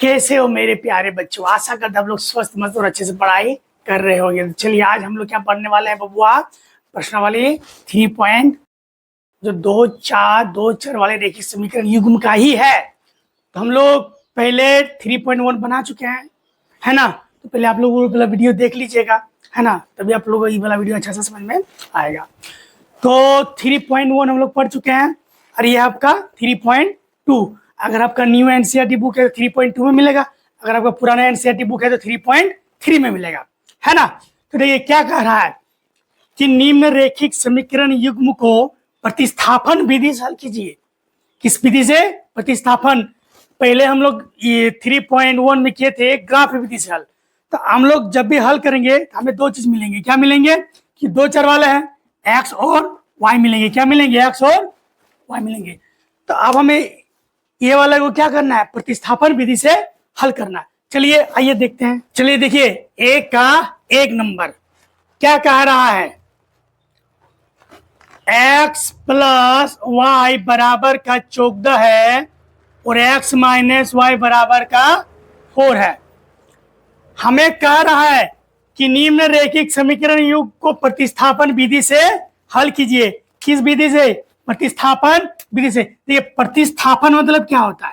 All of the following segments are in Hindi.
कैसे हो मेरे प्यारे बच्चों। आशा करते आप लोग स्वस्थ मस्त और अच्छे से पढ़ाई कर रहे होंगे। तो चलिए आज हम लोग क्या पढ़ने वाले हैं बबुआ, प्रश्नावली 3 पॉइंट जो 2 4 वाले रेखीय समीकरण युग्म का ही है। तो हम लोग पहले 3.1 बना चुके हैं, है ना। तो पहले आप लोग वो वाला वीडियो देख लीजिएगा, है ना, तभी आप लोगों को ये वाला वीडियो अच्छा से समझ में आएगा। तो 3.1 हम लोग पढ़ चुके हैं और ये आपका 3.2। अगर आपका न्यू एनसीईआरटी बुक है तो 3.2 में मिलेगा, अगर आपका पुराना एनसीईआरटी बुक है तो 3.3 में मिलेगा, है ना। तो देखिए क्या कह रहा है कि निम्न रेखिक समीकरण युग्म को प्रतिस्थापन विधि से हल कीजिए। किस विधि से? प्रतिस्थापन। पहले हम लोग ये 3.1 में किए थे ग्राफ विधि से हल। तो हम लोग जब भी हल करेंगे तो हमें दो चीज मिलेंगे। क्या मिलेंगे? कि 2 चर वाले हैं, एक्स और वाई मिलेंगे। क्या मिलेंगे? एक्स और वाई मिलेंगे। तो अब हमें ये वाला को क्या करना है? प्रतिस्थापन विधि से हल करना है। चलिए आइए देखते हैं। चलिए देखिए एक का एक नंबर क्या कह रहा है, x प्लस वाई बराबर का 14 है और x माइनस वाई बराबर का 4 है। हमें कह रहा है कि निम्न रेखिक समीकरण युग्म को प्रतिस्थापन विधि से हल कीजिए। किस विधि से? प्रतिस्थापन विधि से। देखिए प्रतिस्थापन मतलब क्या होता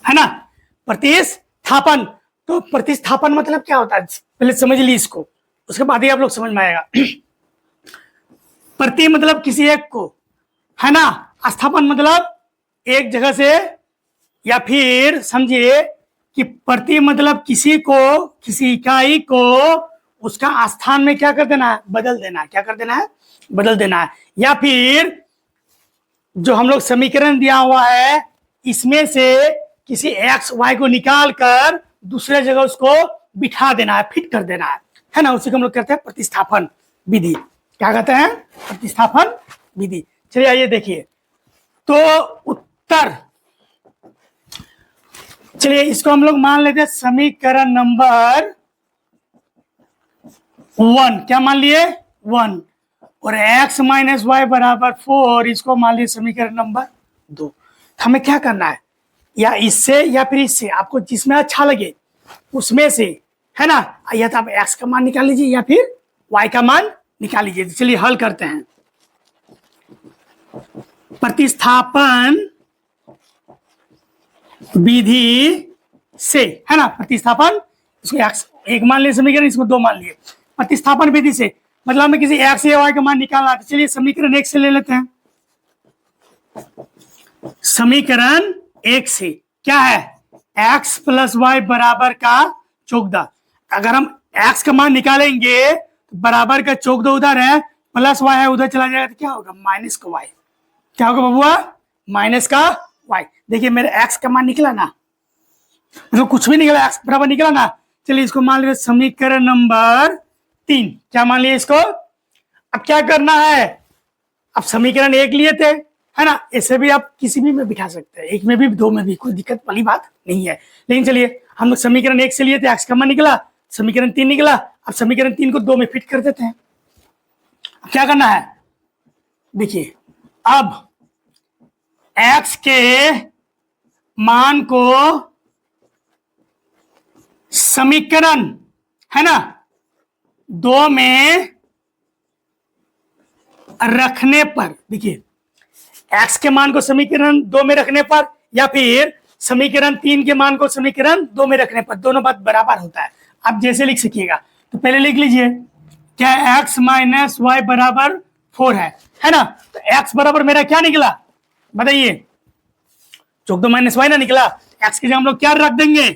है ना, प्रतिस्थापन। तो प्रतिस्थापन मतलब क्या होता है पहले समझ ली इसको, उसके बाद ही आप लोग समझ में आएगा। प्रति मतलब किसी एक को, है ना। स्थापन मतलब एक जगह से, या फिर समझिए कि प्रति मतलब किसी को, किसी इकाई को उसका स्थान में क्या कर देना है? बदल देना है। क्या कर देना है? बदल देना है। या फिर जो हम लोग समीकरण दिया हुआ है इसमें से किसी एक्स वाई को निकाल कर दूसरे जगह उसको बिठा देना है, फिट कर देना है ना। उसी को हम लोग कहते हैं प्रतिस्थापन विधि। क्या कहते हैं? प्रतिस्थापन विधि। चलिए आइए देखिए तो उत्तर। चलिए इसको हम लोग मान लेते हैं समीकरण नंबर 1। क्या मान लिए? 1। और x माइनस वाई बराबर 4 इसको मान लिए समीकरण नंबर 2। हमें क्या करना है? या इससे या फिर इससे, आपको जिसमें अच्छा लगे उसमें से, है ना। या तो आप x का मान निकाल लीजिए या फिर y का मान निकाल लीजिए। तो चलिए हल करते हैं। प्रतिस्थापन विधि से, है ना। प्रतिस्थापन, इसको x एक मान लिए समीकरण, इसको 2 मान लिए। प्रतिस्थापन विधि से मतलब हमें किसी x या y का मान निकालना है। चलिए समीकरण 1 से ले लेते हैं। समीकरण 1 से क्या है? x प्लस वाई बराबर का 14। अगर हम x का मान निकालेंगे तो बराबर का 14 उधर है, प्लस वाई है उधर चला जाएगा, तो क्या होगा? माइनस का वाई। क्या होगा बबुआ? माइनस का वाई। देखिए मेरे x का मान निकला ना, मतलब कुछ भी निकला, x बराबर निकला ना। चलिए इसको मान लीजिए समीकरण नंबर 3। क्या मान लिया इसको? अब क्या करना है? अब समीकरण 1 लिए थे, है ना, इसे भी आप किसी भी में बिठा सकते हैं, 1 में भी 2 में भी, कोई दिक्कत वाली बात नहीं है। लेकिन चलिए हम लोग समीकरण 1 से लिए थे, x का मान निकला, समीकरण 3 निकला। अब समीकरण 3 को 2 में फिट कर देते हैं। अब क्या करना है? देखिए अब x के मान को समीकरण, है ना, 2 में रखने पर, देखिए x के मान को समीकरण 2 में रखने पर या फिर समीकरण 3 के मान को समीकरण 2 में रखने पर, दोनों बात बराबर होता है। आप जैसे लिख सकिएगा। तो पहले लिख लीजिए क्या x माइनस वाई बराबर 4 है ना। तो x बराबर मेरा क्या निकला बताइए? 14 माइनस वाई ना निकला। x की जगह हम लोग क्या रख देंगे?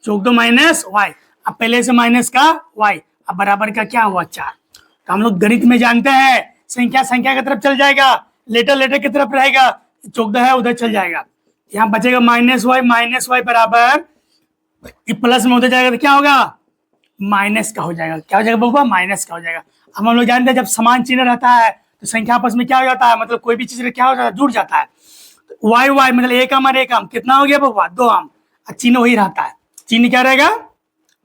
14 माइनस वाई। अब पहले से माइनस का y, अब बराबर का क्या हुआ? 4। तो हम लोग गणित में जानते हैं संख्या संख्या की तरफ चल जाएगा, लेटर लेटर की तरफ रहेगा। 14 है उधर चल जाएगा, यहाँ बचेगा माइनस वाई बराबर प्लस में उधर जाएगा तो क्या होगा? माइनस का हो जाएगा। क्या हो जाएगा बबुआ? माइनस का हो जाएगा। हम लोग जानते हैं जब समान चिन्ह रहता है तो संख्या आपस में क्या हो जाता है, मतलब कोई भी चीज क्या हो जाता है? जुड़ जाता है। तो वाई मतलब एक आम कितना हो गया बबुआ? 2 आम। चिन्ह वही रहता है, चिन्ह क्या रहेगा?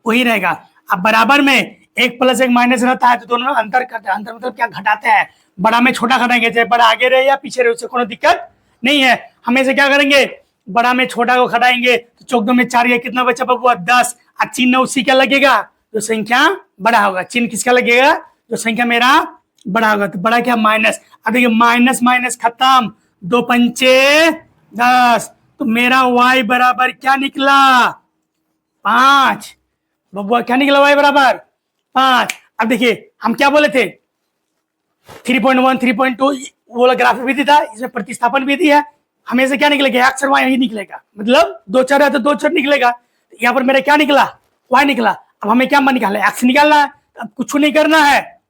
वही रहेगा। अब बराबर में एक प्लस एक माइनस रहता है तो दोनों अंतर करते हैं। अंतर मतलब क्या? घटाते हैं। बड़ा में छोटा घटाएंगे, चाहे बड़ा आगे रहे या पीछे रहे, उससे कोई दिक्कत नहीं है। हमेशा क्या करेंगे, बड़ा में छोटा को घटाएंगे, तो 14 में 4 कितना बचा बबुआ 10, और चिन्ह उसी का लगेगा जो संख्या बड़ा होगा। चिन्ह किसका लगेगा, जो संख्या मेरा बड़ा होगा। तो बड़ा क्या, माइनस। अब देखिए माइनस माइनस खत्म, 2 पंचे 10, तो मेरा y बराबर क्या निकला, 5। बबुआ क्या निकला, y बराबर 5। अब देखिए हम क्या बोले थे, 3.1 3.2 वो वाला ग्राफ विधि था, इसमें प्रतिस्थापन विधि है। हमेशा क्या निकलेगा, एक्स और वाई ही निकलेगा, मतलब 2 चर है तो 2 चर निकलेगा। यहाँ पर मेरा क्या निकला, वाई निकला। अब हमें क्या निकालना है, एक्स निकालना है। अब कुछ नहीं करना है,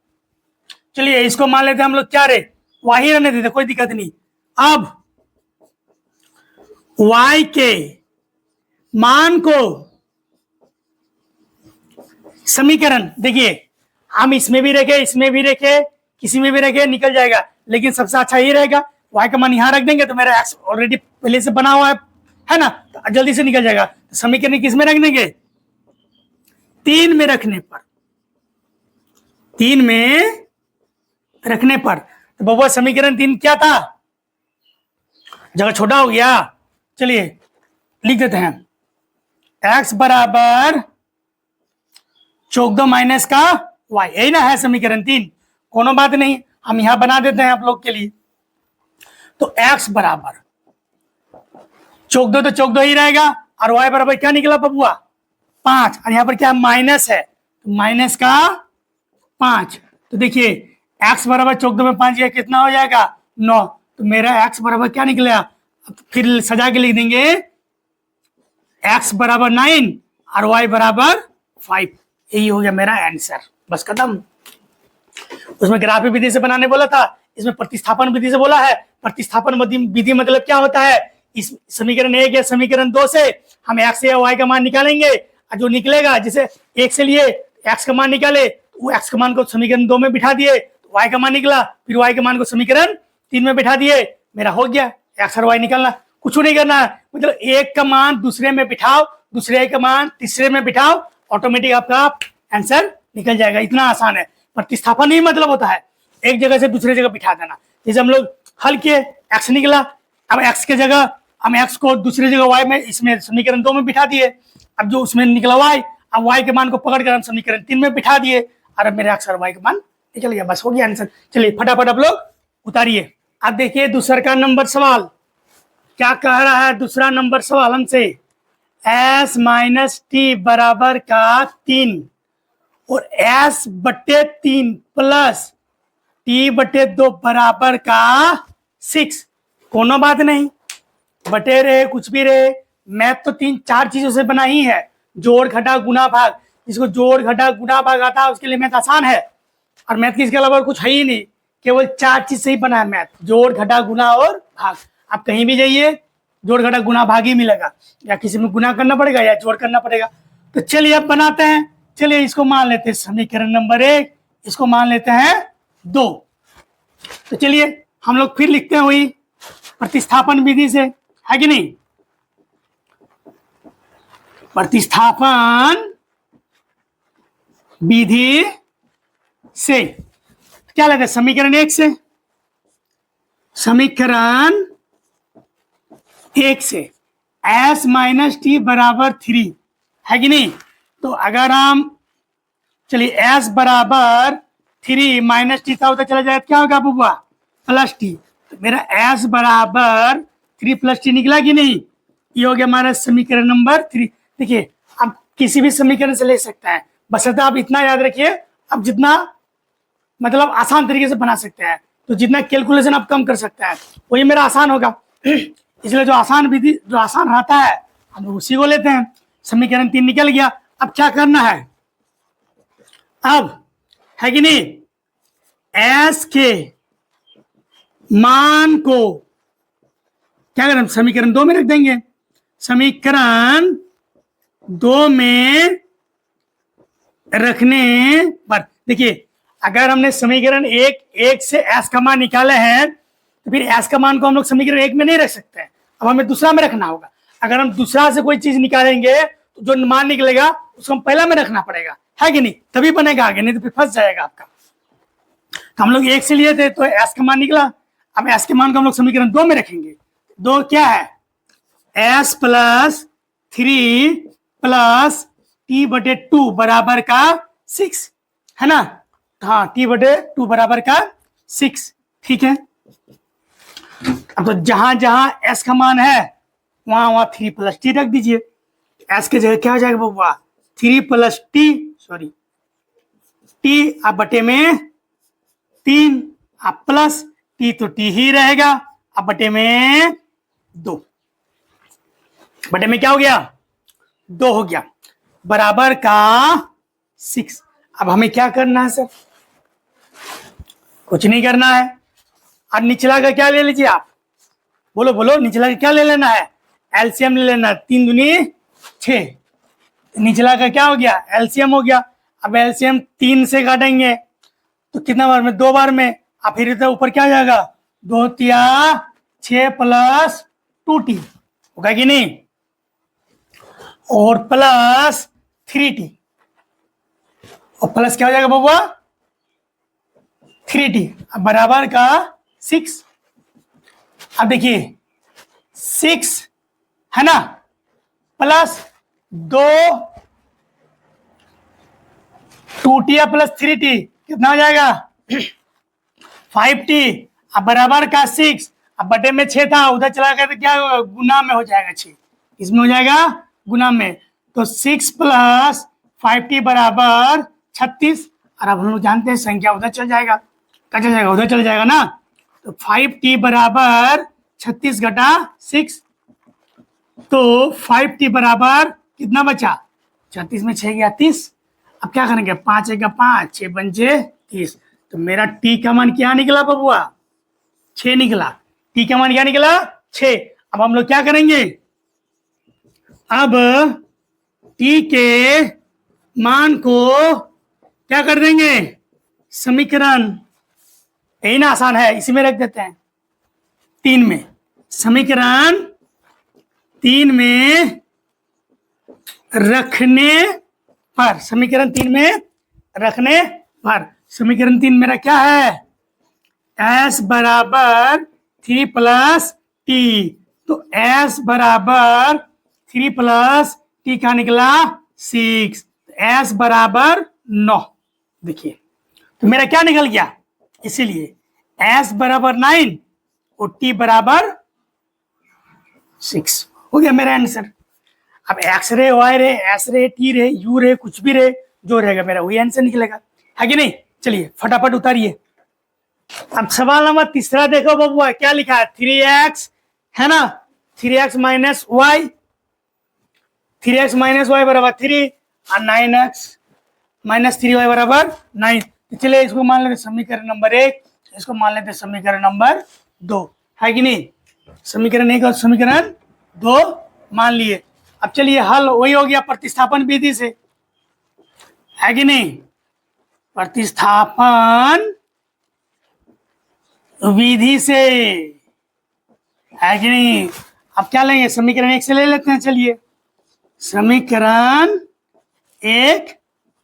चलिए इसको मान लेते हैं हम लोग क्या रे, वाई रहने देते, कोई दिक्कत नहीं। अब y के मान को समीकरण देखिए, हम इसमें भी रखे, इसमें भी रखे, किसी में भी रखे, निकल जाएगा, लेकिन सबसे अच्छा ही रहेगा y का मान यहां रख देंगे तो मेरा x ऑलरेडी पहले से बना हुआ है ना, तो जल्दी से निकल जाएगा। तो समीकरण किस में रख देंगे, 3 में रखने पर, 3 में रखने पर। तो बबुआ समीकरण 3 क्या था, जगह छोटा हो गया, चलिए लिख देते हैं, x बराबर 14 माइनस का y, यही ना है समीकरण 3, कोनो बात नहीं, हम यहां बना देते हैं आप लोग के लिए। तो x बराबर 14 तो 14 ही रहेगा, और y बराबर क्या निकला बबुआ 5, और यहां पर क्या माइनस है, तो माइनस का 5। तो देखिए x बराबर 14 में 5 कितना हो जाएगा 9, तो मेरा x बराबर क्या निकलेगा, फिर सजा के लिख देंगे x बराबर 9 और y बराबर 5। यही हो गया मेरा आंसर, बस खत्म। उसमें ग्राफिक विधि से बनाने बोला था, इसमें प्रतिस्थापन विधि से बोला है। प्रतिस्थापन विधि मतलब क्या होता है, इस समीकरण 1 या समीकरण 2 से हम x या y का मान निकालेंगे, और जो निकलेगा, जैसे 1 से लिए x का मान निकाले, वो x का मान को समीकरण 2 में बिठा दिए, तो y का मान निकला, फिर y के मान को समीकरण 3 में बिठा दिए, मेरा हो गया x और y निकालना। कुछ नहीं करना है, मतलब एक का मान दूसरे में बिठाओ, दूसरे का मान तीसरे में बिठाओ, ऑटोमेटिक आपका आंसर निकल जाएगा, इतना आसान है। प्रतिस्थापन ही मतलब होता है एक जगह से दूसरे जगह बिठा देना। जैसे हम लोग हल किए, x निकला, अब x के जगह हम x को दूसरी जगह y में, इसमें समीकरण 2 में बिठा दिए, अब जो उसमें निकला y, अब y के मान को पकड़ कर हम समीकरण 3 में बिठा दिए, और अब मेरे x और y का मान निकल गया, बस हो गया आंसर। चलिए फटाफट आप लोग उतारिए। अब देखिए दूसरा का नंबर सवाल क्या कह रहा है, दूसरा नंबर सवाल हमसे s माइनस टी बराबर का 3 और s बटे 3 प्लस t बटे 2 बराबर का 6, कोनो बात नहीं, बटे रहे कुछ भी रहे, मैथ तो 3-4 चीजों से बना ही है, जोड़ घटा गुना भाग। जिसको जोड़ घटा गुना भाग आता है उसके लिए मैथ आसान है, और मैथ की इसके अलावा कुछ है ही नहीं, केवल 4 चीज से ही बना है मैथ, जोड़ घटा गुना और भाग। आप कहीं भी जाइए जोड़ घटा गुना भाग ही मिलेगा, या किसी में गुना करना पड़ेगा या जोड़ करना पड़ेगा। तो चलिए अब बनाते हैं, चलिए इसको मान लेते हैं समीकरण नंबर 1, इसको मान लेते हैं 2। तो चलिए हम लोग फिर लिखते हैं वही प्रतिस्थापन विधि से, है कि नहीं, प्रतिस्थापन विधि से क्या लेते हैं, समीकरण 1 से, समीकरण 1 से s माइनस टी बराबर 3, है कि नहीं। तो अगर हम चलिए s बराबर 3 माइनस टी था होता चला जाए, क्या होगा बुआ प्लस टी, तो मेरा s बराबर 3 प्लस टी निकला कि नहीं, ये हो गया हमारा समीकरण नंबर 3। देखिए आप किसी भी समीकरण से ले सकते हैं, बस आप इतना याद रखिए, अब जितना मतलब आसान तरीके से बना सकते हैं, तो जितना कैलकुलेशन आप कम कर सकते हैं वही मेरा आसान होगा। इसलिए जो आसान विधि, जो आसान रहता है हम लोग उसी को लेते हैं। समीकरण 3 निकल गया, अब क्या करना है, अब है कि नहीं, s के मान को क्या करें, समीकरण 2 में रख देंगे, समीकरण 2 में रखने पर देखिए अगर हमने समीकरण 1 से s का मान निकाले हैं, तो फिर s का मान को हम लोग समीकरण 1 में नहीं रख सकते हैं, अब हमें दूसरा में रखना होगा। अगर हम दूसरा से कोई चीज निकालेंगे तो जो मान निकलेगा उसको हम पहला में रखना पड़ेगा, है कि नहीं, तभी बनेगा आगे, नहीं तो फिर फंस जाएगा आपका। तो हम लोग 1 से लिए थे तो s का मान निकला, अब s के मान को हम लोग समीकरण 2 में रखेंगे, 2 क्या है, s प्लस 3 प्लस t बटे 2 बराबर का 6 है ना। हाँ, t बटे 2 बराबर का 6, ठीक है। अब तो जहां जहां s का मान है वहां वहां 3 प्लस t रख दीजिए। s के जगह क्या हो जाएगा बबुआ, 3 प्लस t, सॉरी t अब बटे में 3, अब प्लस t तो t ही रहेगा, अब बटे में 2, बटे में क्या हो गया, 2 हो गया, बराबर का 6। अब हमें क्या करना है सर, कुछ नहीं करना है। अब निचला का क्या ले लीजिए आप, बोलो बोलो, निचला का क्या ले लेना है, एलसीएम ले लेना, 3 दूनी 6, निचला का क्या हो गया, एलसीएम हो गया। अब एलसीएम 3 से काटेंगे तो कितना बार में, 2 बार में, अब फिर इधर ऊपर क्या हो जाएगा, 2 तिया 6 प्लस 2t होगा कि नहीं, और प्लस 3t, और प्लस क्या हो जाएगा बबुआ, 3t, अब बराबर का 6। अब देखिए 6 है ना, प्लस 2 2t प्लस 3t कितना हो जाएगा 5t, अब बराबर का 6, अब बटे में 6 था, उधर चला गया तो क्या होगा, गुना में हो जाएगा 6, इसमें हो जाएगा गुना में, तो 6 प्लस 5t बराबर 36। और अब हम लोग जानते हैं संख्या उधर चल जाएगा, क्या चल जाएगा, उधर चल जाएगा ना, तो 5t बराबर 36 घटा 6, तो 5t बराबर कितना बचा, 36 में 6 गया 30। अब क्या करेंगे, 5 1 5, 6 पंचे 30, तो मेरा t का मान क्या निकला बबुआ, 6 निकला, t का मान क्या निकला 6। अब हम लोग क्या करेंगे, अब t के मान को क्या कर देंगे, समीकरण, यही ना आसान है, इसी में रख देते हैं 3 में, समीकरण 3 में रखने पर, समीकरण 3 में रखने पर, समीकरण 3 मेरा क्या है, s बराबर 3 प्लस t, तो s बराबर 3 प्लस t का निकला 6, s बराबर 9। देखिए तो मेरा क्या निकल गया, इसीलिए s बराबर 9 और t बराबर 6 हो गया मेरा आंसर। अब एक्स रे, वाई रे, एस रे, टी रे, यू रे, कुछ भी रे, जो रहेगा मेरा वही आंसर निकलेगा, है कि नहीं। चलिए फटाफट उतारिए। अब सवाल नंबर 3 देखो बबुआ, क्या लिखा है, 3x है ना, 3x minus Y, 3x minus Y बराबर 3 और 9x माइनस 3y बराबर 9। तो चलिए इसको मान लेते समीकरण नंबर 1, इसको मान लेते समीकरण नंबर 2, है कि नहीं, समीकरण 1 और समीकरण 2 मान लिए। अब चलिए हल वही हो गया प्रतिस्थापन विधि से, है कि नहीं, प्रतिस्थापन विधि से, है कि नहीं। अब क्या लेंगे, समीकरण 1 से ले लेते हैं, चलिए समीकरण 1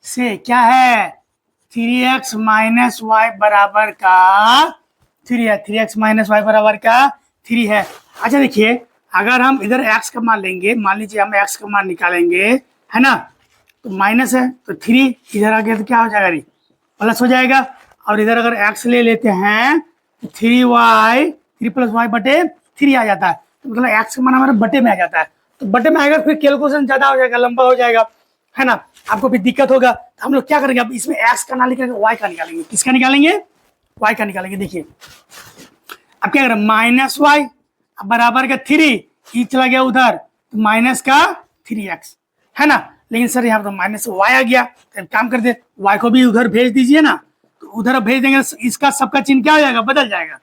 से क्या है, 3x माइनस वाई बराबर का 3 है, 3x माइनस वाई बराबर का 3 है। अच्छा देखिए, अगर हम इधर x का मान लेंगे, मान लीजिए हम x का मान निकालेंगे, है ना, तो माइनस है तो 3 इधर आ गया तो क्या हो जाएगा, प्लस हो जाएगा, और इधर अगर x ले लेते हैं तो 3y 3 प्लस वाई बटे 3 आ जाता है, तो मतलब x का मान हमारा बटे में आ जाता है, तो बटे में आएगा फिर कैलकुलेशन ज्यादा हो जाएगा, लंबा हो जाएगा, है ना, आपको भी दिक्कत होगा। तो हम लोग क्या करेंगे, अब इसमें x का ना निकालेंगे, y का निकालेंगे, किसका निकालेंगे, y का निकालेंगे। देखिए अब क्या करें, माइनस वाई अब बराबर का 3, ई चला गया उधर तो माइनस का 3x, है ना, लेकिन सर यहाँ पर माइनस y आ गया, तो काम कर दे y को भी उधर भेज दीजिए ना, तो उधर भेज देंगे, इसका सबका चिन्ह क्या हो जाएगा, बदल जाएगा,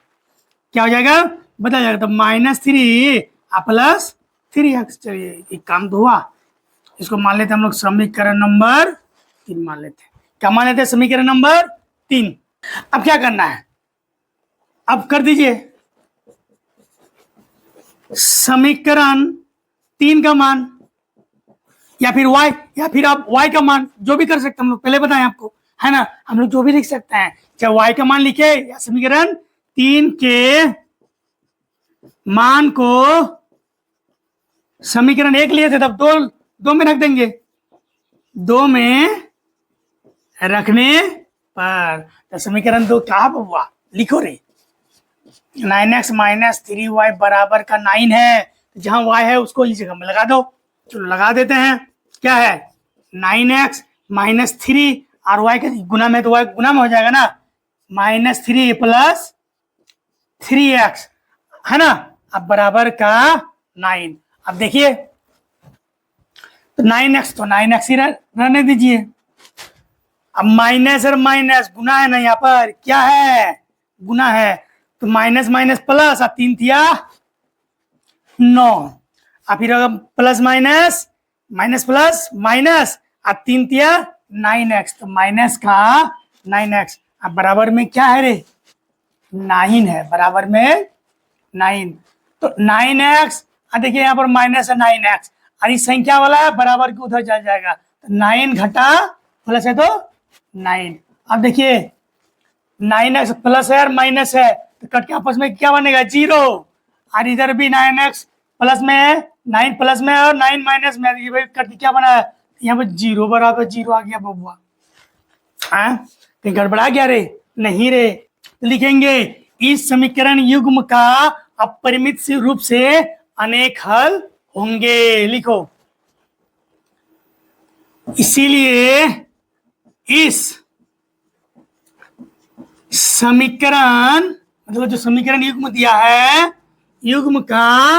क्या हो जाएगा, बदल जाएगा, तो -3 प्लस 3x। चलिए एक काम तो हुआ, इसको मान लेते हैं हम लोग समीकरण नंबर 3 मान लेते हैं, क्या मान लेते हैं, समीकरण नंबर 3। अब क्या करना है, अब कर दीजिए समीकरण 3 का मान, या फिर y, या फिर आप y का मान, जो भी कर सकते हैं, हम लोग पहले बताएं आपको, है ना, हम लोग जो भी लिख सकते हैं, चाहे y का मान लिखे या समीकरण 3 के मान को समीकरण 1 लिए थे तब दो में रख देंगे, 2 में रखने पर तो समीकरण 2 क्या हुआ, लिखो रे। 9x माइनस 3y बराबर का 9 है, जहां y है उसको इस जगह में लगा दो। चलो लगा देते हैं। क्या है 9x माइनस 3 और y के गुना में, तो y गुना में हो जाएगा ना, -3 प्लस 3x है ना, अब बराबर का 9। अब देखिए तो 9x तो 9x ही रहने दीजिए। अब माइनस और माइनस गुना है ना, यहाँ पर क्या है, गुना है, तो माइनस माइनस प्लस और 3 थिया 9, और फिर plus minus minus plus minus और 3 थिया 9x, तो माइनस का 9x। अब बराबर में क्या है रे, 9 है, बराबर में 9। तो 9x, देखिए यहाँ पर माइनस है 9x, और इस संख्या वाला है बराबर के उधर चल जाएगा, तो 9 घटा प्लस है तो 9। अब देखिए 9x प्लस है और माइनस है, तो कट के आपस में क्या बनेगा, 0, और इधर भी 9x प्लस में है, 9 प्लस में और 9 माइनस में, देखिए भाई कट के क्या बना है, यहाँ पर 0 बराबर 0 आ गया बबुआ। हाँ कहीं गड़बड़ा गया रे, नहीं रे। तो लिखेंगे इस समीकरण युग्म का अपरिमित रूप से अनेक हल होंगे, लिखो। इसीलिए इस समीकरण, मतलब जो समीकरण युग्म दिया है, युग्म का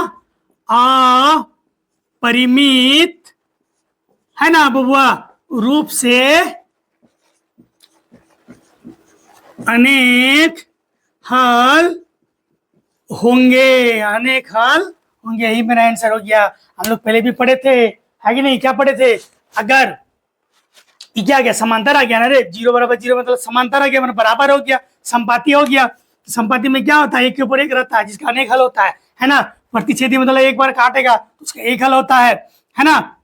अपरिमित है ना बबुआ रूप से अनेक हल होंगे, अनेक हल होंगे, यही मेरा आंसर हो गया। हम लोग पहले भी पढ़े थे, है कि नहीं, क्या पढ़े थे, अगर ये क्या गया, समांतर आ गया ना रे, 0 बराबर 0 मतलब समांतर आ गया, मतलब बराबर हो गया, संपाती हो गया। संपाती में क्या होता है, एक के ऊपर एक रहता है, जिसका अनेक हल होता है ना। प्रतिच्छेदी मतलब एक बार काटेगा तो उसका एक हल होता है ना।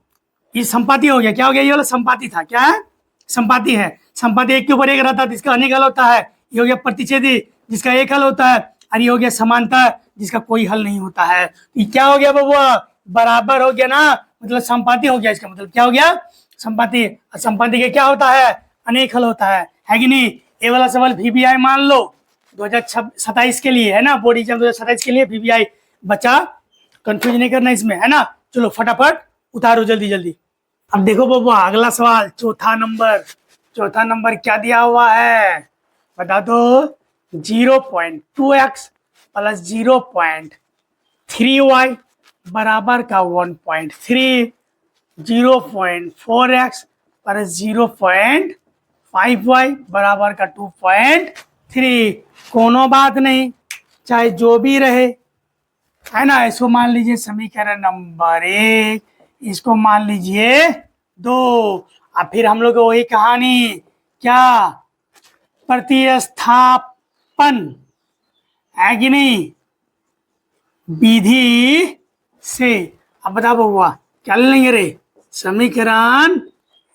ये संपाती हो गया, क्या हो गया, ये वाला संपाती था, क्या है, संपाती है। संपाती एक के ऊपर एक रहता है जिसका अनेक हल होता है, ये हो गया प्रतिच्छेदी जिसका एक हल होता है, और ये हो गया समांतर जिसका कोई हल नहीं होता है। ये क्या हो गया बबुआ, बराबर हो गया ना, मतलब संपाती हो गया, इसका मतलब क्या हो गया, संपाती। संपाती के क्या होता है, अनेक हल होता है कि नहीं। ये वाला सवाल VBI मान लो 2027 के लिए है ना, बोर्ड एग्जाम 2027 के लिए VBI, बच्चा कंफ्यूज नहीं करना इसमें, है ना। चलो फटाफट उतारो जल्दी जल्दी। अब देखो बबुआ अगला सवाल, चौथा नंबर क्या दिया हुआ है, बता दो। 0.2x प्लस 0.3y बराबर का 1.3, 0.4x प्लस 0.5y बराबर का 2.3। कोनो बात नहीं, चाहे जो भी रहे, है ना। इसको मान लीजिए समीकरण नंबर 1, इसको मान लीजिए 2। अब फिर हम लोग वही कहानी, क्या, प्रतिस्थापन, है कि नहीं, विधि से। अब बताओ बउआ क्या ले लेंगे रे, समीकरण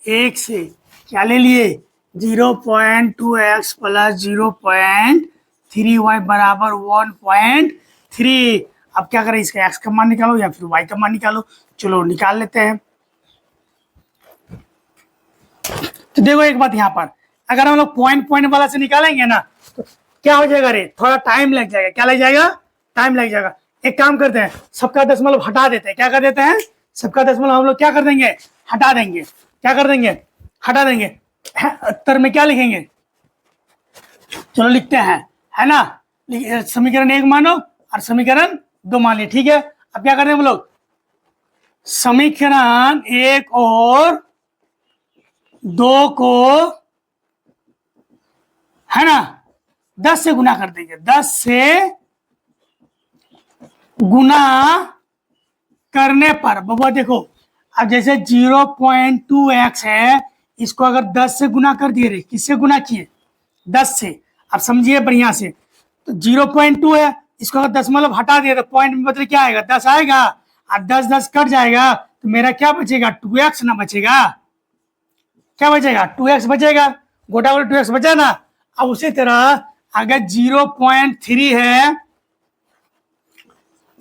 1 से क्या ले लिए, 0.2x प्लस 0.3y बराबर 1.3। अब क्या करें, इसका x का मान निकालो या फिर y का मान निकालो। चलो निकाल लेते हैं। तो देखो एक बात, यहाँ पर अगर हम लोग पॉइंट वाला से निकालेंगे ना, तो क्या हो जाएगा रे, थोड़ा टाइम लग जाएगा। क्या लग जाएगा, टाइम लग जाएगा। एक काम करते हैं, सबका दशमलव हटा देते हैं। क्या कर देते हैं, सबका दशमलव हम लोग क्या कर देंगे, हटा देंगे। क्या कर देंगे, हटा देंगे। उत्तर में क्या लिखेंगे, चलो लिखते हैं, है ना। समीकरण 1 मानो और समीकरण 2 मान लिए, ठीक है। अब क्या करते हैं हम लोग, समीकरण 1 और 2 को, है ना, 10 से गुना कर देंगे। 10 से गुना करने पर बबुआ देखो, अब जैसे 0.2x है, इसको अगर 10 से गुना कर दिए रे, किससे गुना किए, 10 से। अब समझिए बढ़िया से, तो 0.2 है, इसको अगर दशमलव हटा दिए तो पॉइंट में बदले क्या आएगा, 10 आएगा, और 10 कट जाएगा, तो मेरा क्या बचेगा, 2x ना बचेगा। क्या बचेगा, 2x बचेगा, गोटा गोटा 2x बचा ना। अब उसी तरह अगर 0.3 है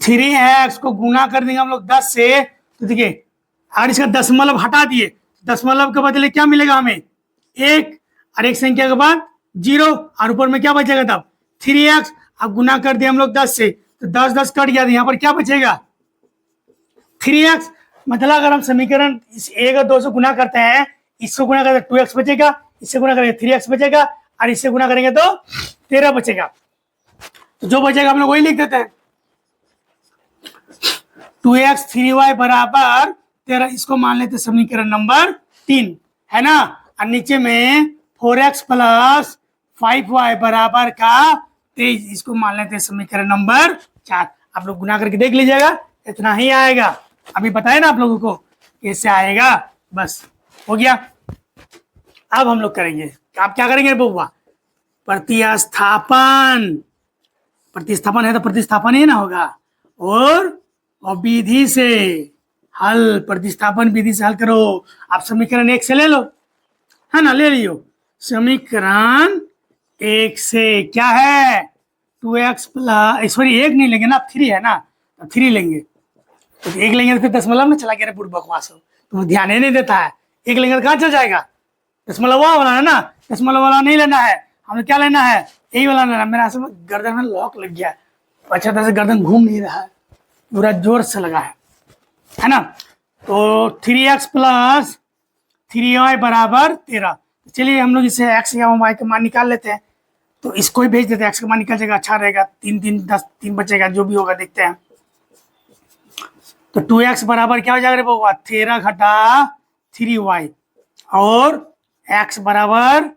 3x को गुना कर देंगे हम लोग 10 से, तो देखिए अगर इसका दशमलव हटा दिए, दशमलव के बदले क्या मिलेगा हमें, 1, और एक संख्या के बाद 0, और ऊपर में क्या बचेगा तब 3x। अब गुना कर दिए हम लोग 10 से, तो 10 10 कट गया, तो यहाँ पर क्या बचेगा 3x। मतलब अगर हम समीकरण इस 1 और 2 से गुना करते हैं, इसको गुना करेंगे 2x बचेगा, इससे गुना करेंगे 3x बचेगा, और इससे गुना करेंगे तो 13 बचेगा। तो जो बचेगा हम लोग वही लिख देते हैं, 2x 3y बराबर 13। इसको मान लेते समीकरण नंबर 3, है ना। और नीचे में 4x प्लस 5y बराबर का 23, इसको मान लेते समीकरण नंबर 4। आप लोग गुना करके देख लीजिएगा, इतना ही आएगा। अभी बताए ना आप लोगों को कैसे आएगा, बस हो गया। अब हम लोग करेंगे, आप क्या करेंगे बउआ, प्रतिस्थापन। प्रतिस्थापन है तो प्रतिस्थापन ही ना होगा, और विधि से हल, प्रतिस्थापन विधि से हल करो। आप समीकरण 1 से ले लो, है ना, ले लियो। समीकरण 1 से क्या है, 2x प्लस, सॉरी 1 नहीं लेंगे ना, 3 है ना, तो 3 लेंगे। तो 1 लेंगे तो फिर दशमलव में चला गया, पूरी बकवास हो, तो ध्यान ही नहीं देता है। 1 लेंगे तो कहाँ चल जाएगा, दशमलव वाला है ना, दशमलव वाला नहीं लेना है, हमें क्या लेना है, यही वाला लेना। मेरा असल में गर्दन में लॉक लग गया, अच्छा तरह से गर्दन घूम नहीं रहा है, पूरा जोर से लगा है ना। तो 3x प्लस 3y बराबर 13। चलिए हम लोग इसे x या y का मान निकाल लेते हैं, तो इसको ही भेज देते हैं, x का मान निकल जाएगा, अच्छा रहेगा। 3 3 10 3 बचेगा, जो भी होगा देखते हैं। तो 2x बराबर क्या हो जाएगा रे बाबा, 13 घटा 3y, और x बराबर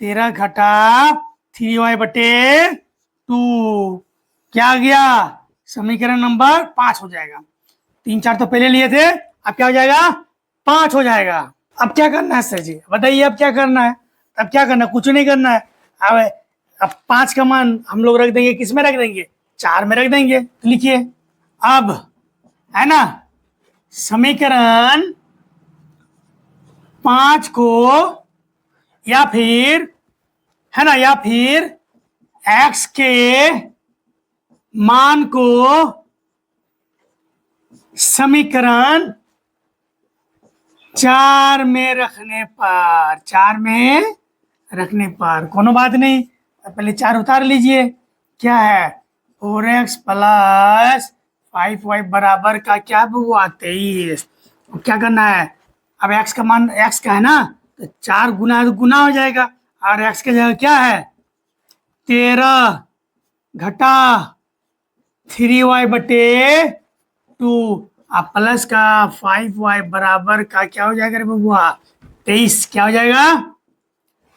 13 घटा 3y बटे 2, क्या आ गया, समीकरण नंबर 5 हो जाएगा। 3 4 तो पहले लिए थे, अब क्या हो जाएगा 5 हो जाएगा। अब क्या करना है सर जी, बताइए अब क्या करना है। अब क्या करना है, कुछ नहीं करना है। अब 5 का मान हम लोग रख देंगे, किस में रख देंगे, 4 में रख देंगे। तो लिखिए अब, है ना, समीकरण 5 को, या फिर, है ना, या फिर x के मान को समीकरण 4 में रखने पर, 4 में रखने पर कोनो बात नहीं, पहले 4 उतार लीजिए, क्या है 4x प्लस 5y बराबर का क्या हुआ 23। अब क्या करना है, अब x का मान, x का है ना, तो 4 गुना तो गुना हो जाएगा, और x की जगह क्या है 13 घटा 3y बटे 2, अब प्लस का 5y बराबर का क्या हो जाएगा रे बबुआ 23, क्या हो जाएगा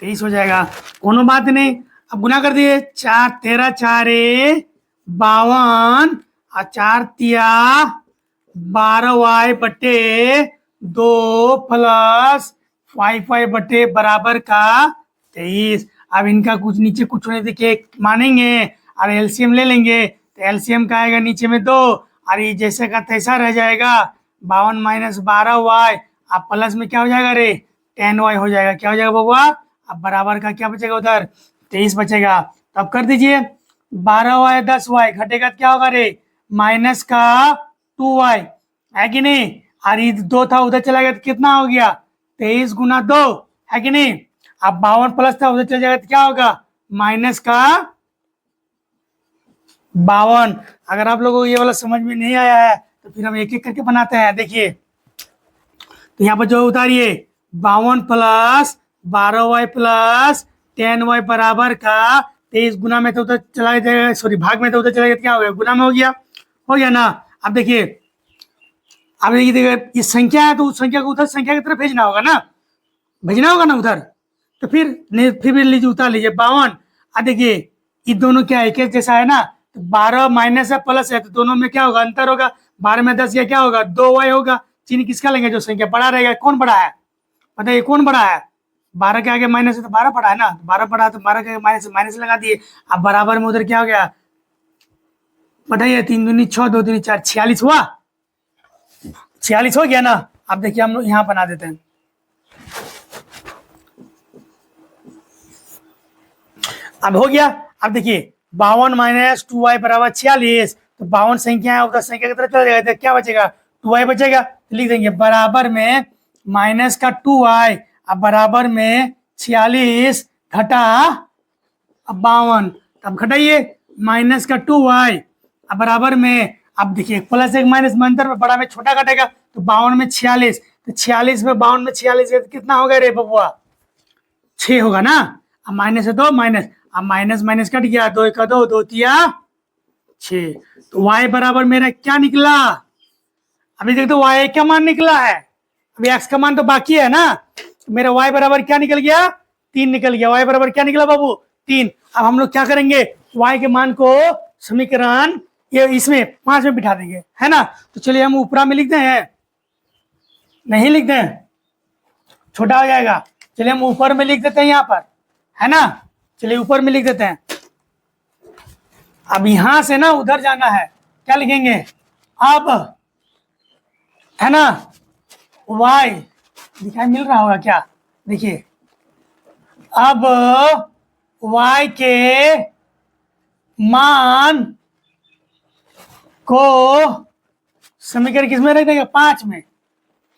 23 हो जाएगा, कोनो बात नहीं। अब गुना कर दिए, 4 13 4 52, और 4 तिया 12y बटे 2 प्लस 5y बटे बराबर का 23। अब इनका कुछ नीचे कुछ नहीं दिखे मानेंगे, और एलसीएम ले लेंगे, तो एलसीएम का आएगा नीचे में 2, और ये जैसे का तैसा रह जाएगा 52 माइनस 12y, अब प्लस में क्या हो जाएगा रे 10y हो जाएगा, क्या हो जाएगा बबुआ, अब बराबर का क्या बचेगा उधर 23 बचेगा। तब कर दीजिए 12y 10y घटेगा क्या होगा रे माइनस का 2y, है कि नहीं, और ये 2 था उधर चला गया तो कितना हो गया 23 गुना 2, है कि नहीं। अब 52 प्लस था उधर चला जाएगा तो क्या होगा माइनस का 52। अगर आप लोगों को ये वाला समझ में नहीं आया है तो फिर हम एक एक करके बनाते हैं, देखिए। तो यहाँ पर जो उतारिए 52 प्लस 12y प्लस 10y बराबर का 23 गुना में तो उधर चला जाएगा, सॉरी भाग में तो उधर चला गया, क्या हो गया गुना में हो गया ना। अब देखिए, अब देखिए ये संख्या है तो उस संख्या को उधर संख्या की तरफ भेजना होगा ना उधर, तो फिर भी लीजिए उतार लीजिए 52। अब देखिए ये दोनों क्या है, एक जैसा है ना, तो 12 माइनस है प्लस है, तो दोनों में क्या होगा अंतर होगा, 12 में 10 क्या होगा 2y होगा। चिन्ह किसका लेंगे, जो संख्या बड़ा रहेगा। कौन बड़ा है बताइए, कौन बड़ा है, 12 के आगे माइनस है तो 12 बड़ा है ना, 12 बड़ा है तो 12 के आगे माइनस लगा दिए। अब बराबर में उधर क्या हो गया बताइए, 3 दूनी 6 2 दूनी 4 46 हुआ, 46 हो गया ना। अब देखिए हम लोग यहाँ बना देते हैं, अब हो गया। अब देखिए 52 माइनस 2y बराबर 46, तो 52 संख्या है, उधर संख्या की तरफ चला जाएगा, तो क्या बचेगा 2y बचेगा। तो लिख देंगे बराबर में माइनस का 2y, अब बराबर में 46 घटा 52, अब घटाइए माइनस का 2y, अब बराबर में, अब देखिए प्लस एक माइनस में अंतर, बड़ा में छोटा घटेगा, तो 52 में 46, तो 46 में 52 में 46 कितना होगा रे बबुआ 6 होगा ना। अब माइनस है 2 माइनस, अब माइनस माइनस कट गया, 2 का 2, 2 तिया 6, तो y बराबर मेरा क्या निकला, अभी देख तो y क्या मान निकला है, अभी x का मान तो बाकी है ना, तो मेरा y बराबर क्या निकल गया 3 निकल गया, y बराबर क्या निकला बाबू 3। अब हम लोग क्या करेंगे y के मान को समीकरण ये इसमें 5 में बिठा देंगे, है ना। तो चलिए हम ऊपरा में लिखते हैं, नहीं लिखते हैं छोटा हो जाएगा, चलिए हम ऊपर में लिख देते हैं यहाँ पर, है ना। चलिए ऊपर में लिख देते हैं। अब यहां से ना उधर जाना है, क्या लिखेंगे अब, है ना, y दिखाई मिल रहा होगा क्या, देखिए अब y के मान को समीकरण किस में रख देंगे 5 में,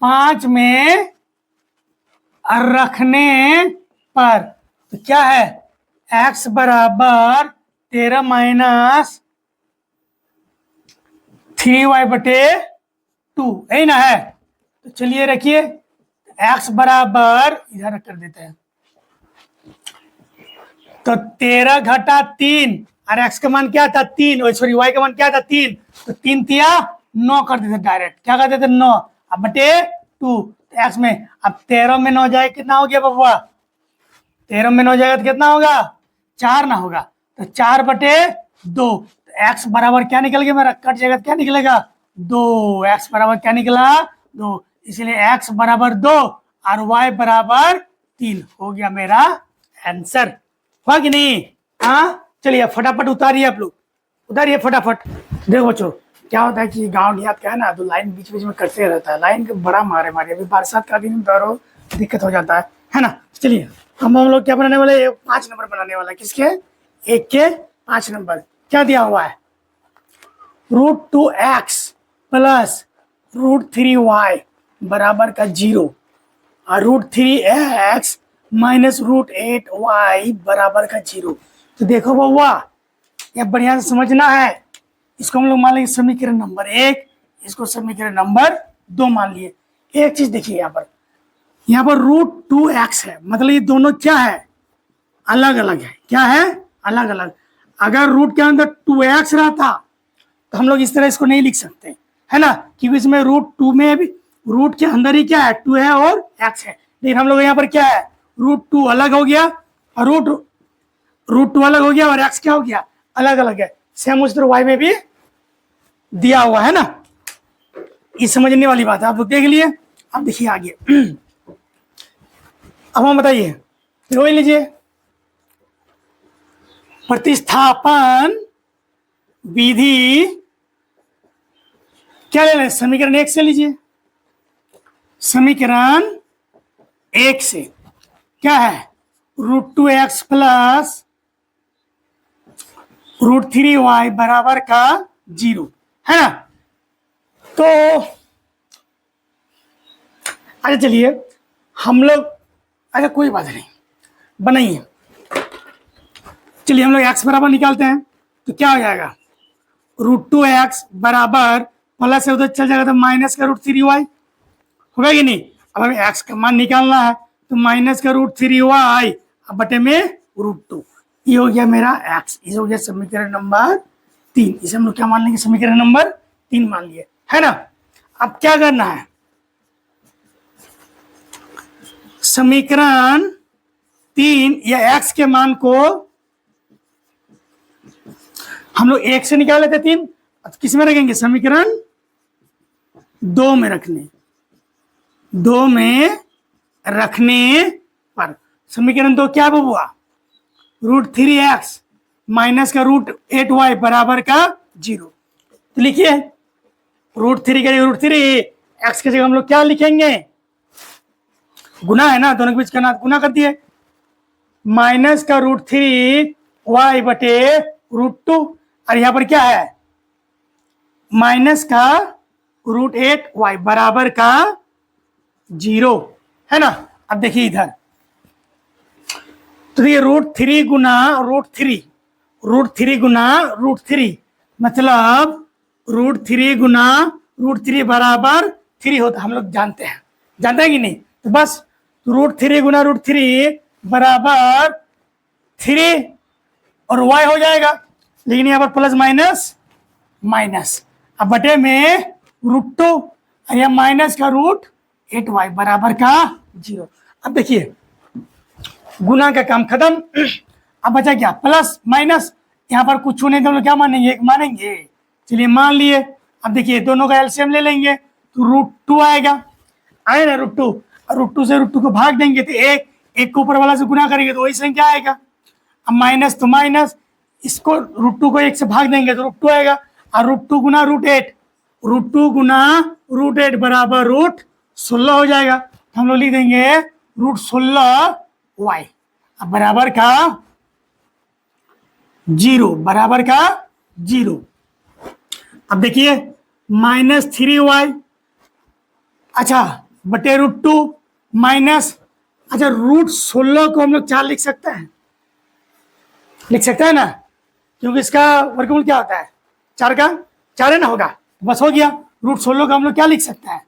5 में रखने पर तो क्या है x बराबर 13 माइनस 3y बटे 2, यही ना है। तो चलिए रखिए x बराबर इधर कर देते हैं, तो 13 घटा 3 और x का मान क्या था 3, सॉरी y का मान क्या था 3, तो 3 तिया 9 कर देते डायरेक्ट, क्या कर देते 9, अब बटे 2, तो x में अब 13 में 9 जाए कितना हो गया बबुआ, 13 में 9 जाएगा तो कितना होगा 4 ना होगा, तो 4 बटे 2, तो x बराबर क्या निकल गया मेरा, कट जाएगा क्या निकलेगा 2, x बराबर क्या निकला 2, इसलिए x बराबर 2 और y बराबर 3 हो गया मेरा आंसर, हुआ कि नहीं। हाँ चलिए फटाफट उतारिए, आप लोग उतारिए फटाफट। देखो बच्चों क्या होता है कि गांव देहात का है ना, तो लाइन बीच बीच में कटते रहता है, लाइन के बड़ा मारे मारे, अभी बरसात का दिन दौरो दिक्कत हो जाता है ना। चलिए हम लोग क्या बनाने वाले, 5 नंबर बनाने वाला है, किसके 1 के 5 नंबर। क्या दिया हुआ है √2x प्लस √3y बराबर का 0 और √3x माइनस √8y बराबर का 0। तो देखो बउआ ये बढ़िया से समझना है, इसको हम लोग मान लेंगे समीकरण नंबर 1, इसको समीकरण नंबर 2 मान लिए। एक चीज देखिए यहाँ पर √2x है, मतलब ये दोनों क्या है अलग अलग है, क्या है अलग अलग। अगर रूट के अंदर 2x रहता तो हम लोग इस तरह इसको नहीं लिख सकते, है ना, क्योंकि इसमें √2 में भी रूट के अंदर ही क्या है 2 है और x है, लेकिन हम लोग यहाँ पर क्या है √2 अलग हो गया और √2 अलग हो गया और x क्या हो गया अलग अलग है। सेम उस तरह y में भी दिया हुआ है ना, ये समझने वाली बात है, आप लोग देख लिए। अब देखिए आगे अब हम बताइए रो लीजिए, प्रतिस्थापन विधि क्या ले लें, समीकरण 1 से लीजिए, समीकरण 1 से क्या है √2x प्लस √3y बराबर का 0, है ना। तो अच्छा चलिए हम लोग, अच्छा कोई बात नहीं बनाइए, चलिए हम लोग x बराबर निकालते हैं, तो क्या हो जाएगा √2x बराबर प्लस से उधर चल जाएगा तो माइनस का √3y होगा कि नहीं। अब हमें x का मान निकालना है तो माइनस का √3y अब बटे में √2, ये हो गया मेरा x, ये हो गया समीकरण नंबर 3, इसे हम लोग क्या मान लेंगे समीकरण नंबर 3 मान लिए, है ना। अब क्या करना है, समीकरण 3 या x के मान को हम लोग 1 से निकाले थे 3, अब किस में रखेंगे समीकरण 2 में रखने, 2 में रखने पर समीकरण 2 क्या हुआ √3x माइनस का √8y बराबर का 0। तो लिखिए √3 का √3, x के जगह हम लोग क्या लिखेंगे गुना है ना, दोनों के बीच का ना गुना कर दिए, माइनस का √3y बटे √2 और यहाँ पर क्या है माइनस का √8y बराबर का 0 है ना। अब देखिए इधर, तो ये √3 गुना √3 गुना √3 मतलब √3 गुना √3 बराबर 3 होता, हम लोग जानते हैं कि नहीं। तो बस √3 गुना √3 बराबर 3 और y हो जाएगा, लेकिन यहाँ पर प्लस माइनस माइनस, अब बटे में √2 या माइनस का √8y बराबर का 0। अब देखिए गुना का काम खत्म। अब बचा क्या, प्लस माइनस, यहाँ पर कुछ नहीं तो हम लोग क्या मानेंगे, एक मानेंगे। चलिए मान लिए। अब देखिए दोनों का एलसीएम ले लेंगे तो √2 आएगा, आए ना √2, √2 से √2 को भाग देंगे तो एक को ऊपर वाला से गुना करेंगे तो वही संख्या आएगा। अब माइनस तो माइनस, इसको √2 को 1 से भाग देंगे तो √2 आएगा, और √2 गुना √8 गुना √8 बराबर √16 हो जाएगा। हम लोग लिख देंगे √16y अब बराबर का 0 अब देखिए -3y, अच्छा बटे √2 माइनस, अच्छा √16 को हम लोग 4 लिख सकते हैं ना, क्योंकि इसका वर्गमूल क्या होता है 4 का 4 है ना, होगा बस हो गया। √16 का हम लोग क्या लिख सकते हैं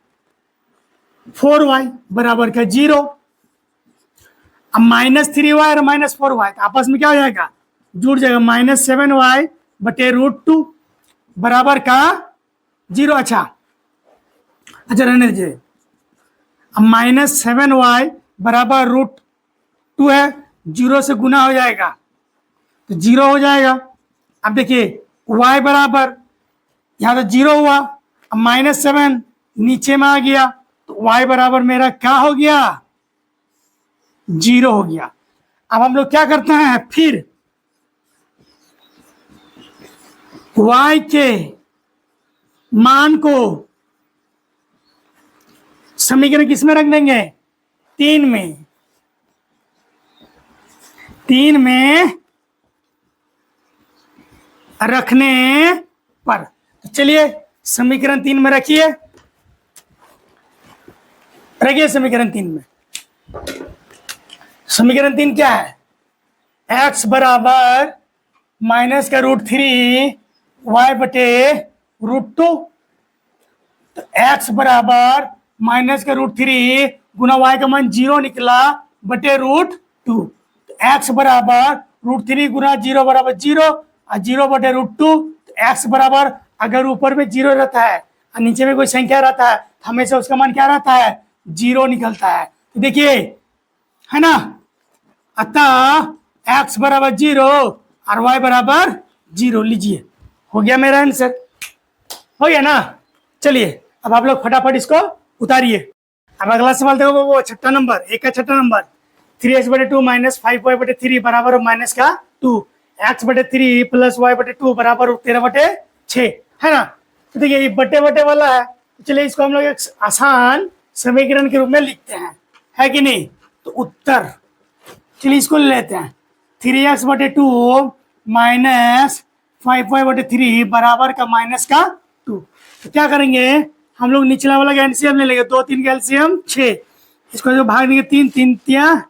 4y बराबर का 0। अब -3y और -4y तो आपस में क्या हो जाएगा, जुड़ जाएगा, -7y बटे √2 बराबर का 0। अच्छा रहने दीजिए। अब -7y बराबर √2 है, 0 से गुना हो जाएगा तो 0 हो जाएगा। अब देखिए y बराबर, यहाँ तो 0 हुआ, अब -7 नीचे में आ गया तो y बराबर मेरा क्या हो गया 0 हो गया। अब हम लोग क्या करते हैं, फिर y के मान को समीकरण किस में रख देंगे, 3 में रखने पर। तो चलिए समीकरण 3 में रखिए समीकरण 3 में। समीकरण 3 क्या है, x बराबर माइनस का √3 y बटे √2, तो x बराबर माइनस का √3 गुना y का मान 0 निकला बटे √2, तो x बराबर √3 गुना 0 बराबर 0 और 0 बटे √2, तो x बराबर अगर ऊपर में 0 रहता है और नीचे में कोई संख्या रहता है हमेशा उसका मान क्या रहता है 0 निकलता है। तो देखिए है ना, अतः x बराबर 0 और y बराबर 0, लीजिए हो गया मेरा आंसर, हो गया ना। चलिए अब आप लोग फटाफट इसको उतारिए। अब अगला सवाल देखो, वो छठा नंबर, एक का छठा नंबर, 3x बटे 2 माइनस 5y बटे 3 बराबर माइनस का 2, x बटे 3 प्लस y बटे 2 बराबर 13 बटे 6 है ना। तो देखिए ये बटे वाला है, तो चलिए इसको हम लोग एक आसान समीकरण के रूप में लिखते हैं, है कि नहीं। तो उत्तर चलिए इसको ले लेते हैं, 3x बटे 2 माइनस 5y बटे 3 बराबर का माइनस का 2। तो क्या करेंगे हम लोग, निचला वाला का एलसीएम ले लेंगे, 2 3 का एलसीएम 6, इसको जो भाग देंगे 3 3 3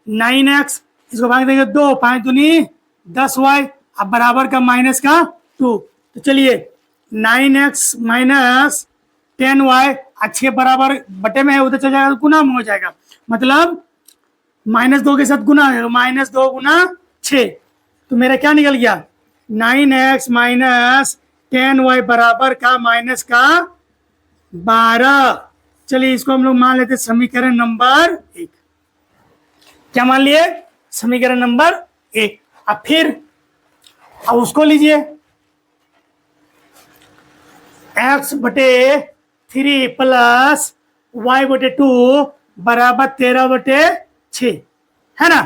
9x, इसको भाग देंगे 2 5 दूनी 10y अब बराबर का माइनस का 2। तो चलिए 9x माइनस 10y अच्छे बराबर बटे में है, उधर चल जाएगा गुना में हो जाएगा, मतलब -2 के साथ गुना हो जाएगा, -2 गुना 6, तो मेरा क्या निकल गया 9x माइनस 10y बराबर का माइनस का 12। चलिए इसको हम लोग मान लेते समीकरण नंबर 1। क्या मान लिए, समीकरण नंबर 1। अब फिर अब उसको लीजिए, x बटे 3 प्लस y बटे 2 बराबर 13 बटे 6 है ना।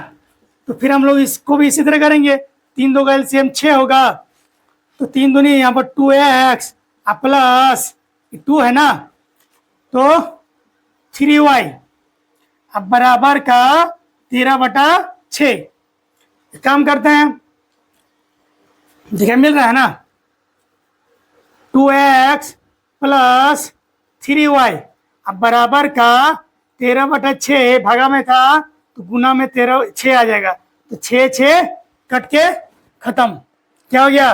तो फिर हम लोग इसको भी इसी तरह करेंगे, 3 2 का एलसीएम 6 होगा, तो 3 दूनी यहाँ पर 2x प्लस 2 है ना, तो 3y अब बराबर का 13 बटा 6। काम करते हैं, देखिए मिल रहा है ना, 2x प्लस 3y। अब बराबर का 13/6 भागा में था तो गुना में 6 आ जाएगा, तो 6 कट के खत्म। क्या हो गया?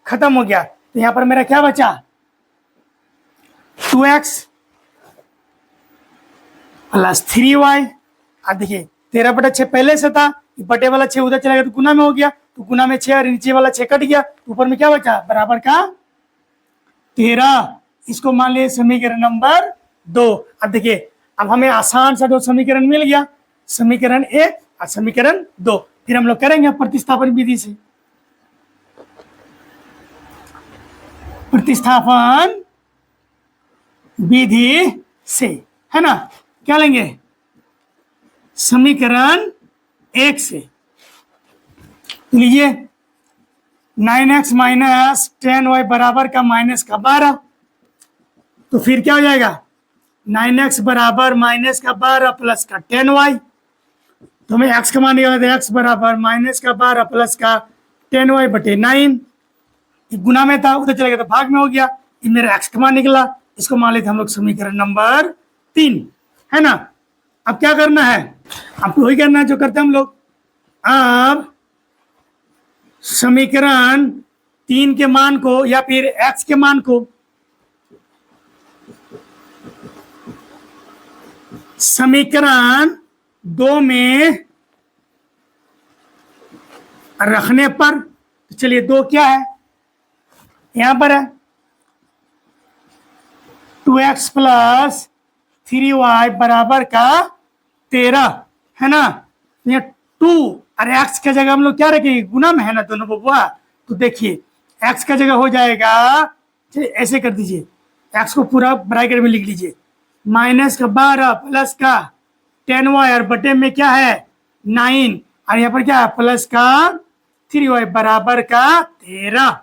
खत्म हो गया। तो यहां पर मेरा क्या बचा? 2x plus 3y। अब देखिए 13/6 पहले से था, बटे वाला 6 उधर चला गया तो गुना में हो गया, तो गुना में 6 और नीचे वाला 6 कट गया, ऊपर में क्या बचा? बराबर का 13। इसको मान लिया समीकरण नंबर 2। अब देखिए अब हमें आसान सा दो समीकरण मिल गया, समीकरण 1 और समीकरण 2। फिर हम लोग करेंगे प्रतिस्थापन विधि से। प्रतिस्थापन विधि से, है ना? क्या लेंगे? समीकरण 1 से लीजिए 9x माइनस 10y बराबर का माइनस का 12। तो फिर क्या हो जाएगा? 9x बराबर माइनस का 12 प्लस का 10y। तो हमें x का मान निकाला था, x बराबर माइनस का 12 प्लस का 10y बटे 9। गुना में था, उधर चला गया तो भाग में हो गया। ये मेरा x का मान निकला, इसको मान लेते हम लोग समीकरण नंबर 3, है ना? अब क्या करना है? आपको वही करना है जो करते हैं हम लोग। अब समीकरण 3 के मान को या फिर x के मान को समीकरण 2 में रखने पर, तो चलिए 2 क्या है? यहां पर है 2x प्लस 3y बराबर का 13, है ना? ये 2 और x का जगह हम लोग क्या रखेंगे? गुना में है ना दोनों बबुआ। तो देखिए x का जगह हो जाएगा, चलिए ऐसे कर दीजिए, x को पूरा ब्रैकेट में लिख लीजिए, माइनस का 12 प्लस का 10y और बटे में क्या है? 9, और यहाँ पर क्या है? प्लस का 3y बराबर का 13।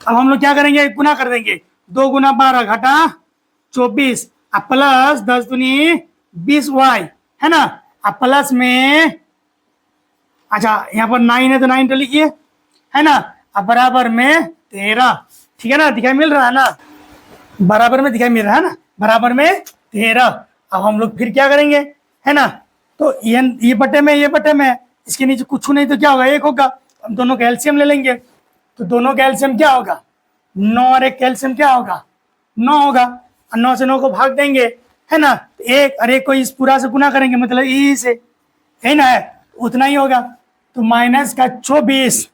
अब हम लोग क्या करेंगे? गुना कर देंगे, 2 गुना 12 घटा 24, अब प्लस 10 दूनी 20y, है ना? अब प्लस में, अच्छा यहाँ पर 9 है तो 9 तो लिखिए, है ना? अब बराबर में 13, ठीक है ना? दिखाई मिल रहा है ना? बराबर में दिखाई मिल रहा है ना? बराबर में 13। अब हम लोग फिर क्या करेंगे, है ना? तो ये बटे में, ये बटे में, इसके नीचे कुछ नहीं तो क्या होगा? 1 होगा। हम दोनों का एलसीएम ले लेंगे, तो दोनों का एलसीएम क्या होगा? 9 और 1 का एलसीएम क्या होगा? 9 होगा, और 9 से 9 को भाग देंगे, है ना? 1 और 1 को इस पूरा से गुना करेंगे, मतलब ई से, है ना? उतना ही होगा। तो माइनस का 24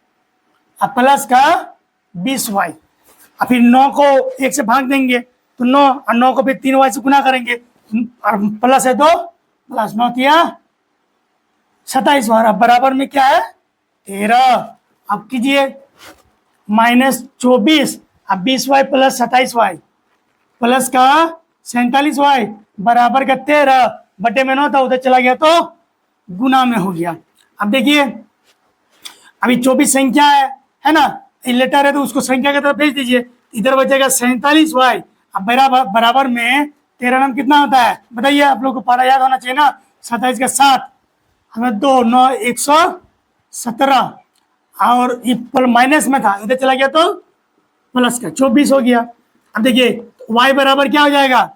और प्लस का 20y, और फिर 9 को 1 से भाग देंगे तो 9, और 9 को फिर 3y से गुना करेंगे, और प्लस है 2 प्लस 9 किया 27, और बराबर में क्या है? 13। अब कीजिए माइनस 24 अब 20y प्लस 27y प्लस का 47y बराबर का 13, बटे में 9 था, उधर चला गया तो गुना में हो गया। अब देखिए अभी 24 संख्या है ना? लेटर है तो उसको संख्या की तरफ भेज दीजिए, इधर बचेगा 47y। अब बराबर में 13 नाम कितना होता है बताइए? आप लोग को पारा याद होना चाहिए ना? 27 का 7, हमें 2 9 117, और ये माइनस में था, इधर चला गया तो प्लस का 24 हो गया। अब देखिए y बराबर क्या हो जाएगा?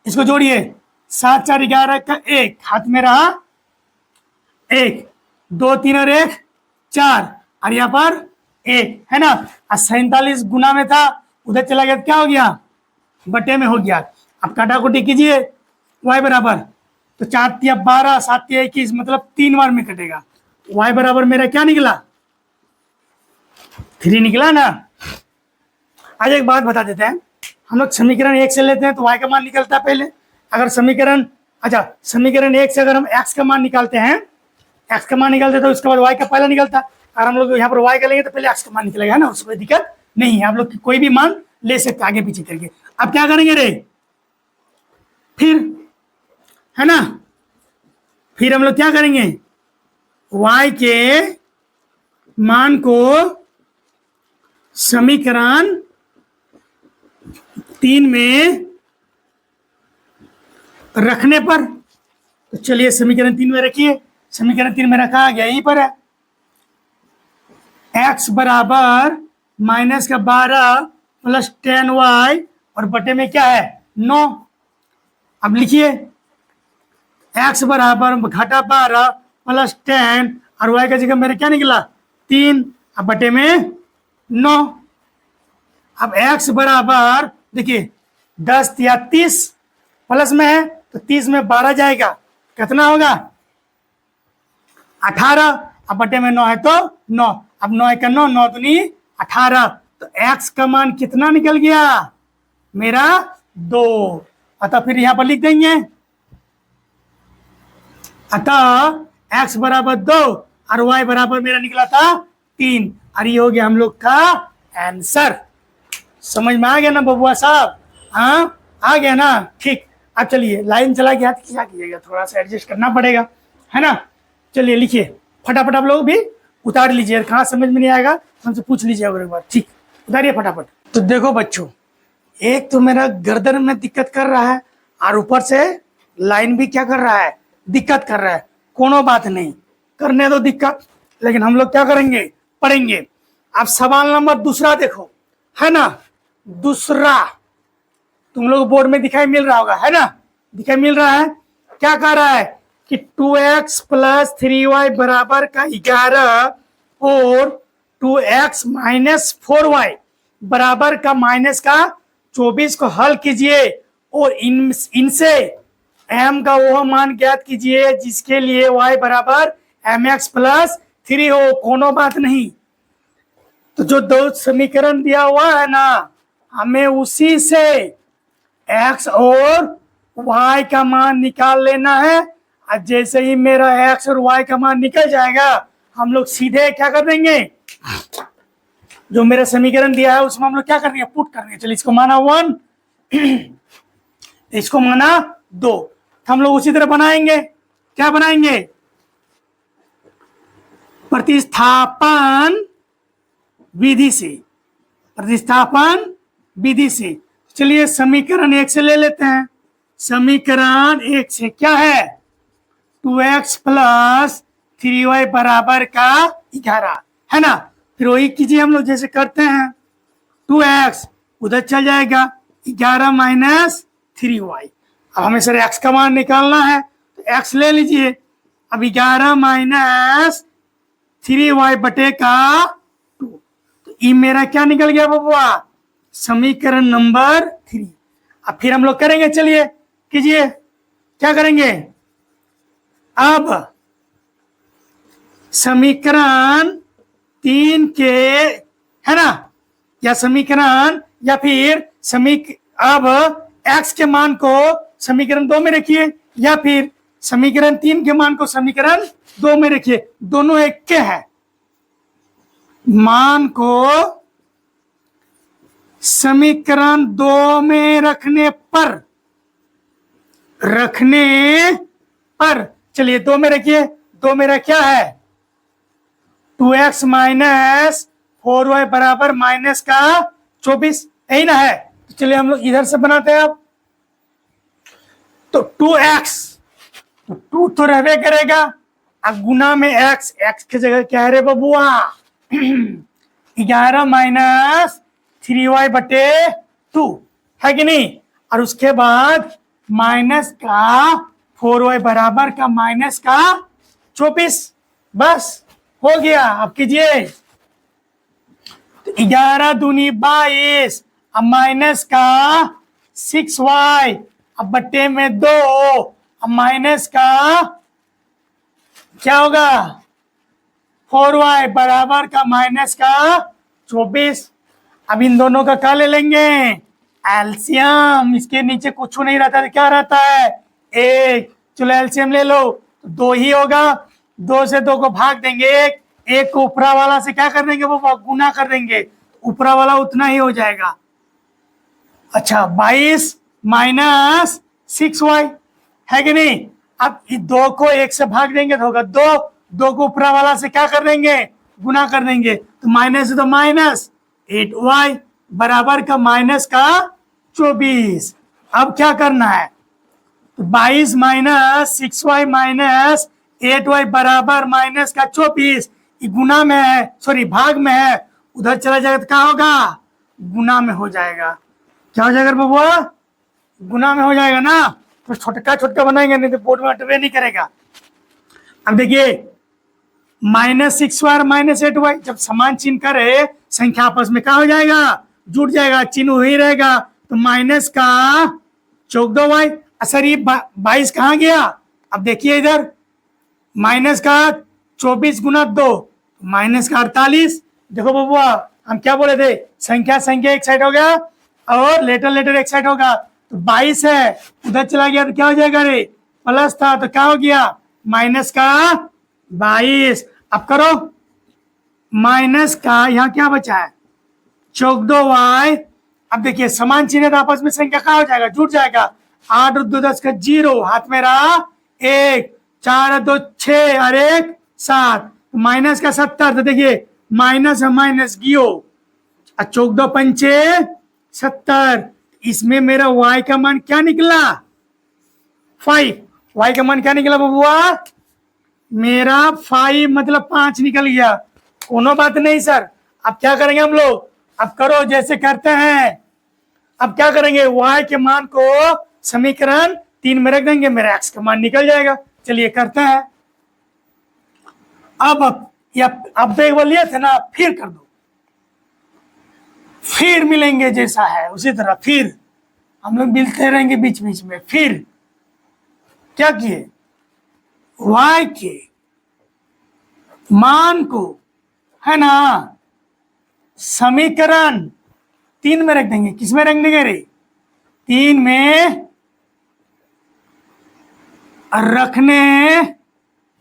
इसको जोड़िए, 7 4 11 का 1 हाथ में रहा 1, 2 3 और 1 4, और यहाँ पर 1, है ना? 47 गुना में था, उधर चला गया तो क्या हो गया? बटे में हो गया। अब काटाकुटी कीजिए, y बराबर, तो 4 तिया 12 7 तिया 21, मतलब 3 बार में कटेगा। y बराबर मेरा क्या निकला? 3 निकला ना? आज एक बात बता देते हैं, हम लोग समीकरण 1 से लेते हैं तो y का मान निकलता है पहले। अगर समीकरण, अच्छा समीकरण 1 से अगर हम x का मान निकालते हैं, x का मान निकालते हैं तो उसके बाद y का पहला निकलता है। अगर हम लोग यहाँ पर y का लेंगे तो पहले x का मान निकलेगा, है ना? उसमें कोई दिक्कत नहीं है, आप लोग कोई भी मान ले सकते आगे पीछे करके। अब क्या करेंगे रे? फिर, है ना? फिर हम लोग क्या करेंगे? y के मान को समीकरण 3 में रखने पर, तो चलिए समीकरण 3 में रखिए। समीकरण 3 में रखा गया, यहीं पर है, x बराबर माइनस का 12 प्लस 10y और बटे में क्या है 9। अब लिखिए x बराबर घटा 12 प्लस 10 और y का जगह मेरे क्या निकला 3 अब बटे में 9। अब x बराबर देखिए 10 या 30 प्लस में है तो 30 में 12 जाएगा कितना होगा 18 अब बटे में 9 है तो 9। अब 9 का 9 9 दूनी 18 तो x का मान कितना निकल गया मेरा 2। अतः फिर यहां पर लिख देंगे अतः x बराबर 2 और y बराबर मेरा निकला था 3 और ये हो गया हम लोग का आंसर। समझ में आ गया ना बबुआ साहब? हाँ आ गया ना? ठीक। अब चलिए लाइन चला गया क्या कीजिएगा थोड़ा सा एडजस्ट करना पड़ेगा है ना। चलिए लिखिए फटाफट आप लोग भी उतार लीजिए कहाँ समझ में नहीं आएगा हमसे पूछ लीजिए एक बार। ठीक उतारिए फटाफट। तो देखो बच्चों एक तो मेरा गर्दन में दिक्कत कर रहा है और ऊपर से लाइन भी क्या कर रहा है दिक्कत कर रहा है। कोनो बात नहीं करने दो दिक्कत लेकिन हम लोग क्या करेंगे पढ़ेंगे। अब सवाल नंबर दूसरा देखो है ना। दूसरा तुम लोग बोर्ड में दिखाई मिल रहा होगा है ना। दिखाई मिल रहा है क्या कह रहा है कि 2x प्लस 3y बराबर का 11 और 2x माइनस 4y बराबर का माइनस का 24 को हल कीजिए और इनसे m का वह मान ज्ञात कीजिए जिसके लिए y बराबर mx प्लस 3 हो। कोनो बात नहीं। तो जो दो समीकरण दिया हुआ है ना हमें उसी से x और y का मान निकाल लेना है। और जैसे ही मेरा x और y का मान निकल जाएगा हम लोग सीधे क्या कर देंगे जो मेरा समीकरण दिया है उसमें हम लोग क्या कर देंगे पुट कर देंगे। चलिए इसको माना 1 इसको माना 2 हम लोग उसी तरह बनाएंगे। क्या बनाएंगे प्रतिस्थापन विधि से। प्रतिस्थापन विधि से चलिए समीकरण 1 से ले लेते हैं। समीकरण 1 से क्या है 2x प्लस 3y बराबर का 11 है ना। फिर वही कीजिए हम लोग जैसे करते हैं 2x उधर चल जाएगा 11 माइनस 3y। अब हमें सर x का मान निकालना है तो x ले लीजिए। अब 11 माइनस 3y बटे का 2 तो ये मेरा क्या निकल गया बबुआ समीकरण नंबर 3। अब फिर हम लोग करेंगे चलिए कीजिए क्या करेंगे। अब समीकरण 3 के है ना या समीकरण या फिर अब x के मान को समीकरण 2 में रखिए या फिर समीकरण 3 के मान को समीकरण 2 में रखिए। दोनों एक के है। मान को समीकरण 2 में रखने पर चलिए 2 में रखिए। 2 मेरा क्या है 2x माइनस 4y बराबर माइनस का 24 यही ना है। तो चलिए हम लोग इधर से बनाते हैं। अब तो 2x तो 2 तो रहबे करेगा अब गुना में x की जगह क्या है रे बबुआ 11 माइनस 3y बटे 2 है कि नहीं। और उसके बाद माइनस का 4y बराबर का माइनस का 24 बस हो गया। अब कीजिए तो 11 दूनी 22 अब माइनस का 6y अब बट्टे में 2 अब माइनस का क्या होगा 4y बराबर का माइनस का 24। अब इन दोनों का क्या ले लेंगे एलसीएम। इसके नीचे कुछ नहीं रहता तो क्या रहता है 1। चलो एलसीएम ले लो तो 2 ही होगा। 2 से 2 को भाग देंगे 1 को ऊपरा वाला से क्या कर देंगे वो गुना कर देंगे ऊपरा वाला उतना ही हो जाएगा। अच्छा 22 माइनस 6y है कि नहीं। अब 2 को 1 से भाग देंगे तो होगा 2 को ऊपरा वाला से क्या कर देंगे गुना कर देंगे तो माइनस तो माइनस 8y बराबर का माइनस का 24। अब क्या करना है तो 22 माइनस 6y माइनस 8y बराबर माइनस का 24 गुना में है सॉरी भाग में है उधर चला जाएगा तो क्या होगा, गुना में हो जाएगा। क्या हो जाएगा बबुआ, गुना में हो जाएगा ना। तो छोटका छोटका बनाएंगे, नहीं तो बोर्ड में अटवे नहीं करेगा। अब देखिए -6y -8y, जब समान चिन्ह करे संख्या आपस में क्या हो जाएगा, जुड़ जाएगा, चिन्ह वही रहेगा। तो माइनस का 14y, सर ये 22 कहाँ गया। अब देखिए इधर माइनस का 24 गुना 2, माइनस का 48। देखो बबुआ हम क्या बोले थे, संख्या संख्या एक साइड हो गया और लेटर लेटर एक साइड होगा। तो 22 है, उधर चला गया तो क्या हो जाएगा रे, प्लस था तो क्या हो गया, माइनस का 22। अब करो माइनस का, यहाँ क्या बचा है 14y। अब देखिए समान चिन्ह तो आपस में संख्या क्या हो जाएगा, जुड़ जाएगा। 8 और 2 10 का 0, हाथ में रहा 1, 4 और 2 6 और 1 7, माइनस का 70। तो देखिए माइनस है माइनस गियो, 14 पंचे 70। इसमें मेरा y का मान क्या निकला 5। y का मान क्या निकला बबुआ, मेरा 5 मतलब 5 निकल गया। कोनो बात नहीं सर। अब क्या करेंगे हम लोग, अब करो जैसे करते हैं। अब क्या करेंगे, y के मान को समीकरण 3 में रख देंगे, मेरा x का मान निकल जाएगा। चलिए करते हैं। अब एक बार लिए थे ना, फिर कर दो, फिर मिलेंगे जैसा है उसी तरह फिर हम लोग मिलते रहेंगे बीच बीच में। फिर क्या किए, y के मान को है ना समीकरण 3 में रख देंगे। किस में रख देंगे रे, 3 में रखने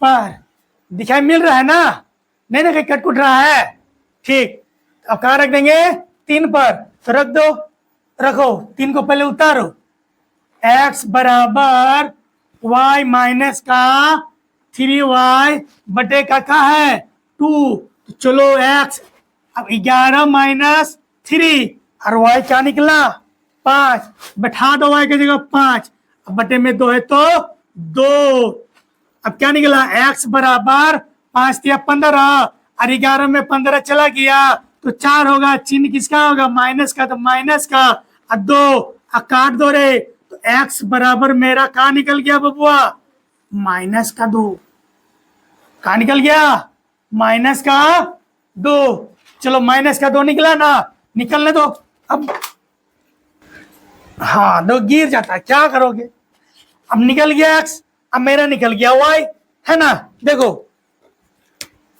पर दिखाई मिल रहा है ना, नहीं ना कहीं कटकुट रहा है, ठीक। अब कहाँ रख देंगे, 3 पर। तो रख दो, रखो 3 को पहले उतारो, x बराबर y माइनस का 3y बटे का क्या है 2। तो चलो x अब 11 माइनस 3 और y क्या निकला 5, बैठा दो y की जगह 5, अब बटे में 2 है तो 2। अब क्या निकला, x बराबर 5 या 15 और 11 में 15 चला गया तो 4 होगा, चिन्ह किसका होगा माइनस का, तो माइनस का। और 2 काट दो रे, तो x बराबर मेरा कहा निकल गया बबुआ माइनस का 2। कहा निकल गया माइनस का 2। चलो माइनस का 2 निकला ना, निकलने दो। अब हाँ 2 गिर जाता है, क्या करोगे। अब निकल गया x, अब मेरा निकल गया y, है ना। देखो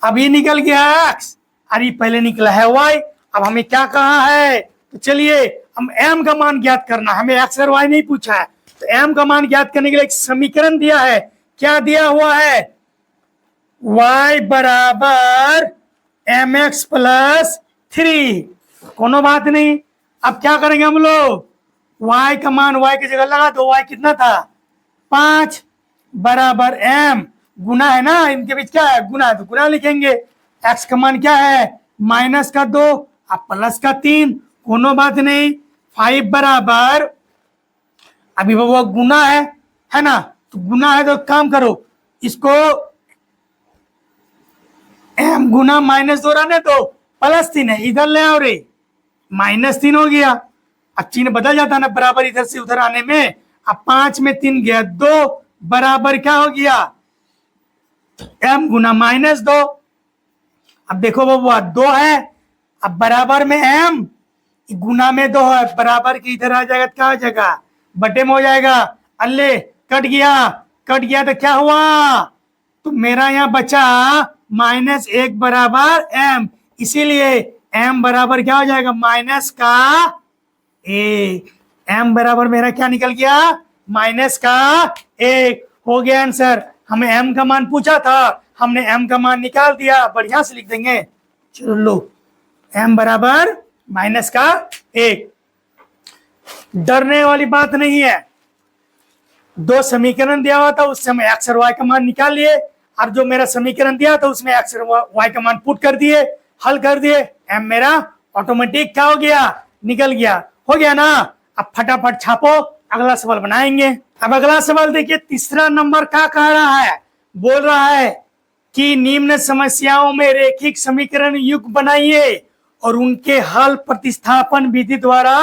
अब ये निकल गया x और ये पहले निकला है y। अब हमें क्या कहा है, तो चलिए हम m का मान ज्ञात करना, हमें x और y नहीं पूछा है। तो m का मान ज्ञात करने के लिए एक समीकरण दिया है। क्या दिया हुआ है, y बराबर mx प्लस 3। कोनो बात नहीं। अब क्या करेंगे हम लोग, y का मान y की जगह लगा दो, y कितना था 5 बराबर m गुना है ना, इनके बीच क्या है गुना है, तो गुना लिखेंगे। x का मान क्या है माइनस का 2 अब प्लस का 3, कोनो बात नहीं। 5 बराबर अभी वो गुना है ना, तो गुना है तो काम करो, इसको m गुना -2 रहने दो, +3 है, इधर ले आओ रे, -3 हो गया। अब चिन्ह बदल जाता ना बराबर इधर से उधर आने में। अब 5 में 3 गया 2 बराबर क्या हो गया m गुना -2। अब देखो बबुआ 2 है, अब बराबर में m गुना में 2 है, बराबर की इधर आ जाएगा, क्या हो जाएगा बटे में हो जाएगा। अल्ले कट गया तो क्या हुआ, तो मेरा यहाँ बचा -1 बराबर m, इसीलिए m बराबर क्या हो जाएगा माइनस का 1। m बराबर मेरा क्या निकल गया माइनस का 1 हो गया आंसर। हमें m का मान पूछा था, हमने m का मान निकाल दिया, बढ़िया से लिख देंगे। चलो लो m बराबर माइनस का 1। डरने वाली बात नहीं है, 2 समीकरण दिया हुआ था, उस समय x और y का मान निकाल लिए, और जो मेरा समीकरण दिया था उसमें x और y का मान पुट कर दिए, हल कर दिए, m मेरा ऑटोमेटिक क्या हो गया निकल गया, हो गया ना। अब फटाफट छापो, अगला सवाल बनाएंगे। अब अगला सवाल देखिए, तीसरा नंबर क्या कह रहा है, बोल रहा है कि निम्न समस्याओं में रेखिक समीकरण युग्म बनाइए और उनके हल प्रतिस्थापन विधि द्वारा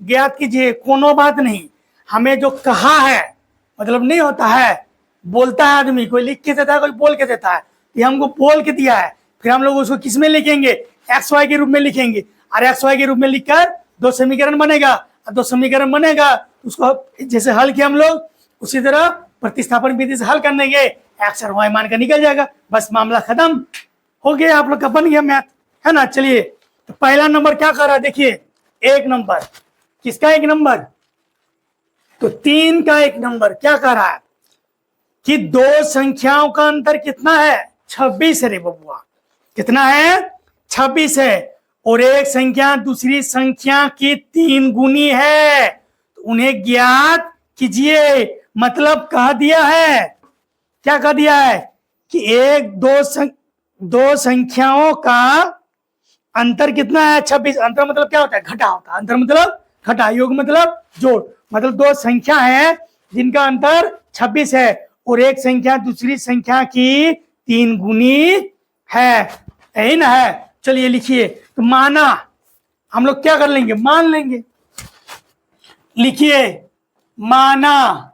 ज्ञात कीजिए। कोनो बात नहीं, हमें जो कहा है मतलब नहीं होता है, बोलता है आदमी, कोई लिख के देता है, कोई बोल के देता है, ये हमको बोल के दिया है, फिर हम लोग उसको किस में लिखेंगे, एक्स वाई के रूप में लिखेंगे, और एक्स वाई के रूप में लिखकर दो समीकरण बनेगा, और दो समीकरण बनेगा उसको जैसे हल किया हम लोग उसी तरह प्रतिस्थापन विधि से हल करने के एक्स और वाई मान कर निकल जाएगा, बस मामला खत्म हो गया, आप लोग का बन गया मैथ, है ना। चलिए तो पहला नंबर क्या कर रहा है, देखिए एक नंबर, किसका एक नंबर, तो 3 का एक नंबर क्या कर रहा है कि दो संख्याओं का अंतर कितना है, 26 है रे बबुआ, कितना है, 26 है, और एक संख्या दूसरी संख्या की 3 गुनी है, तो उन्हें ज्ञात कीजिए। मतलब कह दिया है, क्या कह दिया है कि दो संख्याओं का अंतर कितना है, 26। अंतर मतलब क्या होता है, घटा होता है, अंतर मतलब घटा, योग मतलब जोड़, मतलब दो संख्या है जिनका अंतर 26 है और एक संख्या दूसरी संख्या की 3 गुनी है, यही ना है। चलिए लिखिए, तो माना हम लोग क्या कर लेंगे, मान लेंगे, लिखिए माना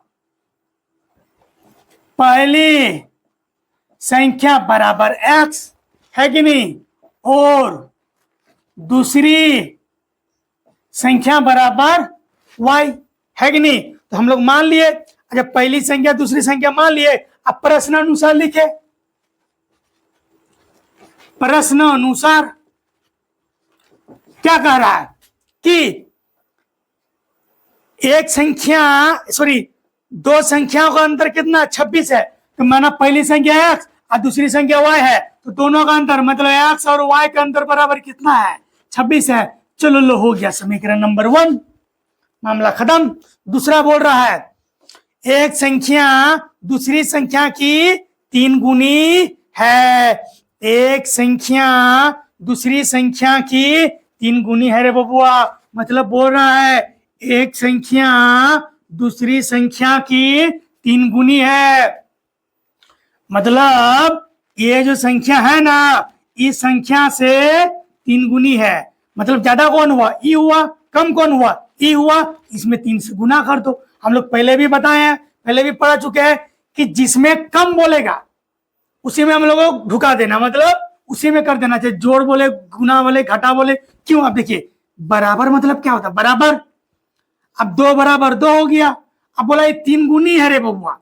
पहली संख्या बराबर x है कि नहीं, और दूसरी संख्या बराबर y है कि नहीं, तो हम लोग मान लिए। अच्छा पहली संख्या दूसरी संख्या मान लिए, अब प्रश्न अनुसार लिखे, प्रश्न अनुसार क्या कह रहा है कि एक संख्या दो संख्याओं का अंतर कितना 26 है, तो माना पहली संख्या x और दूसरी संख्या y है, तो दोनों का अंतर मतलब x और y का अंतर बराबर कितना है, 26 है। चलो लो हो गया समीकरण नंबर 1, मामला खत्म। दूसरा बोल रहा है एक संख्या दूसरी संख्या की 3 गुनी है, एक संख्या दूसरी संख्या की 3 गुनी है रे बबुआ, मतलब बोल रहा है एक संख्या दूसरी संख्या की 3 गुनी है, मतलब ये जो संख्या है ना इस संख्या से 3 गुनी है, मतलब ज्यादा कौन हुआ, ई हुआ, कम कौन हुआ, ई हुआ, इसमें 3 से गुना कर दो। हम लोग पहले भी बताए हैं, पहले भी पढ़ा चुके हैं कि जिसमें कम बोलेगा उसी में हम लोगों को ढुका देना, मतलब उसी में कर देना, चाहे जोड़ बोले गुना बोले घटा बोले, क्यों। आप देखिए बराबर मतलब क्या होता है, बराबर, अब 2 बराबर 2 हो गया, अब बोला ये 3 गुनी है रे बबुआ,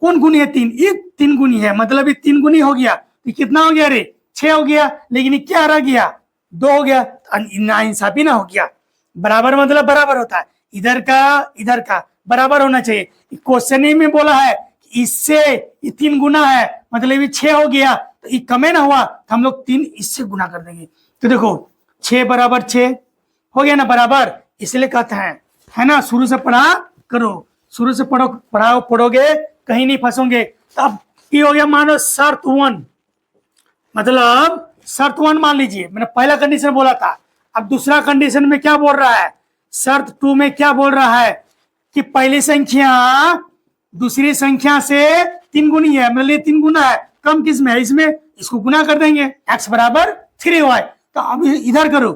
कौन गुनी है, 3, ये 3 गुनी है, मतलब ये 3 गुनी हो गया, तो कितना हो गया रे, 6 हो गया, लेकिन ये क्या रह गया, 2 हो गया, ना इंसाफी ना हो गया। बराबर मतलब बराबर होता है, इधर का बराबर होना चाहिए। क्वेश्चन ही में बोला है इससे ये 3 गुना है, मतलब ये 6 हो गया, तो ये कमे ना हुआ, तो हम लोग 3 इससे गुना कर देंगे, तो देखो 6 बराबर 6 हो गया ना बराबर, इसलिए कहते हैं, है ना, शुरू से पढ़ा करो, शुरू से पढ़ोगे कहीं नहीं फंसोगे। अब ये हो गया मानो शर्त 1, मतलब शर्त 1 मान लीजिए, मैंने पहला कंडीशन बोला था, अब दूसरा कंडीशन में क्या बोल रहा है, शर्त 2 में क्या बोल रहा है कि पहली संख्या दूसरी संख्या से 3 गुनी है, मतलब 3 गुना है, कम किस में है, इसमें, इसको गुना कर देंगे, x बराबर 3y, तो अब इधर करो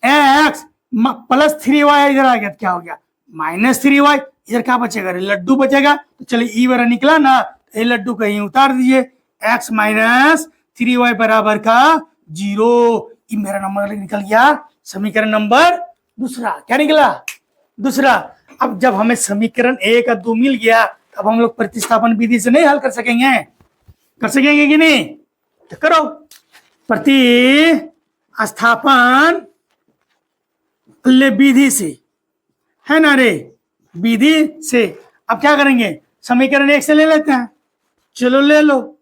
x प्लस 3y, इधर आ गया, क्या हो गया -3y, इधर क्या बचेगा, लड्डू बचेगा, तो चलिए ई वाला निकला ना, ये लड्डू कहीं उतार दीजिए, x माइनस 3y बराबर का 0, ये मेरा नंबर निकल गया समीकरण नंबर दूसरा, क्या निकला, दूसरा। अब जब हमें समीकरण 1 और 2 मिल गया, अब हम लोग प्रतिस्थापन विधि से नहीं हल कर सकेंगे, कि नहीं, तो करो प्रतिस्थापन विधि से, है ना रे, विधि से। अब क्या करेंगे, समीकरण 1 से ले लेते हैं, चलो ले लो,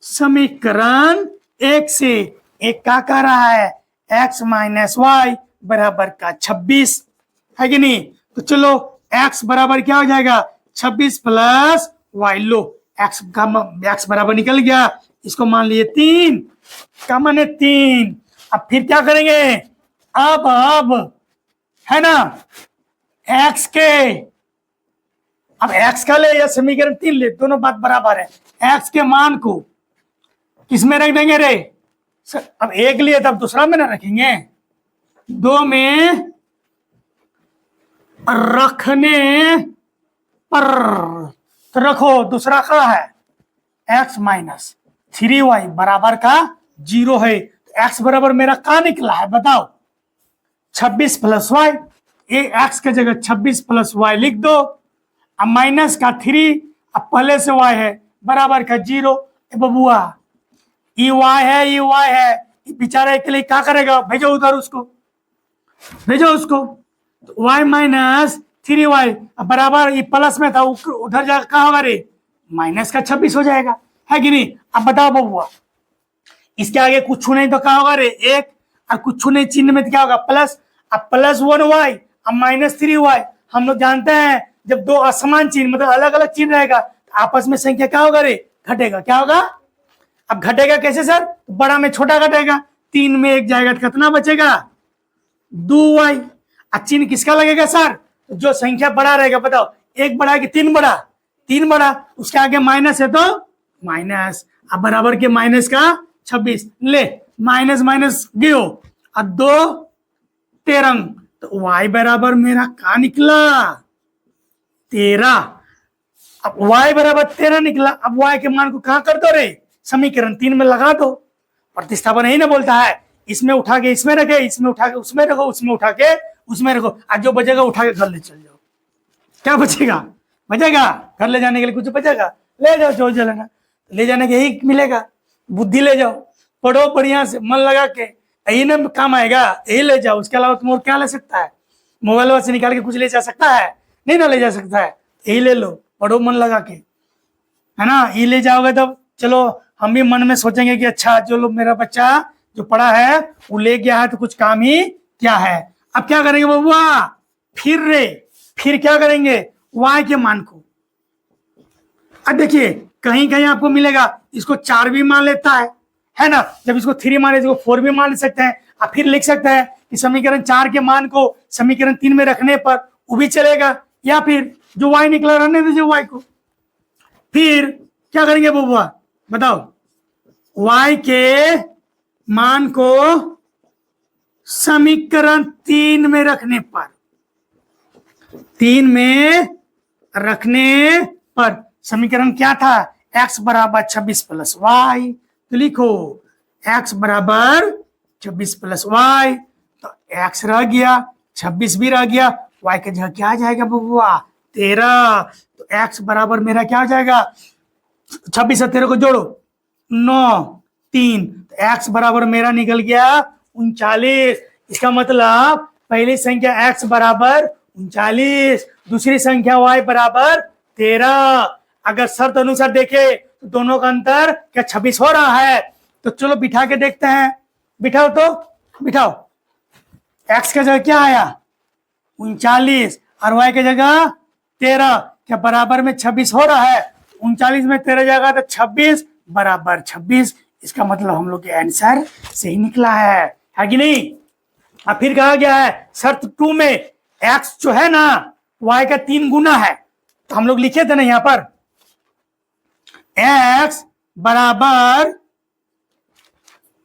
समीकरण 1 से एक क्या कह रहा है, x माइनस वाई बराबर का 26, है कि नहीं, तो चलो x बराबर क्या हो जाएगा, 26 प्लस वाई, लो x बराबर निकल गया, इसको मान लिए 3 का माने 3। अब फिर क्या करेंगे, अब है ना x के, अब x का ले या समीकरण 3 ले, दोनों बात बराबर है, x के मान को किसमें रख देंगे रे, अब एक लिए तब दूसरा में ना रखेंगे, 2 में रखने पर, तो रखो दूसरा क्या है x माइनस 3y बराबर का 0 है। तो x बराबर मेरा क्या निकला है बताओ 26 प्लस वाई। ये x के जगह 26 प्लस वाई लिख दो, अब माइनस का 3, अब पहले से y है बराबर का 0। बबुआ ये y है, ये y है, बेचारे के लिए क्या करेगा, भेजो उधर उसको, भेजो उसको। तो y माइनस 3y बराबर, ये प्लस में था उधर जाकर कहा होगा रे माइनस का 26 हो जाएगा, है कि नहीं। अब बताओ बबुआ इसके आगे कुछ नहीं तो क्या होगा रे 1, और कुछ नहीं चिन्ह में तो क्या होगा प्लस। अब प्लस 1y अब माइनस 3y। हम लोग जानते हैं जब दो असमान चिन्ह मतलब अलग अलग चिन्ह रहेगा तो आपस में संख्या क्या होगा रे घटेगा। क्या होगा, अब घटेगा कैसे सर, बड़ा में छोटा घटेगा, 3 में 1 जाएगा तो कितना बचेगा 2y। अब चिन्ह किसका लगेगा सर, जो संख्या बड़ा रहेगा बताओ 1 बड़ा कि 3 बड़ा, 3 बड़ा, उसके आगे माइनस है तो माइनस, अब बराबर के माइनस का 26 ले माइनस माइनस गियो अब 2 13, तो y बराबर मेरा क्या निकला 13। अब y बराबर 13 निकला, अब y के मान को कहां कर दो रे समीकरण 3 में लगा दो। प्रतिस्थापन यही ना बोलता है, इसमें उठा के इसमें रखे, इसमें उठा के उसमें रखो, उसमें उठा के उसमें रखो, आज जो बचेगा उठा के घर ले चल जाओ। क्या बचेगा, बचेगा घर ले जाने के लिए कुछ बचेगा, ले जाओ जो लेना, ले जाने के यही मिलेगा, बुद्धि ले जाओ, पढ़ो बढ़िया से मन लगा के, यही ना काम आएगा, यही ले जाओ। उसके अलावा तुम और क्या ले सकता है, मोबाइल से निकाल के कुछ ले जा सकता है, नहीं ना ले जा सकता है, यही ले लो, पढ़ो मन लगा के, है ना। ये ले जाओगे तब चलो हम भी मन में सोचेंगे कि अच्छा जो लोग मेरा बच्चा जो पढ़ा है वो ले गया है तो कुछ काम ही क्या है। अब क्या करेंगे बबुआ, फिर क्या करेंगे y के मान को, अब देखिए कहीं कहीं आपको मिलेगा इसको 4 भी मान लेता है ना, जब इसको 3 मान इसको 4 भी मान सकते हैं। अब फिर लिख सकते हैं कि समीकरण 4 के मान को समीकरण 3 में रखने पर वो भी चलेगा, या फिर जो y निकला रहने दीजिए y को। फिर क्या करेंगे बबुआ बताओ, y के मान को समीकरण 3 में रखने पर, 3 में रखने पर समीकरण क्या था x बराबर 26 प्लस वाई, तो लिखो x बराबर 26 प्लस वाई, तो x रह गया 26 भी रह गया, y के जगह क्या आ जाएगा बबुआ 13, तो x बराबर मेरा क्या हो जाएगा 26 और 13 को जोड़ो 9 3, तो x बराबर मेरा निकल गया 39। इसका मतलब पहली संख्या x बराबर 39, दूसरी संख्या y बराबर 13। अगर शर्त अनुसार देखे तो दोनों का अंतर क्या 26 हो रहा है, तो चलो बिठा के देखते हैं, बिठाओ तो बिठाओ, x के जगह क्या आया 39 और y के जगह 13, क्या बराबर में 26 हो रहा है, 39 में 13 जाएगा तो 26 बराबर 26। इसका मतलब हम लोग के आंसर सही निकला है कि नहीं। अब फिर कहा गया है शर्त 2 में x जो है ना y का 3 गुना है, तो हम लोग लिखे थे ना यहाँ पर x बराबर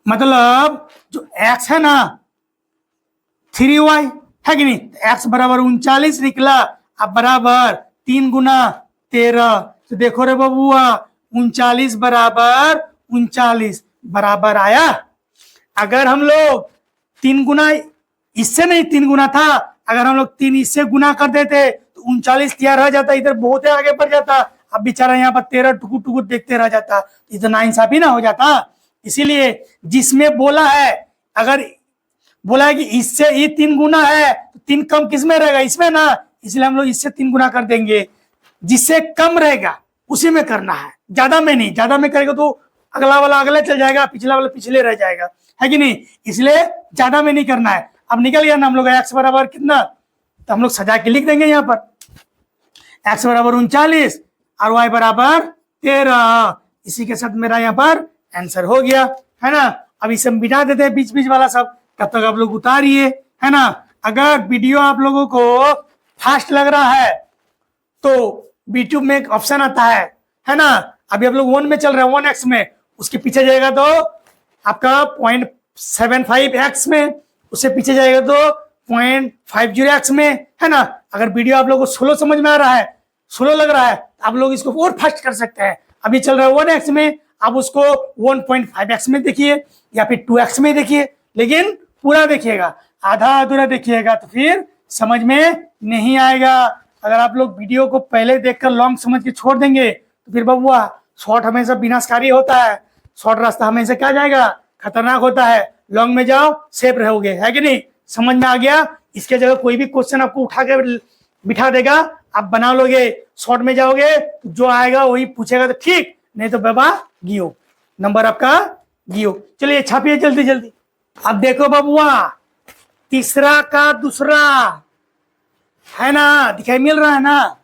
मतलब जो x है ना 3y है कि नहीं, x बराबर 39 निकला, अब बराबर 3 गुना 13, तो देखो रे बबुआ 39 बराबर 39 बराबर आया। अगर हम लोग 3 गुना इससे नहीं 3 गुना था, अगर हम लोग 3 इससे गुना कर देते तो 39 तैयार रह जाता, इधर बहुत आगे बढ़ जाता, अब बेचारा यहाँ पर 13 टुकुर टुकुर देखते रह जाता, इतना इंसाफी ना हो जाता। इसीलिए जिसमें बोला है, अगर बोला है कि इससे ये 3 गुना है तो 3 कम किसमें रहेगा इसमें ना, इसलिए हम लोग इससे 3 गुना कर देंगे, जिससे कम रहेगा उसी में करना है, ज्यादा में नहीं, ज्यादा में करेगा तो अगला वाला अगले चल जाएगा, पिछला वाला पिछले रह जाएगा, है कि नहीं, इसलिए ज्यादा में नहीं करना है। अब निकल गया ना हम लोग x बराबर कितना, तो हम लोग सजा के लिख देंगे यहाँ पर x बराबर 39 और y बराबर 13। इसी के साथ मेरा यहाँ पर आंसर हो गया, है ना। अब इसे हम बिठा देते हैं बीच बीच वाला सब, तब तक आप लोग उतारिए, है ना। अगर वीडियो आप लोगों को फास्ट लग रहा है तो यूट्यूब में एक ऑप्शन आता है ना, अभी आप लोग 1 में चल रहे हैं 1x में, उसके पीछे जाएगा तो आपका 0.75x में उससे पीछे जाएगा तो 0.50x में, है ना। अगर वीडियो आप लोगों को स्लो समझ में आ रहा है, स्लो लग रहा है, आप लोग इसको और फास्ट कर सकते हैं। अभी चल रहा है 1x में, आप उसको 1.5x में देखिए या फिर 2x में देखिए, लेकिन पूरा देखिएगा, आधा अधूरा देखिएगा तो फिर समझ में नहीं आएगा। अगर आप लोग वीडियो को पहले देखकर लॉन्ग समझ के छोड़ देंगे तो फिर बबुआ शॉर्ट हमेशा विनाशकारी होता है, शॉर्ट रास्ता हमेशा क्या जाएगा, खतरनाक होता है। लॉन्ग में जाओ सेफ रहोगे, है कि नहीं। समझ में आ गया। इसके जगह कोई भी क्वेश्चन आपको उठा के बिठा देगा, आप बना लोगे। शॉर्ट में जाओगे जो आएगा वही पूछेगा तो ठीक, नहीं तो बाबा गियो, नंबर आपका गियो। चलिए छापिए जल्दी जल्दी। अब देखो बबुआ, तीसरा का दूसरा है ना, दिखाई मिल रहा है ना,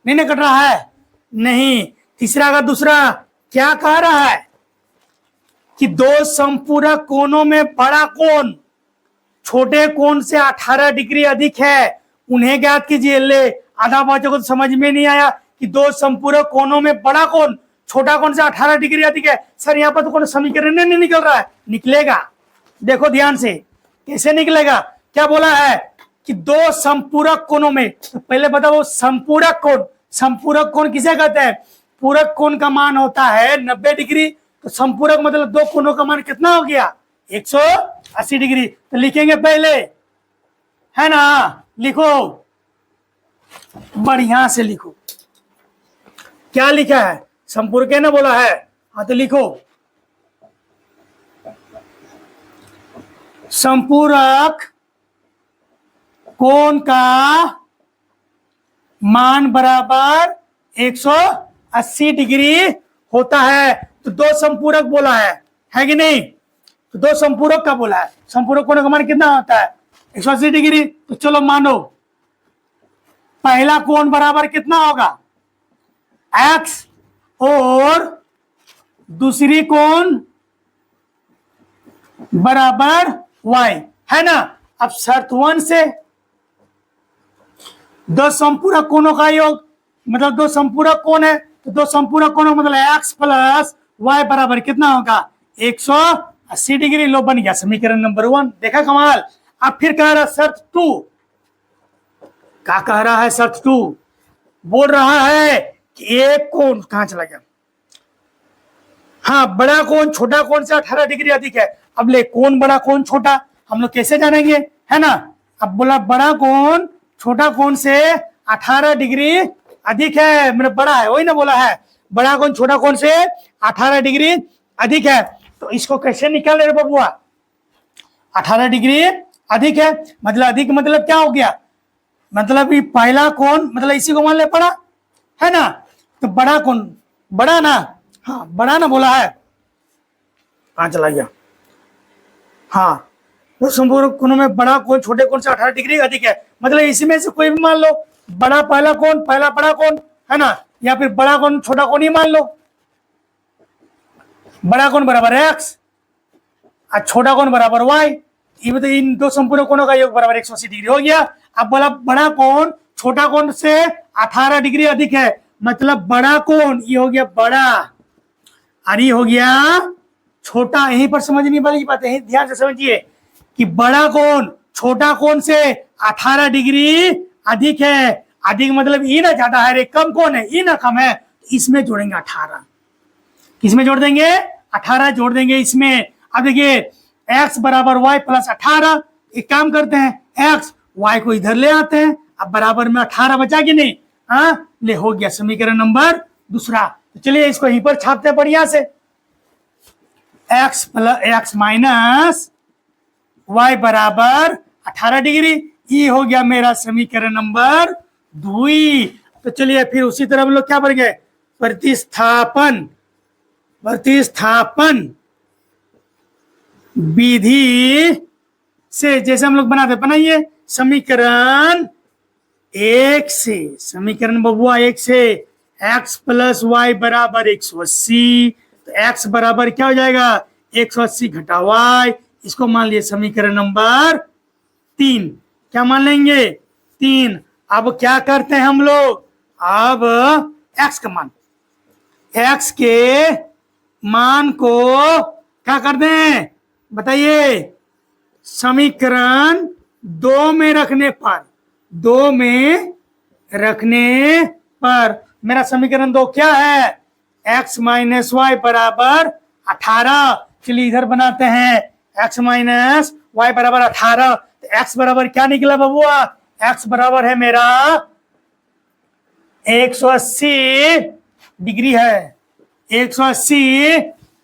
नहीं ना कट रहा है, नहीं। तीसरा का दूसरा क्या कह रहा है कि दो संपूरक कोणों में बड़ा कोण छोटे कोण से 18 डिग्री अधिक है, उन्हें ज्ञात कीजिए। ले, आधा बच्चों को तो समझ में नहीं आया कि दो संपूरक कोणों में बड़ा कोण छोटा कोण से 18 डिग्री अधिक है। सर यहाँ पर तो कोई समीकरण नहीं निकल रहा है। निकलेगा, देखो ध्यान से कैसे निकलेगा। क्या बोला है कि दो संपूरक कोणों में, तो पहले बताओ संपूरक कोण, संपूरक कोण किसे कहते हैं। पूरक कोण का मान होता है 90 डिग्री, तो संपूरक मतलब दो कोणों का मान कितना हो गया, 180 डिग्री। तो लिखेंगे पहले, है ना, लिखो बढ़िया से लिखो। क्या लिखा है, संपूरक है ना बोला है, हाँ तो लिखो संपूरक कोण का मान बराबर 180 डिग्री होता है। तो दो संपूरक बोला है कि नहीं। तो दो संपूरक का बोला है, संपूरक कोण का मान कितना होता है 180 डिग्री। तो चलो मानो पहला कोण बराबर कितना होगा x और दूसरी कोण बराबर y, है ना। अब शर्त 1 से दो संपूरक कोणों का योग, मतलब दो संपूरक कोण है, तो दो संपूरक कोणों मतलब x प्लस y बराबर कितना होगा 180 डिग्री। लो बन गया समीकरण नंबर 1। देखा कमाल। अब फिर कह रहा शर्त 2, क्या कह रहा है शर्त 2, बोल रहा है कि एक कोण कहां चला गया, हाँ बड़ा कोण छोटा कोण से 18 डिग्री अधिक है। अब ले कोण बड़ा कोण छोटा हम लोग कैसे जानेंगे, है ना। अब बोला बड़ा कोण छोटा कोण से 18 डिग्री अधिक है, मतलब बड़ा है, वही ना बोला है, बड़ा कोण छोटा कोण से 18 डिग्री अधिक है। तो इसको कैसे निकाले रे बबुआ, 18 डिग्री अधिक है मतलब अधिक मतलब क्या हो गया, मतलब ये पहला कोण मतलब इसी को मान ले बड़ा, है ना। तो बड़ा कोण बड़ा ना, हाँ बड़ा ना बोला है, कहां चला गया, हाँ तो संपूरक कोणों में बड़ा कोण छोटे कोण से 18 डिग्री अधिक है, मतलब इसमें से कोई भी मान लो, बड़ा पहला कोण पहला बड़ा कोण, है ना, या फिर बड़ा कोण छोटा कोण ही मान लो। बड़ा कोण बराबर x और छोटा कोण बराबर y, ये तो इन दो संपूरक कोणों का योग बराबर 180 डिग्री हो गया। अब बोला बड़ा कोण छोटा कोण से 18 डिग्री अधिक है, मतलब बड़ा कोण ये हो गया बड़ा और ये हो गया छोटा। यहीं पर समझने वाली बात है, ध्यान से समझिए कि बड़ा कोण छोटा कोण से 18 डिग्री अधिक है, अधिक मतलब ई ना ज्यादा है रे, कम कोण है, ई ना कम है, इसमें जोड़ेंगे 18, किसमें जोड़ देंगे 18 जोड़ देंगे इसमें। अब देखिए x बराबर y प्लस 18, एक काम करते हैं x y को इधर ले आते हैं, अब बराबर में 18 बचा कि नहीं, हाँ ले हो गया समीकरण नंबर दूसरा। तो चलिए इसको यहीं पर छापते हैं बढ़िया से, x माइनस y बराबर 18 डिग्री, ये हो गया मेरा समीकरण नंबर 2। तो चलिए फिर उसी तरह हम लोग क्या बढ़ गए, प्रतिस्थापन विधि से जैसे हम लोग बनाते बनाइए समीकरण 1 से, समीकरण बबुआ 1 से x प्लस वाई बराबर 180, तो x बराबर क्या हो जाएगा 180 घटा y, इसको मान लिए समीकरण नंबर 3। क्या मान लेंगे 3। अब क्या करते हैं हम लोग, अब x का मान, x के मान को क्या करते हैं बताइए, समीकरण 2 में रखने पर मेरा समीकरण 2 क्या है? x माइनस वाई बराबर 18। चलिए इधर बनाते हैं, x माइनस वाई बराबर 18। तो x बराबर क्या निकला बबुआ? x बराबर है मेरा 180 डिग्री है, 180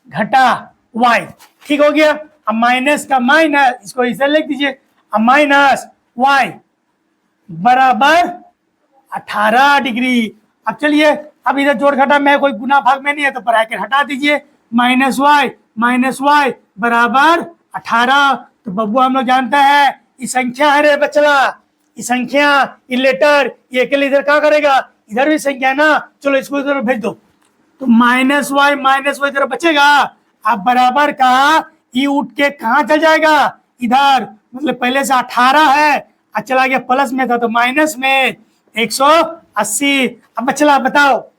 घटा y। ठीक हो गया। अब माइनस का माइनस, इसको इसे लिख दीजिए। अब माइनस y बराबर 18 डिग्री। अब चलिए, अब इधर जोड़ घटा में कोई गुना भाग में नहीं है तो ब्रैकेट हटा दीजिए। माइनस वाई बराबर 18। तो बब्बू हम लोग जानते हैं ये संख्या है रे बचला, ये संख्या, ये लेटर, ये अकेले इधर क्या करेगा? इधर भी संख्या है ना, चलो इसको इधर भेज दो। तो माइनस वाई इधर बचेगा। अब बराबर का ये उठ के कहाँ चल जाएगा? इधर, मतलब पहले से 18 है, अब चला गया प्लस में था तो माइनस में 180। अब बचला बताओ,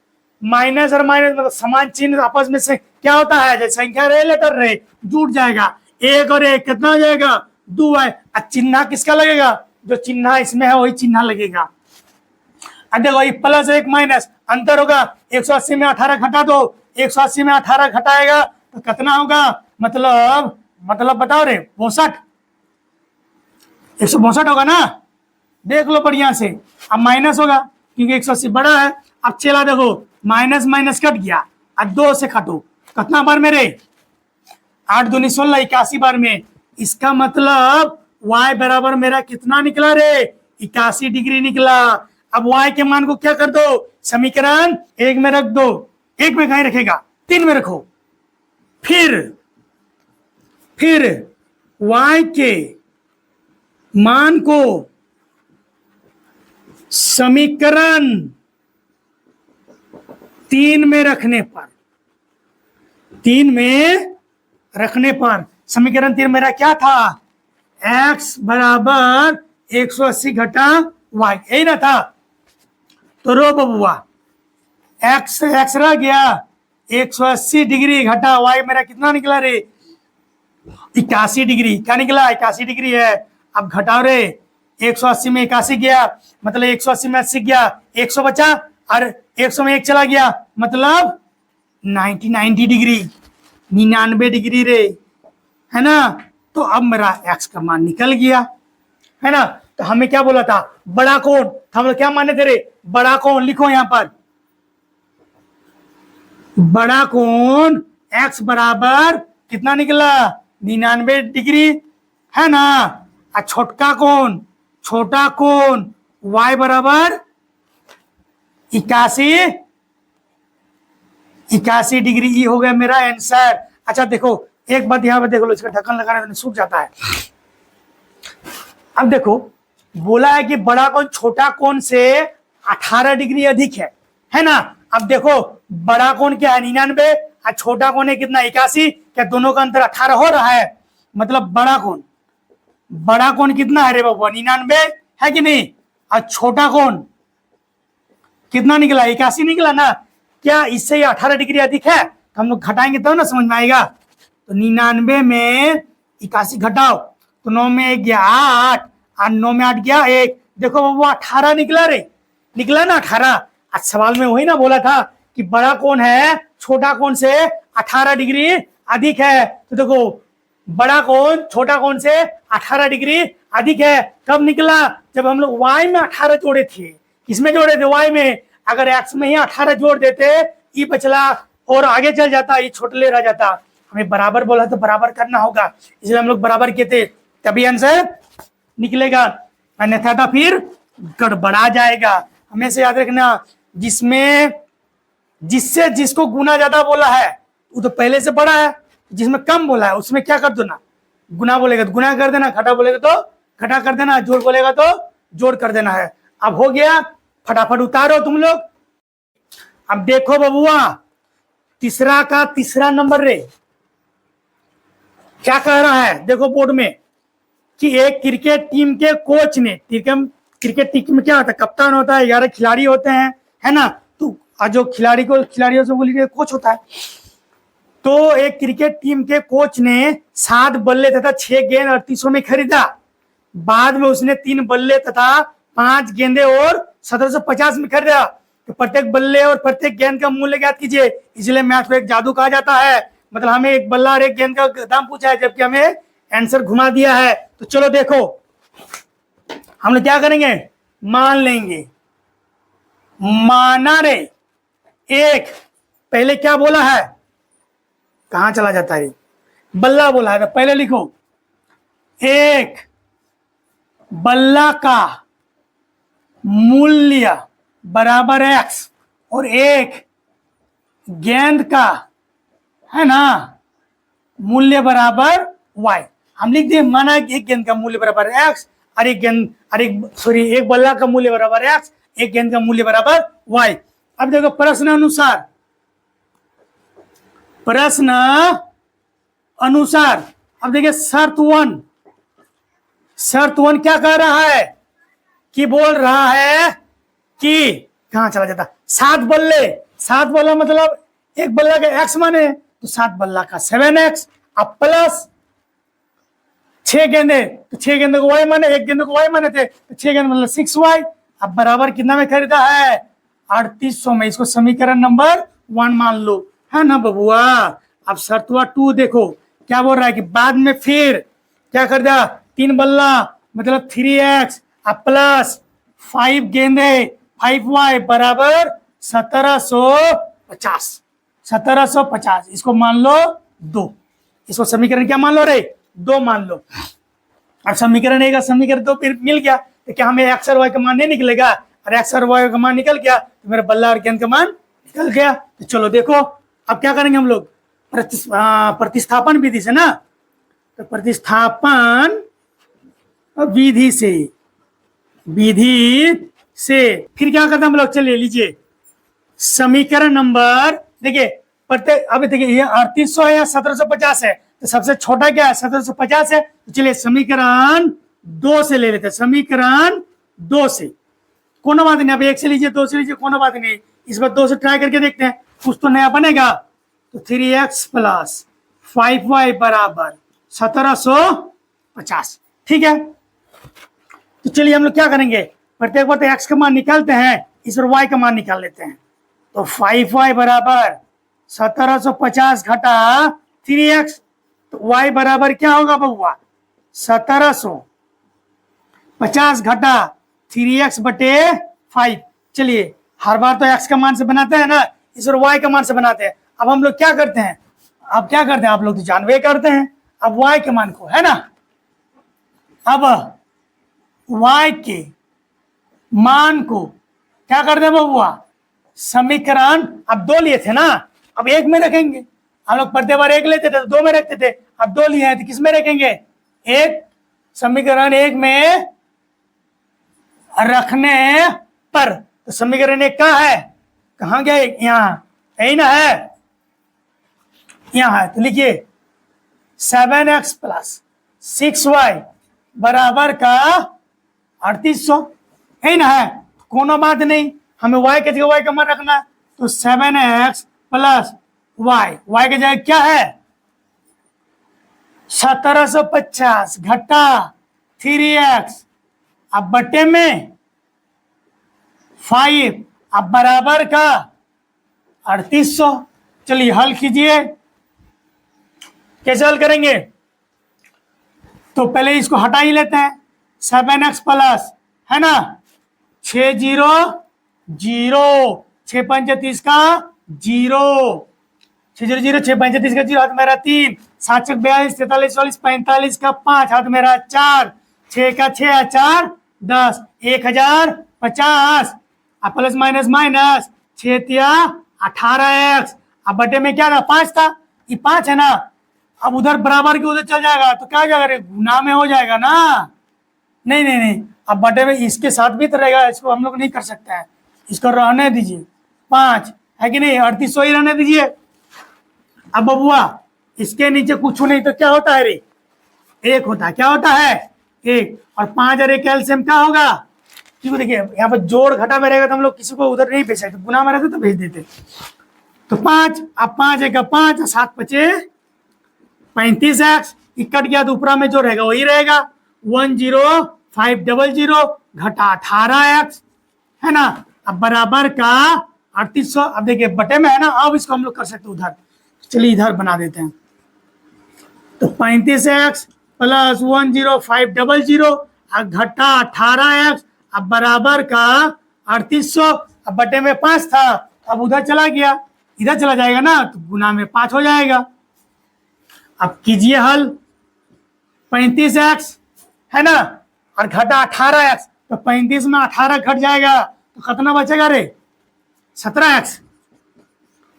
माइनस और माइनस मतलब समान चिन्ह आपस में से क्या होता है? जैसे संख्या रहे लेटर रहे, जुड़ जाएगा। एक और एक कितना हो जाएगा? 2 है। अब चिन्ह किसका लगेगा? जो चिन्ह इसमें है वही चिन्ह लगेगा। अब देखो ये प्लस एक माइनस अंतर होगा। 180 में 18 घटा दो, 180 में 18 घटाएगा तो कितना होगा? मतलब बताओ रे, 62, 162 होगा ना? देख लो बढ़िया से। अब माइनस होगा क्योंकि 180 बड़ा है। अब चला देखो, माइनस माइनस कट गया, अब 2 से काटो, कितना बार मेरे? 8 दूनी 16, 81 बार में। इसका मतलब y बराबर मेरा कितना निकला रे? 81 डिग्री निकला। अब y के मान को क्या कर दो? समीकरण 1 में रख दो। 1 में कहीं रखेगा? 3 में रखो। फिर y के मान को समीकरण 3 में रखने पर समीकरण 3 मेरा क्या था? x बराबर 180 घटा y, यही ना था? तो रो बबुआ, x रह गया, 180 डिग्री घटा y मेरा कितना निकला रे? 81 डिग्री। क्या निकला? 81 डिग्री है। अब घटाओ रे, 180 में 81 गया, मतलब 180 में 80 गया, 100 बचा और 100 में 1 चला गया, मतलब 90 डिग्री, 99 डिग्री रे, है ना? तो अब मेरा x का मान निकल गया, है ना? तो हमें क्या बोला था? बड़ा कोण। हम लोग क्या माने थे रे? बड़ा कोण। लिखो यहां पर, बड़ा कोण x बराबर कितना निकला? 99 डिग्री, है ना? और छोटा कोण y बराबर 81 डिग्री। ये हो गया मेरा आंसर। अच्छा देखो, एक बात यहाँ पे देख लो, इसका ढक्कन लगाने में सूख जाता है। अब देखो, बोला है कि बड़ा कोण छोटा कोण से 18 डिग्री अधिक है ना? अब देखो, बड़ा कोण क्या है? 99 और छोटा कोण है कितना? 81। क्या दोनों का अंतर 18 हो रहा है? मतलब बड़ा कोण कितना है रे बाबू? 99 है कि नहीं? और छोटा कोण कितना निकला? 81 निकला ना? क्या इससे 18 डिग्री अधिक है? तो हम लोग घटाएंगे तब ना समझ में आएगा। तो 99 में 81 घटाओ तो 9 में 1 गया 8 और 9 में 8 गया 1। देखो बाबू 18 निकला रे, निकला ना 18। आज सवाल में वही ना बोला था कि बड़ा कोण है छोटा कोण से 18 डिग्री अधिक है। तो देखो, बड़ा कोण छोटा कोण से 18 डिग्री अधिक है। कब निकला? जब हम लोग y में 18 जोड़े थे। किसमें जोड़े थे? y में। अगर x में ही 18 जोड़ देते, ये बचला और आगे चल जाता, ये छोटे रह जाता। हमें बराबर बोला तो बराबर करना होगा, इसलिए हम लोग बराबर किए थे, तभी आंसर निकलेगा, अन्यथा तो फिर गड़बड़ा जाएगा। हमेशा याद रखना, जिससे जिसको गुना ज्यादा बोला है वो तो पहले से बड़ा है, जिसमें कम बोला है उसमें क्या कर दो ना, गुना बोलेगा तो गुना कर देना, घटा बोलेगा तो घटा कर देना, जोड़ बोलेगा तो जोड़ कर देना है। अब हो गया, फटाफट उतारो तुम लोग। अब देखो बबुआ, तीसरा का तीसरा नंबर रे क्या कह रहा है? देखो बोर्ड में कि एक क्रिकेट टीम के कोच ने, क्रिकेट टीम में क्या होता है? कप्तान होता है, 11 खिलाड़ी होते हैं, है ना? तो जो खिलाड़ियों से बोलिए कोच होता है। तो एक क्रिकेट टीम के कोच ने 7 बल्ले तथा 6 गेंद 3800 में खरीदा। बाद में उसने 3 बल्ले तथा 5 गेंदे और 1750 में खरीदा। तो प्रत्येक बल्ले और प्रत्येक गेंद का मूल्य ज्ञात कीजिए। इसलिए मैथ को एक जादू कहा जाता है। मतलब हमें एक बल्ला और एक गेंद का दाम पूछा है, जबकि हमें आंसर घुमा दिया है। तो चलो देखो, हम लोग क्या करेंगे, मान लेंगे। माना रे एक, पहले क्या बोला है, कहां चला जाता है, बल्ला बोला है, तो पहले लिखो एक बल्ला का मूल्य बराबर x और एक गेंद का, है ना, मूल्य बराबर y। हम लिख दिए, माना एक गेंद का मूल्य बराबर x और एक बल्ला का मूल्य बराबर x, एक गेंद का मूल्य बराबर y। अब देखो प्रश्न अनुसार अब देखिए शर्त वन क्या कह रहा है कि बोल रहा है कि कहां चला जाता, 7 बल्ला मतलब एक बल्ला का x माने तो 7 बल्ला का 7x, अब प्लस 6 गेंदे, तो 6 गेंदे को y माने, एक गेंदे को y माने थे, तो 6 गेंदे मतलब 6y। अब बराबर कितना में खरीदा है, 3800 में। इसको समीकरण नंबर 1 मान लो, है ना बबुआ। अब शर्तवा 2 देखो क्या बोल रहा है कि बाद में फिर क्या कर दिया, 3 बल्ला मतलब 3x अब प्लस 5 गेंदे 5y बराबर 1750। इसको मान लो 2। इसको समीकरण क्या मान लो रे, 2 मान लो। अब समीकरण एक समीकरण 2 फिर मिल गया, तो क्या हमें x और y का मान नहीं निकलेगा, और x और y का मान निकल गया तो मेरा बल्ला और गेंद का मान निकल गया। तो चलो देखो अब क्या करेंगे हम लोग, प्रतिस्थापन विधि से ना, तो प्रतिस्थापन विधि से फिर क्या करते हैं हम लोग, चलिए लीजिए समीकरण नंबर, देखिए प्रत्येक, अब देखिए ये 3800 है या 1750 है, तो सबसे छोटा क्या है 1750 है। तो चलिए समीकरण 2 से ले लेते हैं, समीकरण 2 से कोनो बात नहीं, अब 1 से लीजिए 2 से लीजिए कोनो बात नहीं, इस बार 2 से ट्राई करके देखते हैं, कुछ तो नया बनेगा। तो 3x प्लस 5y बराबर 1750, ठीक है। तो चलिए हम लोग क्या करेंगे, प्रत्येक बार तो x का मान निकालते हैं, इस पर y का मान निकाल लेते हैं। तो 5y बराबर 1750 घटा 3x, तो y बराबर क्या होगा बबुआ, 1750 घटा 3x बटे 5। चलिए हर बार तो x का मान से बनाते हैं ना, इस बार y का मान से बनाते हैं। अब हम लोग क्या करते हैं, आप लोग तो जानवे करते हैं, अब y के मान को, है ना, अब y के मान को क्या करते हैं बबुआ, समीकरण अब 2 लिए थे ना, अब 1 में रखेंगे। हम लोग प्रत्येक बार 1 लेते थे तो 2 में रखते थे, अब 2 लिए हैं तो किस में रखेंगे, 1, समीकरण 1 में रखने पर। तो समीकरण 1 कहाँ है, कहाँ गया, यहाँ यही ना है, यहाँ है। तो लिखिए 7x प्लस 6y बराबर का 3800, यही ना है, कोनो बात नहीं, हमें y के जगह y का मान रखना है। तो 7x प्लस y के जगह क्या है 1750 घटा 3x अब बटे में 5 अब बराबर का 3800। चलिए हल कीजिए, कैसे हल करेंगे, तो पहले इसको हटा ही लेते हैं, 7x प्लस, है ना, 6 0 0 6 5 30 का 0, 6 0 0 6 5 30 का 0, हाथ मेरा 3, 7 6 42 43 44 45 का 5, हाथ मेरा 4, 6 का 6 4 10, 1050। अब प्लस माइनस माइनस 6 तिया 18x, अब बटे में क्या था 5 था, ये 5 है ना, अब उधर बराबर के उधर चल जाएगा तो क्या हो जाएगा, गुना में हो जाएगा ना, नहीं, अब बटे में इसके साथ भी तो रहेगा, इसको हम लोग नहीं कर सकते हैं, इसको रहने दीजिए, 5 है कि नहीं, 3800 ही रहने दीजिए। अब बबुआ इसके नीचे कुछ नहीं तो क्या होता है रे, 1 होता है, क्या होता है 1, और 5 और 1 एलसीएम क्या होगा, क्योंकि देखिए यहाँ पर जोड़ घटा में रहेगा तो हम लोग किसी को उधर नहीं भेज सकते, गुना में रहते तो भेज देते। तो 5, अब 5 एक 5, 7 बचे 35x, कट गया तो ऊपरा में जो रहेगा वही रहेगा 10500 घटा 18x, है ना। अब बराबर का 3800, अब देखिए बटे में है ना, अब इसको हम लोग कर सकते उधर, चलिए इधर बना देते हैं। तो 35x प्लस 10500 घटा 18x, अब बराबर का 3800, अब बटे में 5 था, अब उधर चला गया, इधर चला जाएगा ना, तो गुना में 5 हो जाएगा। अब कीजिए हल, 35x है ना और घटा 18x, तो 35 में 18 घट जाएगा तो कितना बचेगा रे, 17x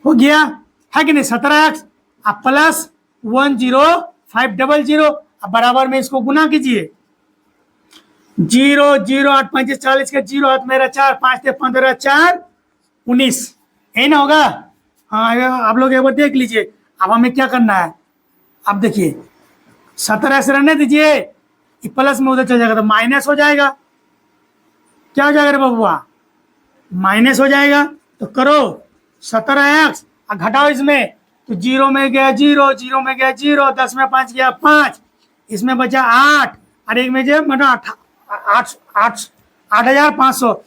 हो गया, है कि नहीं, 17x। अब प्लस 10500, अब बराबर में इसको गुना कीजिए, 0 0 8 5 40 के 0 हाथ मेरा 4 5 15 4 19, यही ना होगा। हाँ आप लोग एक बार देख लीजिए। अब हमें क्या करना है, अब देखिए 17x रहने दीजिए, प्लस में उधर चल जाएगा तो माइनस हो जाएगा, क्या हो जाएगा रे बबुआ, माइनस हो जाएगा। तो करो 17x घटाओ इसमें, तो 0 में गया 0, 0 में गया 0, 10 में 5 गया 5, इसमें बचा 8 और एक में जो मतलब 8,500,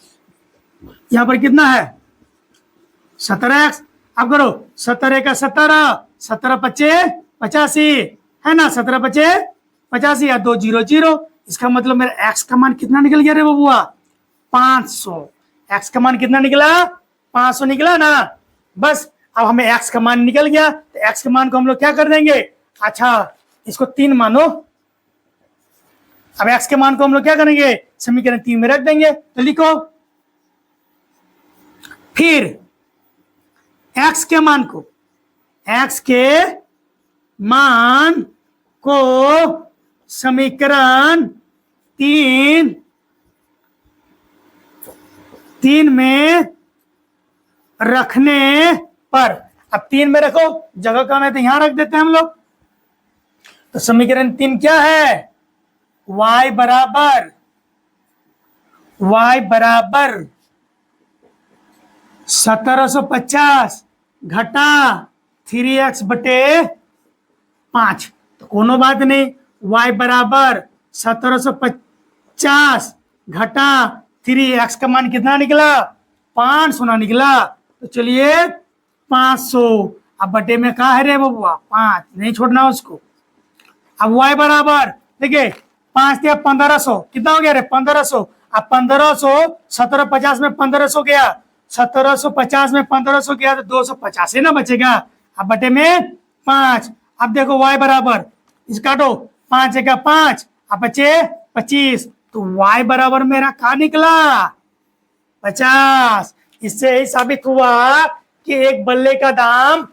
यहाँ पर कितना है 17x। अब करो 17 का 17, 17 पच्चे 85, है ना, 17 पच्चे 85 या 2 0 0, इसका मतलब मेरा x का मान कितना निकल गया रे बबुआ, 500। x का मान कितना निकला, 500 निकला ना। बस अब हमें x का मान निकल गया, तो x के मान को हम लोग क्या कर देंगे, अच्छा इसको 3 मानो, अब x के मान को हम लोग क्या करेंगे, समीकरण 3 में रख देंगे। तो लिखो फिर x के मान को, x के मान को समीकरण 3 में रखने पर, अब 3 में रखो, जगह कम है तो यहां रख देते हैं हम लोग। तो समीकरण 3 क्या है, y बराबर 1750 घटा 3x बटे 5, तो कोनो बात नहीं, y बराबर 1750 घटा 3x का मान कितना निकला, 500 निकला। तो चलिए 500, अब बटे में कहा है रे बबुआ 5, नहीं छोड़ना उसको। अब y बराबर देखिए 5 या 1500, कितना हो गया रे 1500, अब 1500 1750 में 1500 गया, 1750 में 1500 गया तो 250 ना बचेगा, अब बटे में 5। अब देखो y बराबर, इस काटो 5 का 5, अब बचे 25, तो y बराबर मेरा क्या निकला 50। इससे ही साबित हुआ कि एक बल्ले का दाम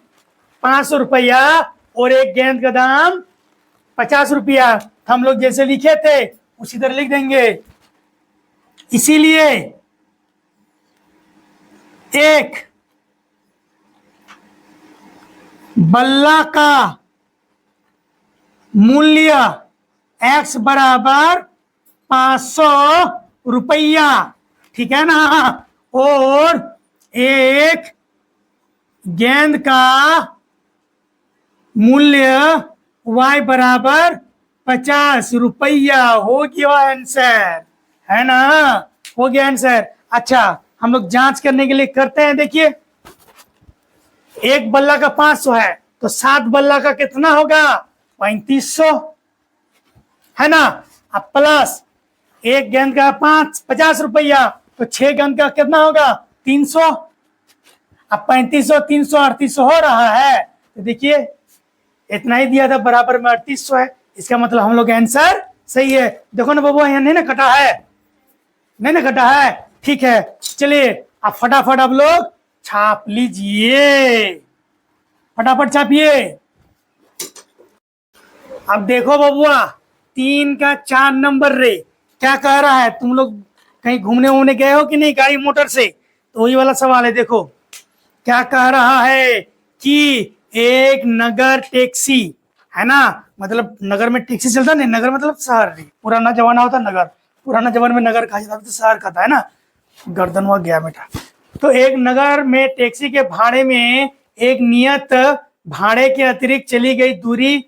500 रुपया और एक गेंद का दाम 50 रुपया, हम लोग जैसे लिखे थे उसी तरह लिख देंगे। इसीलिए एक बल्ला का मूल्य x बराबर 500 रुपया, ठीक है ना, और एक गेंद का मूल्य y बराबर 50 रुपया, हो गया आंसर, है ना, हो गया आंसर। अच्छा हम लोग जांच करने के लिए करते हैं, देखिए एक बल्ला का 500 है तो 7 बल्ला का कितना होगा 3500, है ना। अब प्लस एक गेंद का 50 रुपया, तो 6 गेंद का कितना होगा 300, अब 3500 300 3800 हो रहा है, तो देखिए इतना ही दिया था, बराबर में 3800 है, इसका मतलब हम लोग आंसर सही है। देखो ना बाबू यहाँ नहीं ना कटा है, नहीं ना कटा है, ठीक है। चलिए अब फटाफट आप लोग छाप लीजिए, फटाफट छापिए। अब देखो बबुआ 3 का 4 नंबर रे क्या कह रहा है, तुम लोग कहीं घूमने वूमने गए हो कि नहीं गाड़ी मोटर से, तो वही वाला सवाल है। देखो क्या कह रहा है कि एक नगर टैक्सी, है ना, मतलब नगर में टैक्सी चलता नहीं, नगर मतलब शहर नहीं, पुराना जमाना होता नगर, पुराना जमाने में नगर कहा जाता तो शहर कहता है ना, गर्दन हुआ गया बेटा। तो एक नगर में टैक्सी के भाड़े में एक नियत भाड़े के अतिरिक्त चली गई दूरी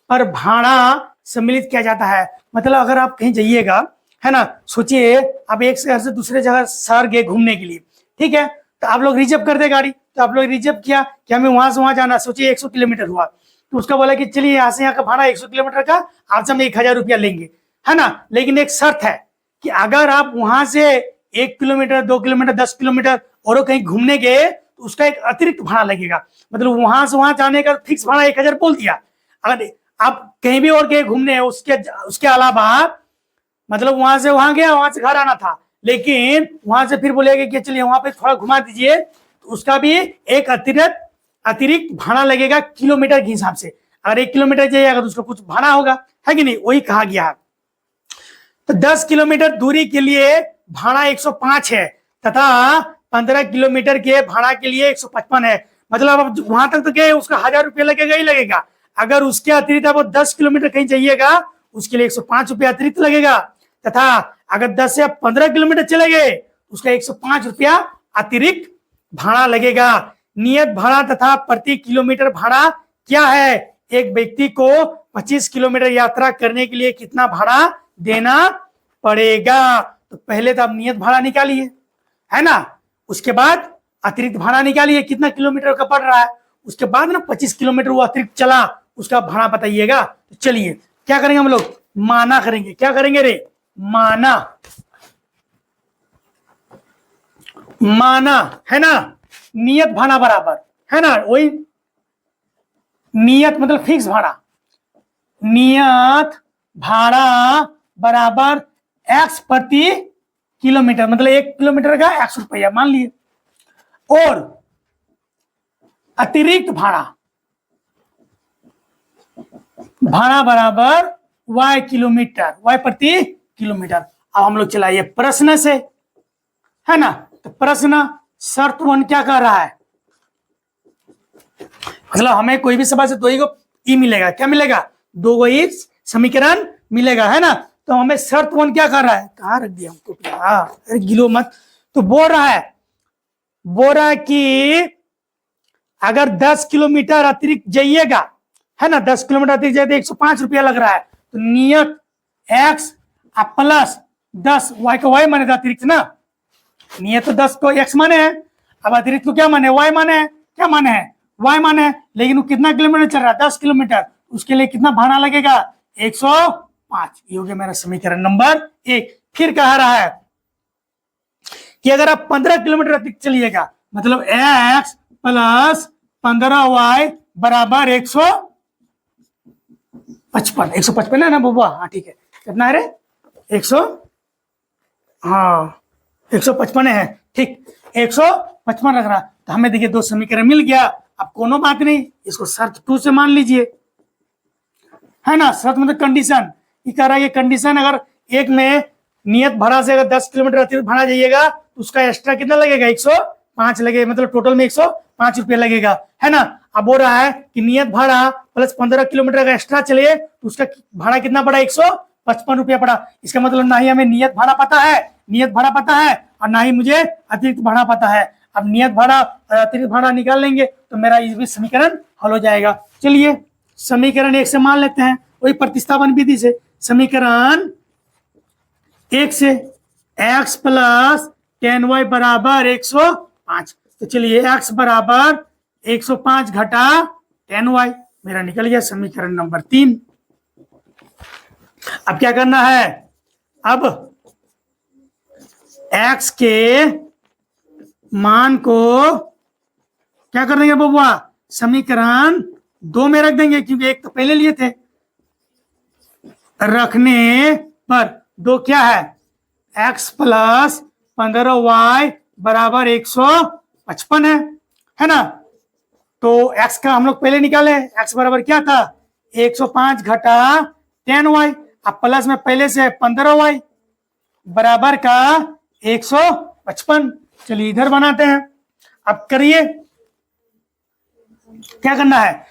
पर भाड़ा सम्मिलित किया जाता है। मतलब अगर आप कहीं जाइएगा, है ना, सोचिए आप एक शहर से दूसरे जगह शहर गए घूमने के लिए, ठीक है, तो आप लोग रिजर्व कर दे गाड़ी, तो आप लोग रिजर्व किया कि हमें वहां से वहां जाना, सोचिए 100 किलोमीटर हुआ, तो उसका बोला कि चलिए यहाँ से यहाँ का भाड़ा 100 किलोमीटर का आपसे हम 1000 रुपया लेंगे, है ना। लेकिन एक शर्त है कि अगर आप वहां से 1 किलोमीटर 2 किलोमीटर 10 किलोमीटर और कहीं घूमने गए तो उसका एक अतिरिक्त भाड़ा लगेगा। मतलब वहां से वहां जाने का फिक्स भाड़ा 1000 बोल दिया। अगर आप कहीं भी और गए घूमने उसके अलावा, मतलब वहां से वहां गया, वहां से घर आना था, लेकिन वहां से फिर बोलेगा कि चलिए वहां पे थोड़ा घुमा दीजिए, तो उसका भी एक अतिरिक्त भाड़ा लगेगा किलोमीटर के हिसाब से। अगर 1 किलोमीटर जाइएगा तो उसका कुछ भाड़ा होगा, है कि नहीं, वही कहा गया है। तो 10 किलोमीटर दूरी के लिए भाड़ा 105 है तथा 15 किलोमीटर के भाड़ा के लिए 155 है। मतलब अब वहां तक तो गए, उसका 1000 रुपया लगेगा ही लगेगा। अगर उसके अतिरिक्त आप 10 किलोमीटर कहीं जाइएगा उसके लिए 105 रुपया अतिरिक्त लगेगा, तथा अगर 10 से 15 किलोमीटर चले गए उसका 105 रुपया अतिरिक्त भाड़ा लगेगा। नियत भाड़ा तथा प्रति किलोमीटर भाड़ा क्या है? एक व्यक्ति को 25 किलोमीटर यात्रा करने के लिए कितना भाड़ा देना पड़ेगा? तो पहले तो आप नियत भाड़ा निकालिए, है ना, उसके बाद अतिरिक्त भाड़ा निकालिए कितना किलोमीटर का पड़ रहा है, उसके बाद ना 25 किलोमीटर वो अतिरिक्त चला उसका भाड़ा बताइएगा। तो चलिए क्या करेंगे हम लोग, माना करेंगे। क्या करेंगे रे? माना, माना, है ना। नियत भाड़ा बराबर, है ना, वही नियत मतलब फिक्स भाड़ा, नियत भाड़ा बराबर x प्रति किलोमीटर, मतलब 1 किलोमीटर का 100 रुपया मान लिए, और अतिरिक्त भाड़ा बराबर y किलोमीटर, y प्रति किलोमीटर। अब हम लोग चलाइए प्रश्न से, है ना। तो प्रश्न शर्त 1 क्या कह रहा है? मतलब हमें कोई भी सवाल से 2 को ई मिलेगा। क्या मिलेगा? 2 को ई समीकरण मिलेगा, है ना। तो हमें शर्त 1 क्या कर रहा है? कहाँ रख दिया हमको, अरे गिलो मत। तो बोल रहा है कि अगर 10 किलोमीटर अतिरिक्त जाइएगा, है ना, 10 किलोमीटर अतिरिक्त जाए तो 105 रुपया लग रहा है। तो नियत x प्लस 10 y को y माने, अतिरिक्त ना, नियत तो 10 को x माने है, अब अतिरिक्त को क्या माने? y माने है। क्या माने है? y माने है। लेकिन वो कितना किलोमीटर चल रहा है? 10 किलोमीटर, उसके लिए कितना भाड़ा लगेगा? 105। ये हो गया मेरा समीकरण नंबर 1। फिर कह रहा है कि अगर आप 15 किलोमीटर अतिरिक्त चलिएगा, मतलब x प्लस 15y बराबर 155 है ना बुआ? हाँ ठीक है। कितना है रे? 155 है, ठीक, 155 रख रहा। तो हमें देखिए 2 समीकरण मिल गया। अब कोनो बात नहीं, इसको शर्त 2 से मान लीजिए, है ना। शर्त मतलब कंडीशन, ये कह रहा है कि कंडीशन अगर एक में नियत भाड़ा से अगर 10 किलोमीटर अतिरिक्त भाड़ा जाइएगा तो उसका एक्स्ट्रा कितना लगेगा? 105 लगेगा, मतलब टोटल में 105 रुपया लगेगा, है ना। अब हो रहा है कि नियत भाड़ा प्लस 15 किलोमीटर अगर एक्स्ट्रा चले तो उसका भाड़ा कितना पड़ा? 155 रुपया पड़ा। इसका मतलब ना ही हमें नियत भाड़ा पता है और ना ही मुझे अतिरिक्त भाड़ा पता है। अब नियत भाड़ा अतिरिक्त भाड़ा निकाल लेंगे तो मेरा ये भी समीकरण हल हो जाएगा। चलिए समीकरण 1 से मान लेते हैं, वही प्रतिस्थापन विधि से। समीकरण 1 से x प्लस 10y बराबर 105। तो चलिए x बराबर 105 घटा 10y, मेरा निकल गया समीकरण नंबर 3। अब क्या करना है? अब x के मान को क्या कर देंगे बबुआ? समीकरण 2 में रख देंगे, क्योंकि 1 तो पहले लिए थे। रखने पर 2 क्या है? x प्लस 15y बराबर 155 है ना। तो x का हम लोग पहले निकाले, x बराबर क्या था? 105 घटा 10y। अब प्लस में पहले से 15y बराबर का 155। चलिए इधर बनाते हैं। अब करिए, क्या करना है?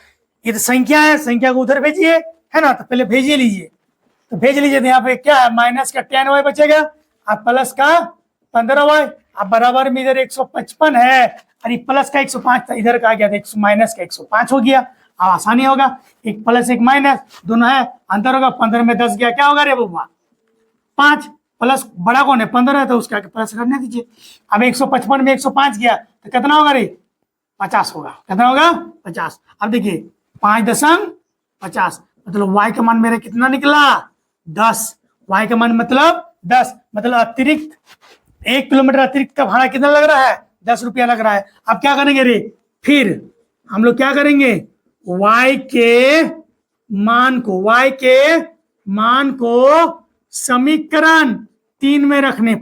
ये तो संख्या है, संख्या को उधर भेजिए, है ना। तो पहले भेजिए लीजिए, तो भेज लीजिए। तो यहाँ पे क्या है? माइनस का 10y बचेगा, अब प्लस का 15y, अब बराबर में इधर 155 है, और एक प्लस का 105 था, इधर का आ गया था माइनस का 105 हो गया। अब आसानी होगा, एक प्लस एक माइनस दोनों है, अंतर होगा, 15 में 10 गया, क्या होगा रे बबुआ 5, प्लस बड़ा कौन है 15 है तो उसका प्लस करने दीजिए। अब 155 में 105 गया तो कितना होगा रे 50 होगा, कितना होगा 50। अब देखिए 5.50 मतलब y का मान मेरा कितना निकला 10, y का मान मतलब 10, मतलब अतिरिक्त 1 किलोमीटर अतिरिक्त का भाड़ा कितना लग रहा है 10 रुपया लग रहा है। अब क्या करेंगे रे, फिर हम लोग क्या करेंगे y के मान को समीकरण 3 में रखने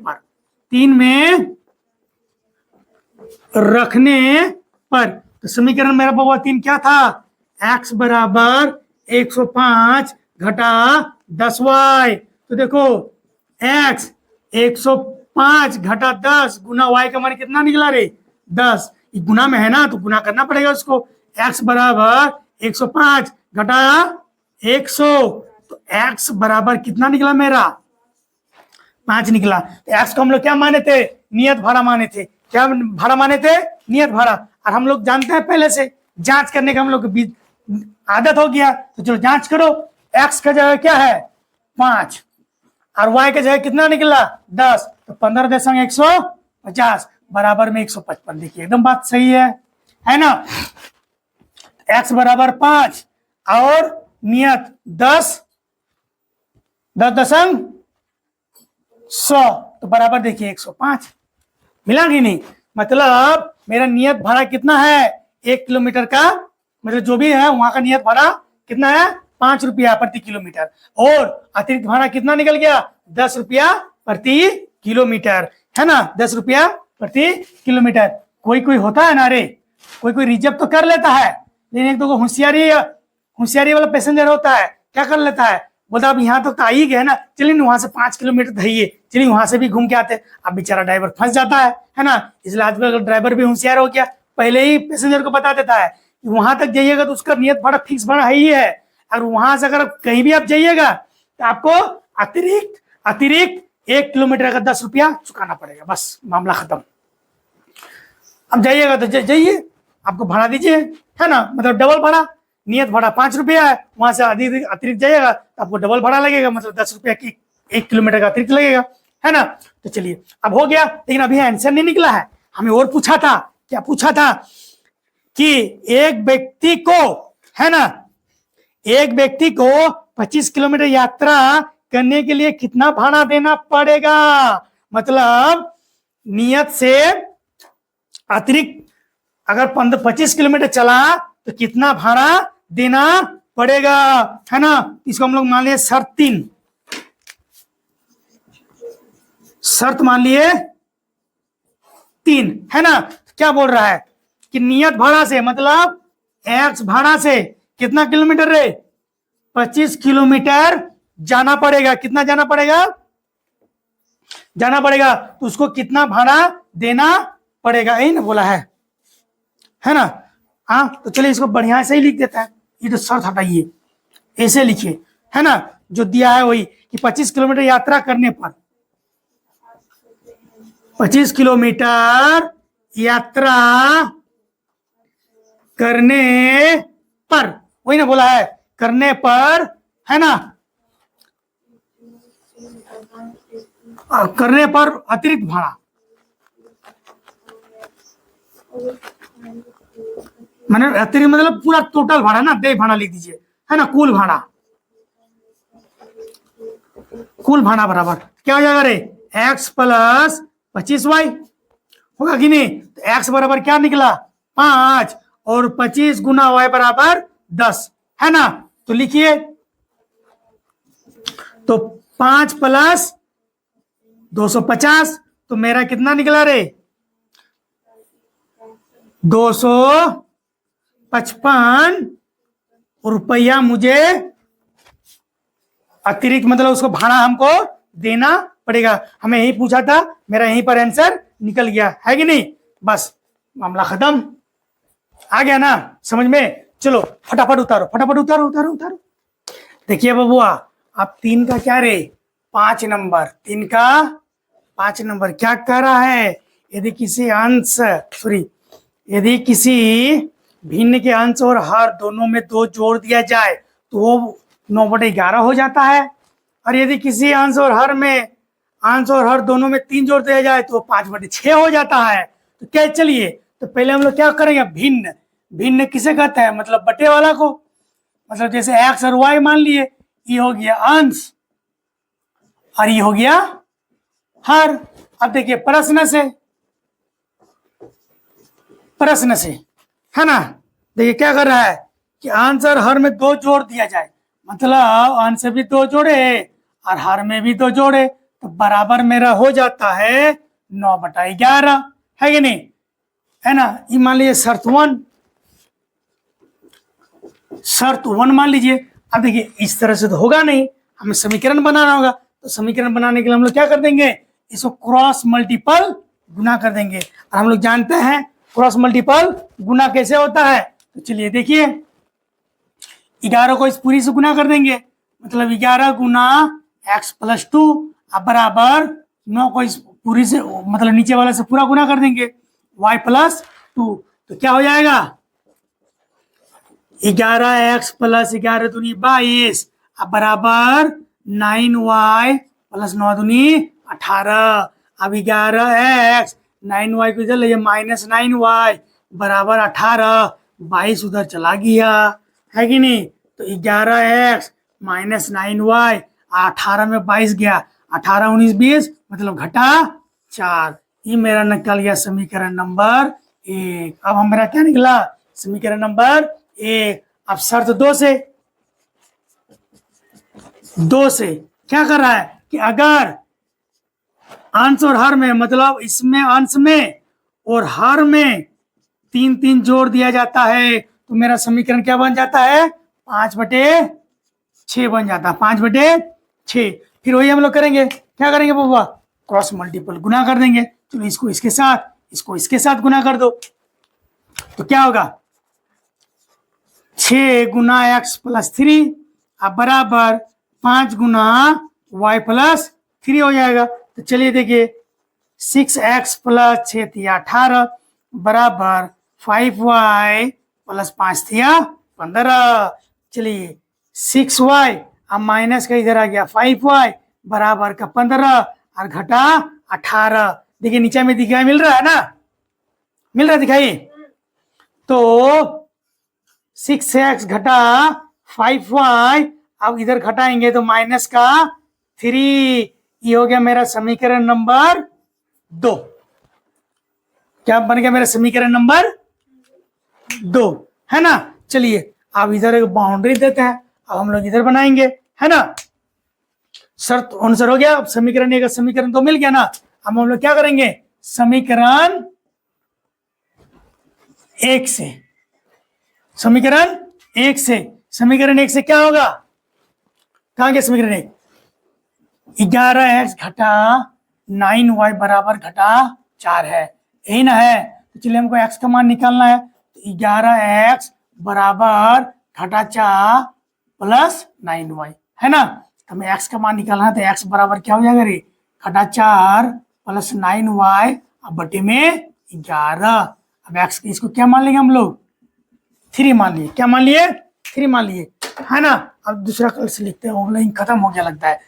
पर तो समीकरण मेरा बबुआ 3 क्या था, x बराबर 105 घटा 10y। तो देखो x 105 घटा 10 गुना y का मान कितना निकला रे 10, गुना में है ना तो गुना करना पड़ेगा उसको। x बराबर 105 घटा 100 तो x बराबर कितना निकला मेरा 5 निकला। तो x को हम लोग क्या माने थे, नियत भाड़ा माने थे। क्या भाड़ा माने थे, नियत भाड़ा। और हम लोग जानते हैं पहले से जांच करने का हम लोग आदत हो गया, तो चलो जांच करो। x का जगह क्या है 5 और y का जगह कितना निकला 10, तो 15 दशमलव 150 बराबर में 155। देखिए एकदम बात सही है ना। x बराबर 5 और नियत 10 दशमलव 100 तो बराबर देखिए 105 मिला कि नहीं। मतलब मेरा नियत भाड़ा कितना है 1 किलोमीटर का, मतलब जो भी है वहां का नियत भाड़ा कितना है 5 रुपया प्रति किलोमीटर, और अतिरिक्त भाड़ा कितना निकल गया 10 रुपया प्रति किलोमीटर, है ना 10 रुपया प्रति किलोमीटर। कोई होता है ना रे, कोई रिजर्व तो कर लेता है, लेकिन एक तो होशियारी वाला पैसेंजर होता है, क्या कर लेता है बोलता अब यहाँ तक तो आ ही गए ना, चलिए वहां से 5 किलोमीटर धइए, चलिए वहां से भी घूम के आते। अब बेचारा ड्राइवर फंस जाता है ना। इसलिए आजकल ड्राइवर भी होशियार हो गया, पहले ही पैसेंजर को बता देता है कि वहां तक जाइएगा तो उसका नियत भाड़ा फिक्स भाड़ा है ही है, और वहां से अगर कहीं भी आप जाइएगा तो आपको अतिरिक्त 1 किलोमीटर का 10 रुपया चुकाना पड़ेगा, बस मामला खत्म। अब जाइएगा तो जाइए, आपको भाड़ा दीजिए, है ना, मतलब डबल भाड़ा। नियत भाड़ा 5 रुपया है, वहां से अतिरिक्त जाइएगा तो आपको डबल भाड़ा लगेगा, मतलब 10 रुपया की 1 किलोमीटर का अतिरिक्त लगेगा, है ना। तो चलिए अब हो गया, लेकिन अभी आंसर नहीं निकला है। हमें और पूछा था, क्या पूछा था कि एक व्यक्ति को, है ना, एक व्यक्ति को 25 किलोमीटर यात्रा करने के लिए कितना भाड़ा देना पड़ेगा। मतलब नियत से अतिरिक्त अगर 25 किलोमीटर चला तो कितना भाड़ा देना पड़ेगा, है ना। इसको हम लोग मान लिए शर्त मान लिए 3, है ना। क्या बोल रहा है कि नियत भाड़ा से मतलब x भाड़ा से कितना किलोमीटर रे 25 किलोमीटर जाना पड़ेगा। कितना जाना पड़ेगा तो उसको कितना भाड़ा देना पड़ेगा, यही ना बोला है ना। हाँ तो चलिए इसको बढ़िया से ही लिख देता है, ये तो शर्त हटाइए, ऐसे लिखिए, है ना। जो दिया है वही कि 25 किलोमीटर यात्रा करने पर 25 किलोमीटर यात्रा करने पर, वही ना बोला है करने पर, है ना, करने पर अतिरिक्त भाड़ा, मैंने अतिरिक्त मतलब पूरा टोटल भाड़ा ना, देय भाड़ा लिख दीजिए, है ना। कुल भाड़ा बराबर क्या हो जाएगा रे x प्लस 25y होगा कि नहीं। तो x बराबर क्या निकला 5 और 25 गुना y बराबर 10, है ना। तो लिखिए, तो 5 प्लस 250 तो मेरा कितना निकला रे 255 रुपया मुझे अतिरिक्त, मतलब उसको भाड़ा हमको देना पड़ेगा। हमें यही पूछा था, मेरा यहीं पर आंसर निकल गया, है कि नहीं। बस मामला खत्म, आ गया ना समझ में। चलो फटाफट उतारो। देखिए बबुआ, आप 3 का क्या रे 5 नंबर, 3 का 5 नंबर क्या कह रहा है, यदि किसी अंश यदि किसी भिन्न के अंश और हर दोनों में 2 जोड़ दिया जाए तो वो 9/11 हो जाता है, और यदि किसी अंश और हर दोनों में 3 जोड़ दिया जाए तो 5/6 हो जाता है। तो क्या, चलिए तो पहले हम लोग क्या करेंगे, भिन्न। भिन्न किसे कहते हैं, मतलब बटे वाला को, मतलब जैसे x और y मान लिए, ये हो गया अंश और ये हो गया हर। अब देखिए प्रश्न से है ना, देखिए क्या कर रहा है कि अंश और हर में 2 जोड़ दिया जाए, मतलब अंश भी 2 जोड़े और हर में भी 2 जोड़े, तो बराबर मेरा हो जाता है 9/11, है कि नहीं, है ना। ये मान लीजिए शर्त 1 मान लीजिए। अब देखिए इस तरह से तो होगा नहीं, हमें समीकरण बनाना होगा, तो समीकरण बनाने के लिए हम लोग क्या कर देंगे, इसको क्रॉस मल्टीपल गुना कर देंगे, और हम लोग जानते हैं क्रॉस मल्टीपल गुना कैसे होता है। तो चलिए देखिए, 11 को इस पूरी से गुना कर देंगे, मतलब 11 गुना x + 2 अब बराबर 9 को इस पूरी से, मतलब नीचे वाले से पूरा गुना कर देंगे y + 2, तो क्या हो जाएगा 11x + 11 दूनी 22 अब बराबर 9y + 9 दूनी 18। अब 11x 9y को इधर ले -9y बराबर 18, 22 उधर चला गया, है कि नहीं। तो 11x - 9y 18 में 22 गया, 18 19 20 मतलब घटा 4, ये मेरा निकल गया समीकरण नंबर 1। अब हमारा क्या निकला, समीकरण नंबर 1। अब शर्त 2 से क्या कर रहा है कि अगर अंश और हर में, मतलब इसमें अंश में और हर में 3 जोड़ दिया जाता है तो मेरा समीकरण क्या बन जाता है, 5/6 बन जाता है, 5/6। फिर वही हम लोग करेंगे, क्या करेंगे बबुआ, क्रॉस मल्टीपल गुना कर देंगे। चलो इसको इसके साथ गुना कर दो, तो क्या होगा 6 गुना x + 3 अब बराबर 5 गुना y + 3 हो जाएगा। तो चलिए देखिए 6x + 6 थिया 18 बराबर 5y + 5 थिया 15। चलिए 6y अब माइनस का इधर आ गया 5y बराबर का 15 और घटा 18। देखिए नीचे में दिखाई मिल रहा है ना, मिल रहा है दिखाई। तो 6x घटा 5y, अब इधर घटाएंगे तो माइनस का 3, ये हो गया मेरा समीकरण नंबर 2। क्या बन गया मेरा समीकरण नंबर 2, है ना। चलिए अब इधर एक बाउंड्री देते हैं, अब हम लोग इधर बनाएंगे, है ना। शर्त अनुसार हो गया, अब समीकरण 1 का समीकरण 2 मिल गया ना। अब हम लोग क्या करेंगे, समीकरण 1 से, समीकरण 1 से क्या होगा, कहां गया समीकरण 1, 11x घटा 9y बराबर घटा 4 है, यही ना है। तो चलिए हमको x का मान निकालना है, तो 11x बराबर घटा 4 + 9y, है ना। तो हमें x का मान निकालना है, तो x बराबर क्या हो जाएगा रे, घटा 4 + 9y अब बटे में 11। अब x इसको क्या मान लेंगे हम लोग, 3 मान लिए, क्या मान लिए, 3 मान लिए, है ना। अब दूसरा कल से लिखते हैं, ऑनलाइन खत्म हो गया लगता है।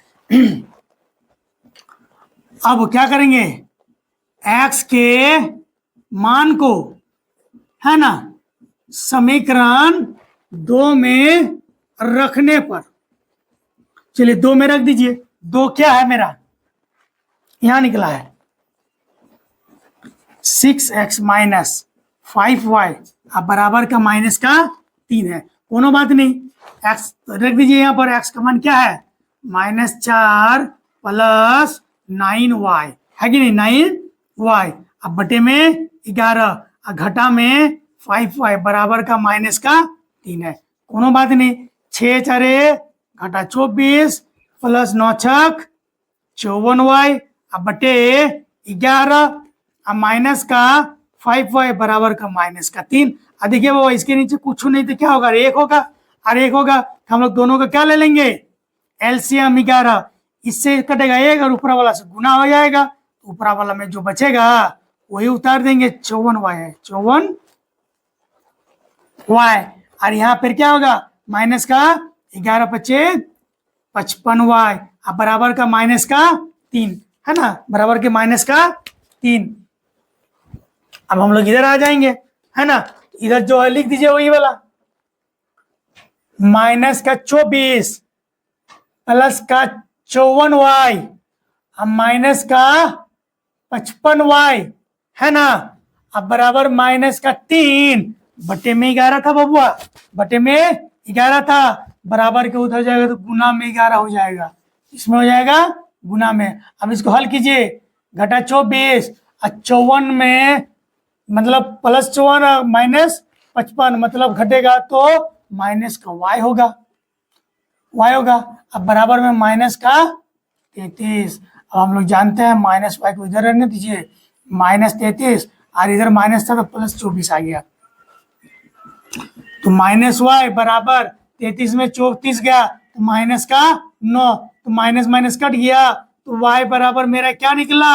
अब क्या करेंगे, x के मान को, है ना, समीकरण 2 में रखने पर, चलिए 2 में रख दीजिए। 2 क्या है मेरा, यहां निकला है 6x - 5y अब बराबर का माइनस का 3 है, कोनो बात नहीं, x रख दीजिए यहाँ पर। x का मान क्या है, -4 + 9y, है कि नहीं, 9y अब बटे में 11 घटा में 5y बराबर का माइनस का 3 है, कोनो बात नहीं। 6 × 4 घटा 24 + 9 × 6 54y अब बटे 11 अब माइनस का 5y बराबर का माइनस का 3। अब देखिए वो इसके नीचे कुछ नहीं तो क्या होगा, 1 होगा, और 1 होगा तो हम लोग दोनों का क्या ले लेंगे, एलसीएम 11, इससे कटेगा 1 और ऊपर वाला से गुना हो जाएगा, ऊपर वाला में जो बचेगा वही उतार देंगे, 54y है, 54 वाई, और यहाँ फिर क्या होगा माइनस का 11 पच्चे 55 वाई, अब बराबर का माइनस का 3, है ना, बराबर के माइनस का 3। अब हम लोग इधर आ जाएंगे, है ना, इधर जो है लिख दीजिए वही वाला, माइनस का 24 प्लस का 54 वाई, अब माइनस का 55 वाई, है ना, अब बराबर माइनस का 3 बटे में 11 था बबुआ, बटे में 11 था, बराबर के उधर जाएगा तो गुना में 11 हो जाएगा, इसमें हो जाएगा गुना में। अब इसको हल कीजिए, घटा 24 और 54 में मतलब प्लस 54 माइनस 55 मतलब घटेगा तो माइनस का वाई होगा, वाई होगा, अब बराबर में माइनस का 33। अब हम लोग जानते हैं माइनस वाई को इधर रहने दीजिए, माइनस 33 और इधर माइनस था तो प्लस 24 आ गया, तो माइनस वाई बराबर 33 में 34 गया तो माइनस का 9, तो माइनस माइनस कट गया तो वाई बराबर मेरा क्या निकला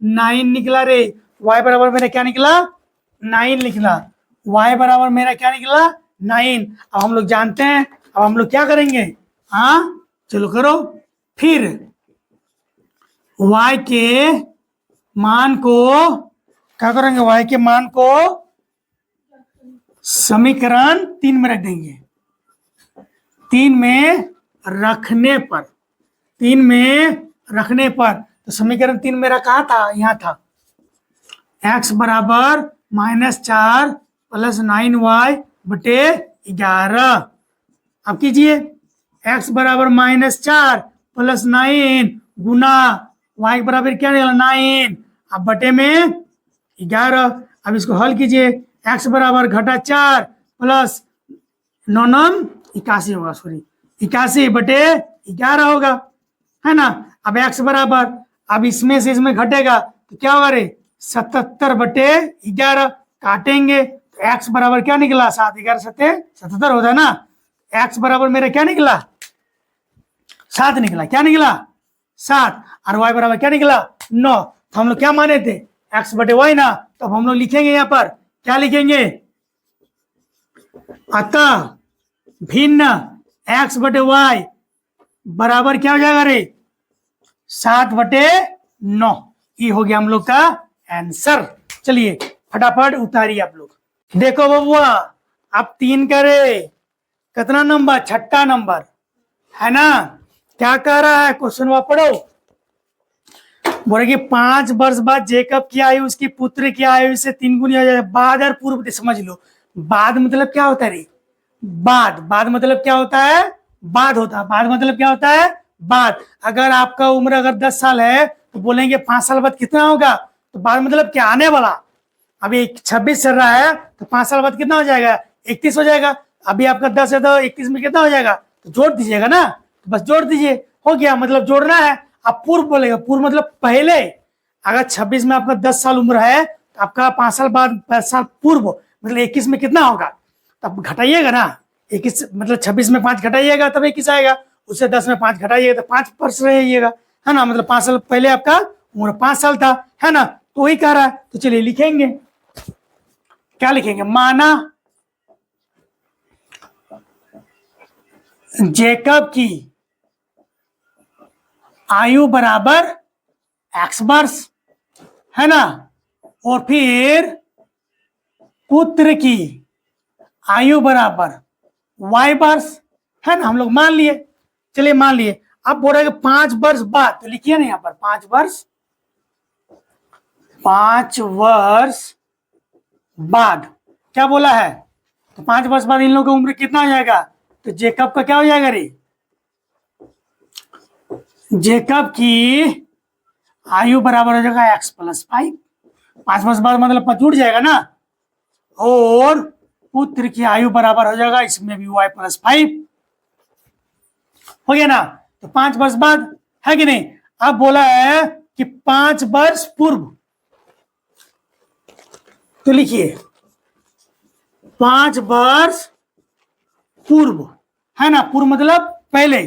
9 निकला रे, वाई बराबर मेरा क्या निकला 9 निकला, वाई बराबर मेरा क्या निकला 9। अब हम लोग जानते हैं, अब हम लोग क्या करेंगे, हाँ चलो करो, फिर y के मान को क्या करेंगे, y के मान को समीकरण 3 में रख देंगे, 3 में रखने पर, 3 में रखने पर, तो समीकरण 3 मेरा कहाँ था, यहाँ था, x बराबर -4 प्लस 9y बटे 11। अब कीजिए x बराबर -4 प्लस 9 गुना y बराबर क्या निकला 9, अब बटे में 11। अब इसको हल कीजिए, x बराबर घटा 4 प्लस 9 81 होगा, सॉरी 81 बटे 11 होगा, है ना। अब x बराबर, अब इसमें से इसमें घटेगा तो क्या होगा रे 77 बटे 11, काटेंगे तो x बराबर क्या निकला 7 11 77 होता है ना, x बराबर मेरा क्या निकला 7 निकला, क्या निकला 7, और y बराबर क्या निकला 9। तो हम लोग क्या माने थे x बटे y ना, तो अब हम लोग लिखेंगे यहाँ पर क्या लिखेंगे, अतः भिन्न x बटे y बराबर क्या हो जाएगा रे 7 बटे 9। ये हो गया हम लोग का आंसर। चलिए फटाफट उतारिए आप लोग, देखो बबुआ आप 3 करे, कितना नंबर, छठा नंबर, है ना। क्या कह रहा है क्वेश्चन, वहां पढ़ो, बोले कि 5 वर्ष बाद जेकब की आयु उसकी पुत्र की आयु से 3 गुनी हो जाए, बाद और पूर्व, समझ लो बाद मतलब क्या होता है रे, बाद, बाद मतलब क्या होता है, बाद होता है, बाद मतलब क्या होता है, बाद। अगर आपका उम्र अगर 10 साल है तो बोलेंगे 5 साल बाद कितना होगा, तो बाद मतलब क्या आने वाला, अभी 26 चल रहा है तो 5 साल बाद कितना हो जाएगा 31 हो जाएगा, अभी आपका 10 है तो 31 में कितना हो जाएगा, तो जोड़ दीजिएगा ना, तो बस जोड़ दीजिए, हो गया, मतलब जोड़ना है। आप पूर्व बोलेगा, पूर्व मतलब पहले, अगर 26 में आपका 10 साल उम्र है तो आपका 5 साल बाद 5 साल पूर्व मतलब 21 में कितना होगा, तब घटाइएगा ना, 21 मतलब 26 में 5 घटाइएगा तब 21 आएगा, उससे 10 में 5 घटाइएगा तो 5 वर्ष रहिएगा, है ना, मतलब 5 साल पहले आपका उम्र 5 साल था, है ना, तो वही कह रहा है। तो चलिए लिखेंगे, क्या लिखेंगे, माना जेकब की आयु बराबर x वर्ष, है ना, और फिर पुत्र की आयु बराबर y वर्ष, है ना, हम लोग मान लिए, चलिए मान लिए। अब बोल रहे 5 वर्ष बाद, तो लिखिए ना यहाँ पर 5 वर्ष, 5 वर्ष बाद क्या बोला है, तो 5 वर्ष बाद इन लोगों की उम्र कितना हो जाएगा, तो जेकब का क्या हो जाएगा रे, जेकब की आयु बराबर हो जाएगा x प्लस 5, 5 वर्ष बाद मतलब 5 जुड़ जाएगा ना, और पुत्र की आयु बराबर हो जाएगा इसमें भी y प्लस 5, हो गया ना। तो 5 वर्ष बाद, है कि नहीं। अब बोला है कि 5 वर्ष पूर्व, तो लिखिए 5 वर्ष पूर्व, है ना, पूर्व मतलब पहले,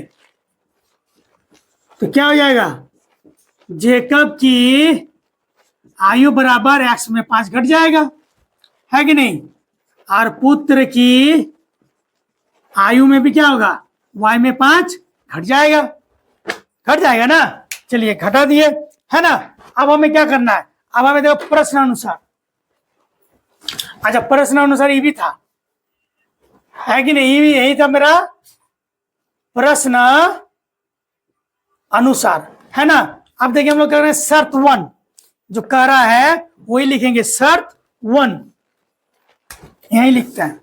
तो क्या हो जाएगा, जेकब की आयु बराबर x में 5 घट जाएगा, है कि नहीं, और पुत्र की आयु में भी क्या होगा, y में 5 घट जाएगा, घट जाएगा ना। चलिए घटा दिए, है ना। अब हमें क्या करना है, अब हमें देखो प्रश्न अनुसार, अच्छा प्रश्न अनुसार ये भी था, है कि नहीं, यही था मेरा प्रश्न अनुसार, है ना। अब देखिए हम लोग कर रहे हैं शर्त 1, जो कह रहा है वही लिखेंगे, शर्त 1 यही लिखते हैं।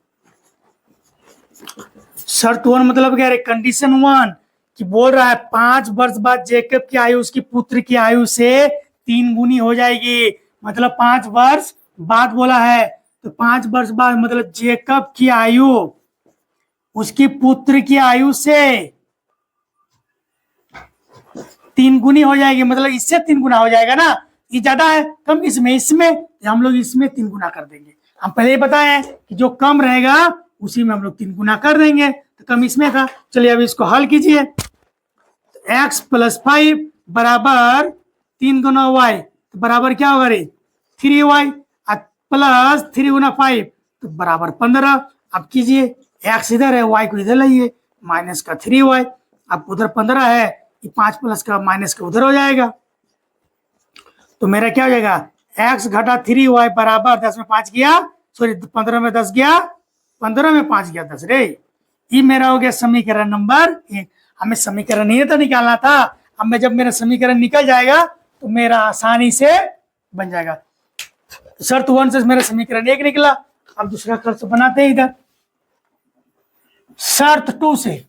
शर्त 1 मतलब क्या है, कंडीशन 1 कि बोल रहा है 5 वर्ष बाद जेकब की आयु उसकी पुत्र की आयु से 3 गुनी हो जाएगी, मतलब 5 वर्ष बाद बोला है, तो 5 वर्ष बाद मतलब जेकब की आयु उसकी पुत्र की आयु से 3 गुनी हो जाएगी, मतलब इससे 3 गुना हो जाएगा ना। ये ज्यादा है कम, इसमें हम लोग इसमें 3 गुना कर देंगे। हम पहले ही बताए हैं कि जो कम रहेगा उसी में हम लोग 3 गुना कर देंगे, तो कम इसमें था। चलिए अब इसको हल कीजिए, x + 5 बराबर 3 गुना y, तो बराबर क्या होगा रे 3y, प्लस 3 गुना 5 तो बराबर 15। अब कीजिए, x इधर है, y को इधर लाइए, माइनस का 3y, अब उधर 15 है, ये 5 प्लस का माइनस का उधर हो जाएगा, तो मेरा क्या हो जाएगा, x घटा 3y बराबर 10 में 5 गया, सॉरी 15 में 10 गया, 15 में 5 गया 10 रे। ये मेरा हो गया समीकरण नंबर 1। हमें समीकरण नहीं था निकालना था, अब मैं जब मेरा समीकरण निकल जाएगा तो मेरा आसानी से बन जाएगा। शर्त 1 से मेरा समीकरण 1 निकला। अब दूसरा खर्च बनाते हैं इधर, शर्त 2 से।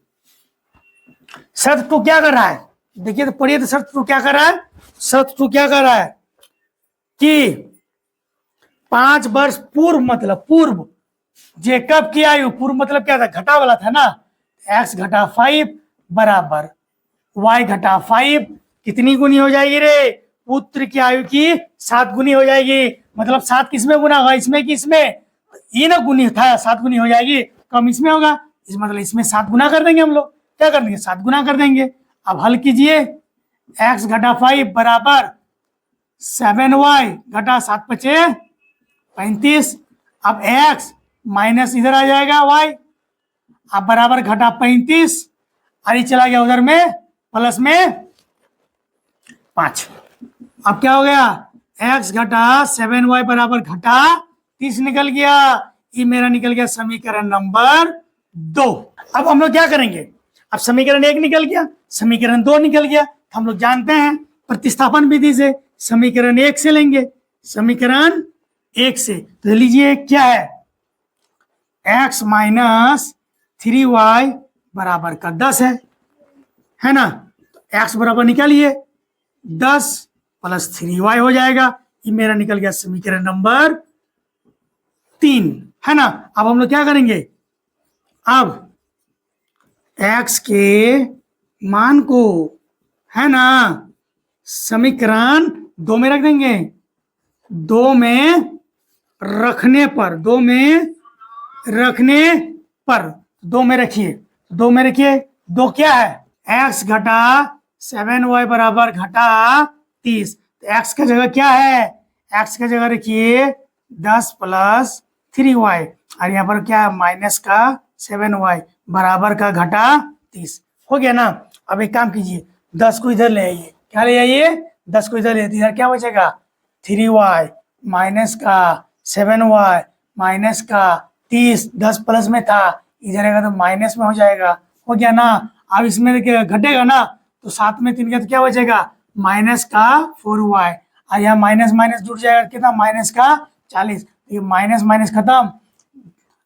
शर्त 2 क्या कर रहा है, देखिए तो पढ़िए, तो शर्त 2 क्या कर रहा है, शर्त 2 क्या कर रहा है कि 5 वर्ष पूर्व, मतलब पूर्व जेकब की आयु, पूर्व मतलब क्या था, घटा वाला था ना, x घटा 5 बराबर y घटा 5 कितनी गुनी हो जाएगी रे, पुत्र की आयु की 7 गुनी हो जाएगी। मतलब 7 किसमें गुना होगा, इसमें कि इसमें, ये ना गुनी था, 7 गुनी हो जाएगी, कम इसमें होगा, इस मतलब इसमें 7 गुना कर देंगे हम लोग, क्या कर देंगे 7 गुना कर देंगे। अब हल कीजिए, x घटा 5 बराबर 7y घटा 7 पचे 35, अब x माइनस इधर आ जाएगा y, अब बराबर घटा 35, और ये चला गया उधर में प्लस में 5। अब क्या हो गया, x घटा 7y बराबर घटा 30 निकल गया, ये मेरा निकल गया समीकरण नंबर 2। अब हम लोग क्या करेंगे, अब समीकरण 1 निकल गया, समीकरण 2 निकल गया, हम लोग जानते हैं प्रतिस्थापन विधि से समीकरण 1 से लेंगे, समीकरण 1 से तो लीजिए क्या है, x माइनस 3y बराबर का 10 है ना, तो x बराबर निकालिए 10 प्लस 3y हो जाएगा, ये मेरा निकल गया समीकरण नंबर 3, है ना। अब हम लोग क्या करेंगे, अब x के मान को, है ना, समीकरण 2 में रख देंगे, 2 में रखने पर, 2 में रखने पर, 2 में रखिए, 2 में रखिए, 2 क्या है, x घटा 7y बराबर घटा 30, तो x का जगह क्या है, x का जगह रखिए 10 प्लस 3y, और यहाँ पर क्या है माइनस का 7y बराबर का घटा 30, हो गया ना। अब एक काम कीजिए, 10 को इधर ले आइए, क्या ले आइए, 10 को इधर ले, इधर क्या बचेगा 3y माइनस का 7y माइनस का 30, 10 प्लस में था, इधर आएगा तो माइनस में हो जाएगा, हो गया ना। अब इसमें देखिए घटेगा ना, तो 7 में 3 का तो क्या बचेगा माइनस का 4y, और यहाँ माइनस माइनस जुड़ जाएगा कितना माइनस का 40, ये माइनस माइनस खत्म,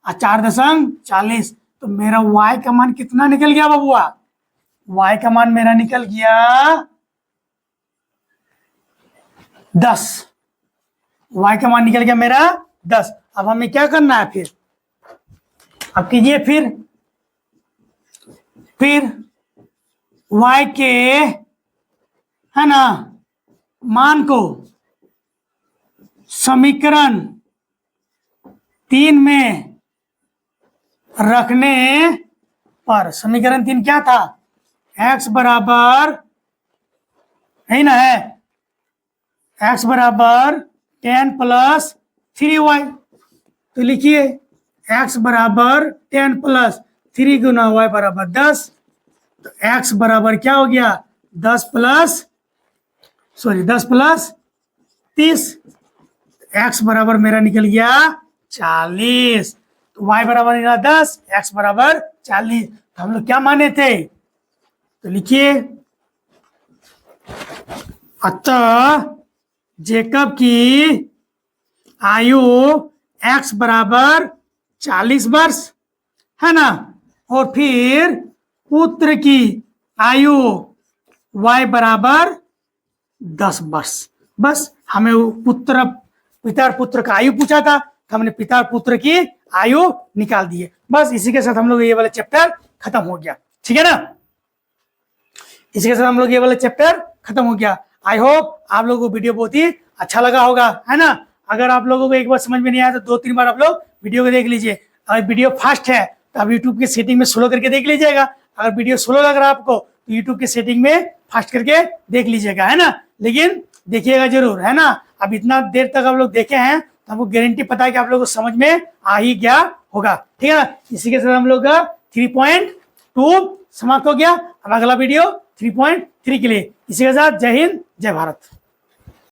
4.40, तो मेरा y का मान कितना निकल गया बबुआ, y का मान मेरा निकल गया 10, y का मान निकल गया मेरा 10। अब हमें क्या करना है फिर, अब कीजिए फिर y के, है ना, मान को समीकरण 3 में रखने पर, समीकरण 3 क्या था, x बराबर है ना, है x बराबर 10 प्लस 3y, तो लिखिए x बराबर 10 प्लस 3 गुना y बराबर 10, तो x बराबर क्या हो गया 10 प्लस 30, x बराबर मेरा निकल गया 40, तो y बराबर निकला 10, x बराबर 40। तो हम लोग क्या माने थे, तो लिखिए अतः जेकब की आयु x बराबर 40 वर्ष है ना, और फिर पुत्र की आयु y बराबर 10 वर्ष। बस हमें वो पिता और पुत्र का आयु पूछा था, तो हमने पिता और पुत्र की आयु निकाल दी है। बस इसी के साथ हम लोग ये वाला चैप्टर खत्म हो गया, ठीक है ना। इसी के साथ हम लोग ये वाला चैप्टर खत्म हो गया। आई होप आप लोगों को वीडियो बहुत ही अच्छा लगा होगा, है ना। अगर आप लोगों को एक बार समझ में नहीं आया तो 2-3 बार आप लोग वीडियो को देख लीजिए। अगर वीडियो फास्ट है तो आप यूट्यूब की सेटिंग में स्लो करके देख लीजिएगा। अगर वीडियो स्लो लग रहा है आपको तो यूट्यूब की सेटिंग में फास्ट करके देख लीजिएगा, है ना। लेकिन देखिएगा जरूर, है ना। अब इतना देर तक आप लोग देखे हैं तो हमको गारंटी पता है कि आप लोगों को समझ में आ ही गया होगा, ठीक है ना। इसी के साथ हम लोग का 3.2 समाप्त हो गया। अब अगला वीडियो 3.3 के लिए। इसी के साथ जय हिंद, जय भारत।